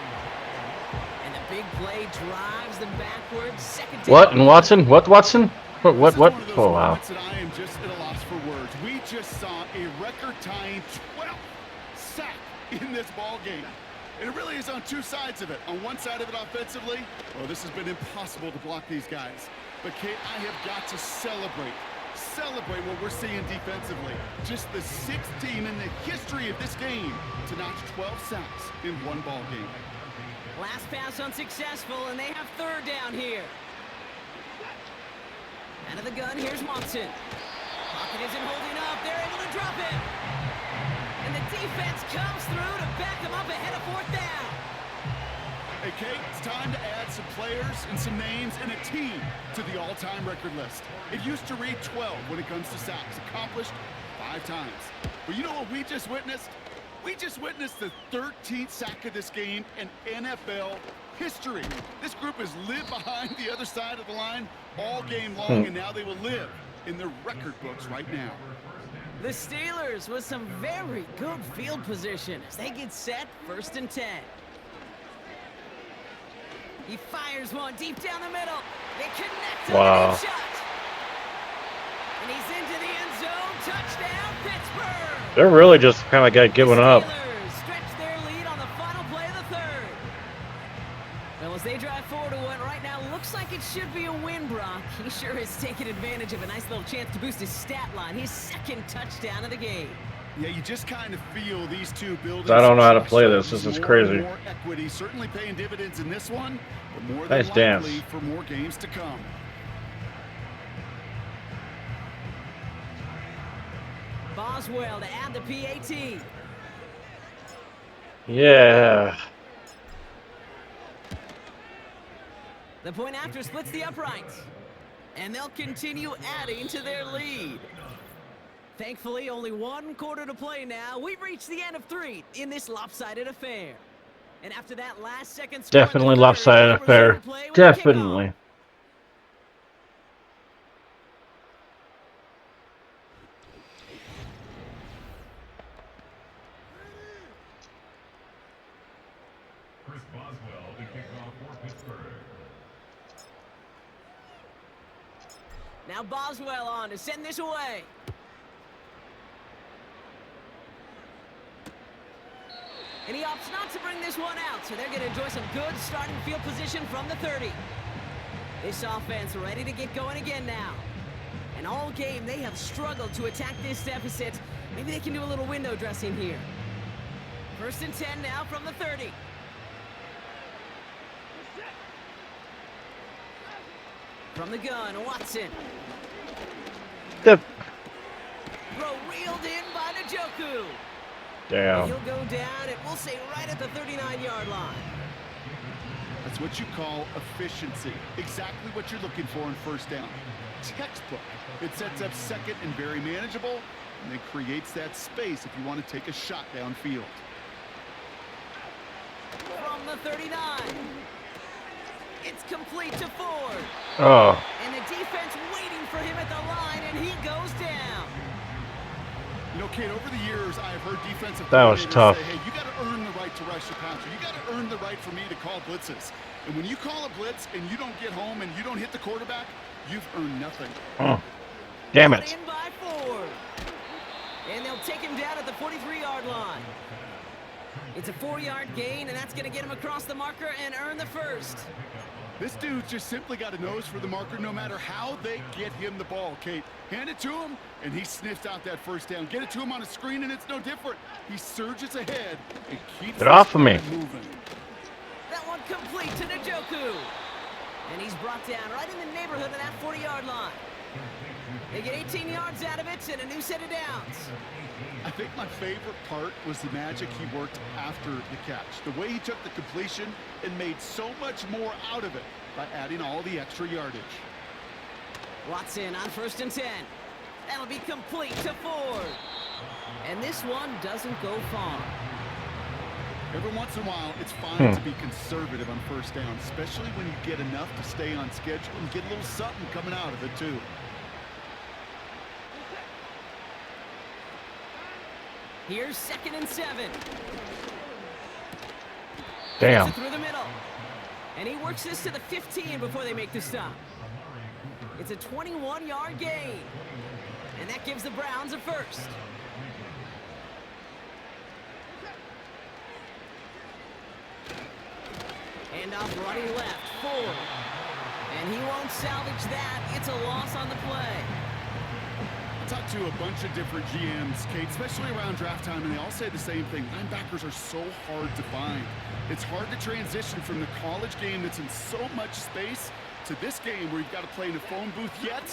And the big play drives them backwards. Second down. What? And Watson? What, Watson? What? Oh, wow. That I am just at a loss for words. We just saw a record-tying 12th sack in this ball game. And it really is on two sides of it. On one side of it offensively, well, this has been impossible to block these guys. But, Kate, I have got to celebrate what we're seeing defensively. Just the sixth team in the history of this game to notch 12 sacks in one ball game. Last pass unsuccessful, and they have 3rd down here. Out of the gun, here's Watson. Pocket isn't holding up. They're able to drop it. And the defense comes through to back them up ahead of 4th down. Hey, Kate, it's time to add some players and some names and a team to the all-time record list. It used to read 12 when it comes to sacks, accomplished 5 times. But you know what we just witnessed? We just witnessed the 13th sack of this game in NFL history. This group has lived behind the other side of the line all game long, and now they will live in their record books right now. The Steelers with some very good field position as they get set 1st and 10. He fires one deep down the middle. They connect on Wow. the deep shot. And he's into the end zone. Touchdown, Pittsburgh. They're really just kind of got given up. Steelers stretch their lead on the final play of the third. Well, as they drive forward to what right now looks like it should be a win, Brock. He sure has taken advantage of a nice little chance to boost his stat line. His second touchdown of the game. Yeah, you just kind of feel these two buildings. I don't know how to play this. This is crazy. More equity, certainly paying dividends in this one, but more Nice than dance. likely for more games to come. Boswell to add the PAT. Yeah. The point after splits the uprights. And they'll continue adding to their lead. Thankfully, only one quarter to play now. We've reached the end of 3 in this lopsided affair. And after that last second score, Definitely lopsided affair. Definitely. Chris Boswell to kick off for Pittsburgh. Now Boswell on to send this away. And he opts not to bring this one out, so they're going to enjoy some good starting field position from the 30. This offense ready to get going again now. And all game, they have struggled to attack this deficit. Maybe they can do a little window dressing here. 1st and 10 now from the 30. From the gun, Watson. The Throw reeled in by Njoku. damn. He'll go down, and we'll say right at the 39-yard line. That's what you call efficiency. Exactly what you're looking for in first down. Textbook. It sets up second and very manageable, and then creates that space if you want to take a shot downfield. From the 39. It's complete to Ford. Oh, And the defense waiting for him at the line, and he goes down. You know, Kate, over the years, I have heard defensive That was coordinators tough. say, hey, you got to earn the right to rush the passer. You got to earn the right for me to call blitzes. And when you call a blitz and you don't get home and you don't hit the quarterback, you've earned nothing. oh. Damn Brought it. in by Ford. And they'll take him down at the 43-yard line. It's a 4-yard gain, and that's going to get him across the marker and earn the first. This dude's just simply got a nose for the marker no matter how they get him the ball, Kate. Hand it to him, and he sniffs out that first down. Get it to him on a screen, and it's no different. He surges ahead and keeps Get off of me. moving. That one complete to Njoku. And he's brought down right in the neighborhood of that 40-yard line. They get 18 yards out of it and a new set of downs. I think my favorite part was the magic he worked after the catch. The way he took the completion and made so much more out of it by adding all the extra yardage. Watson on 1st and 10. That'll be complete to Ford. And this one doesn't go far. Every once in a while, it's fine to be conservative on first down, especially when you get enough to stay on schedule and get a little something coming out of it, too. Here's 2nd and 7. Damn. Through the middle. And he works this to the 15 before they make the stop. It's a 21-yard gain. And that gives the Browns a first. And off running left, Ford. And he won't salvage that. It's a loss on the play. I talked to a bunch of different GMs, Kate, especially around draft time, and they all say the same thing. Linebackers are so hard to find. It's hard to transition from the college game that's in so much space to this game where you've got to play in a phone booth yet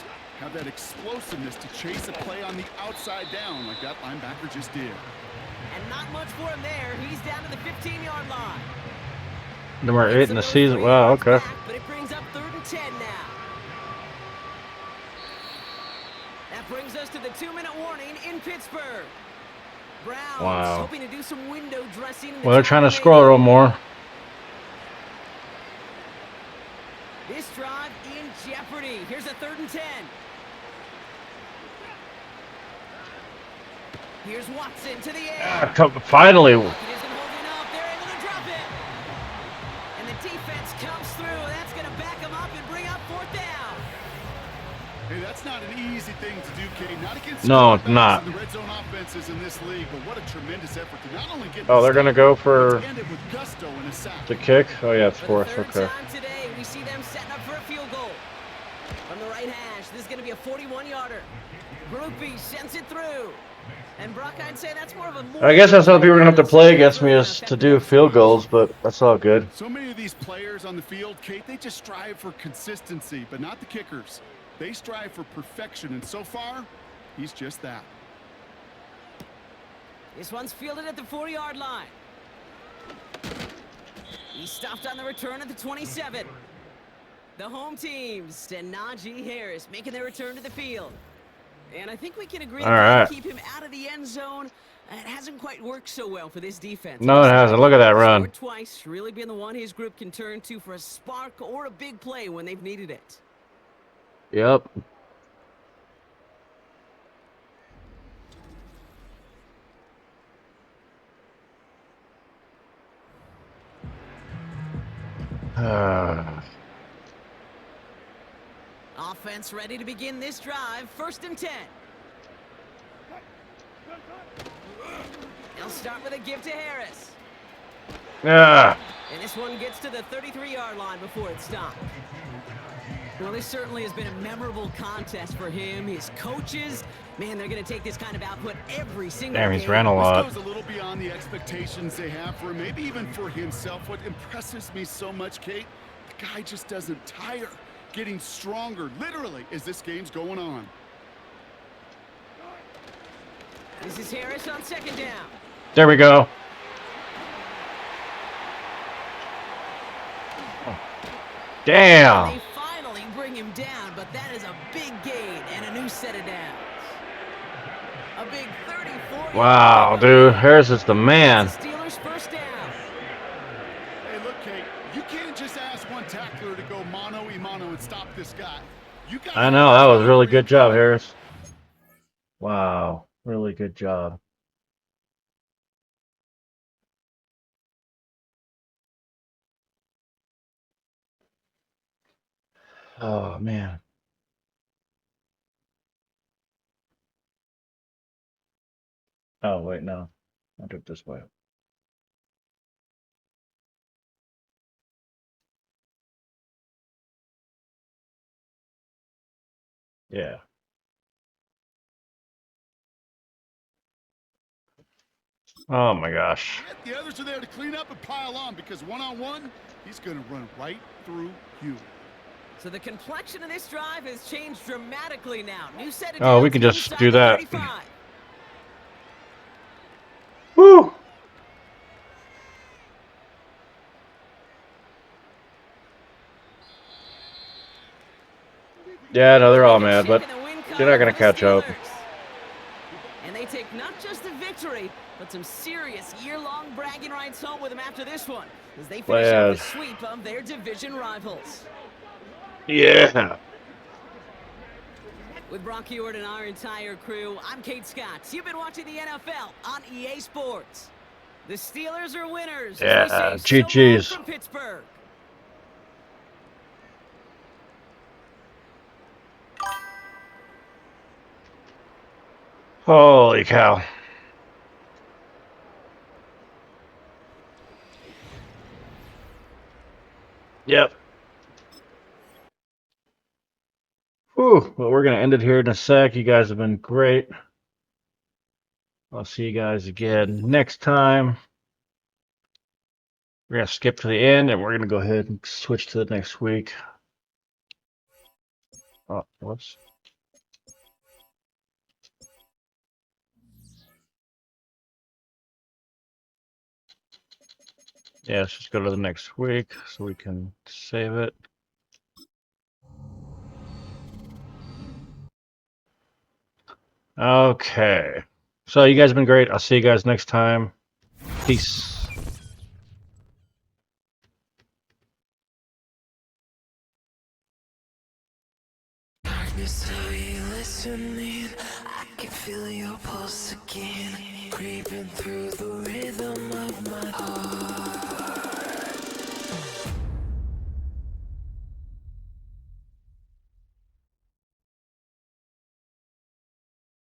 have that explosiveness to chase a play on the outside down like that linebacker just did. And not much for him there. He's down to the 15-yard line. Number 8 in the season. Wow, okay. But it brings up 3rd and 10 now. That brings us to the 2-minute warning in Pittsburgh. Browns Wow. hoping to do some window dressing. Well, they're trying to scroll a little more. This drive in jeopardy. Here's a 3rd and 10. Here's Watson to the air. Finally. Buccaneers gonna hold it up. They're able to drop it. And the That defense comes through. That's going to back them up and bring up 4th down. Hey, that's not an easy thing to do, Kate. Not against No, it's not. the red zone offenses in this league, but what a tremendous effort to not only get Oh, they're gonna go for with gusto and a sack. the kick. Oh yeah, it's For the 4th. third Okay. time today, we see them setting up for a field goal. From the right hash, this is going to be a 41-yarder. Groupie sends it through. And Brock, I'd say that's more of a... I guess that's how people are gonna have to play against me is to do field goals, but that's all good. So many of these players on the field, Kate, they just strive for consistency, but not the kickers. They strive for perfection, and so far, he's just that. This one's fielded at the 40-yard line. He stopped on the return at the 27. The home teams and Najee Harris making their return to the field. And I think we can agree to keep him out of the end zone. It hasn't quite worked so well for this defense. No, it hasn't. Look at that run. Scored twice, really being the one his group can turn to for a spark or a big play when they've needed it. Yep. Offense ready to begin this drive. 1st and 10. They'll start with a give to Harris. And this one gets to the 33-yard line before it stopped. Well, this certainly has been a memorable contest for him. His coaches, man, they're going to take this kind of output every single Damn, game. he's ran a lot. This goes a little beyond the expectations they have for him, maybe even for himself. What impresses me so much, Kate, the guy just doesn't tire. Getting stronger, literally, as this game's going on. This is Harris on 2nd down. There we go. Damn. They finally bring him down, but that is a big gain and a new set of downs. A big 34. Wow, dude. Harris is the man. Steelers 1st down. Hey, look, Kate, you can't just ask one tackler to go mano-a-mano and stop this guy. You got I know, that was a really good job, Harris. Wow, really good job. Oh, man. Oh, wait, no. I took this way. Yeah. Oh, my gosh. The others are there to clean up and pile on because one-on-one, he's going to run right through you. So the complexion of this drive has changed dramatically now. New set of Oh, we downs can just inside do the that. 35. Woo! Yeah, no, they're all mad, but they're not going to catch up. And they take not just the victory, but some serious year-long bragging rights home with them after this one, as they finish up the sweep of their division rivals. Yeah. With Brock Heward and our entire crew, I'm Kate Scott. You've been watching the NFL on EA Sports. The Steelers are winners. Yeah, GG's. From Pittsburgh. Holy cow. Yep. Whew. Well, we're going to end it here in a sec. You guys have been great. I'll see you guys again next time. We're going to skip to the end, and we're going to go ahead and switch to the next week. Oh, whoops. Yeah, let's just go to the next week so we can save it. Okay. So you guys have been great. I'll see you guys next time. Peace. Darkness, are you listening? I can feel your pulse again, creeping through the rain.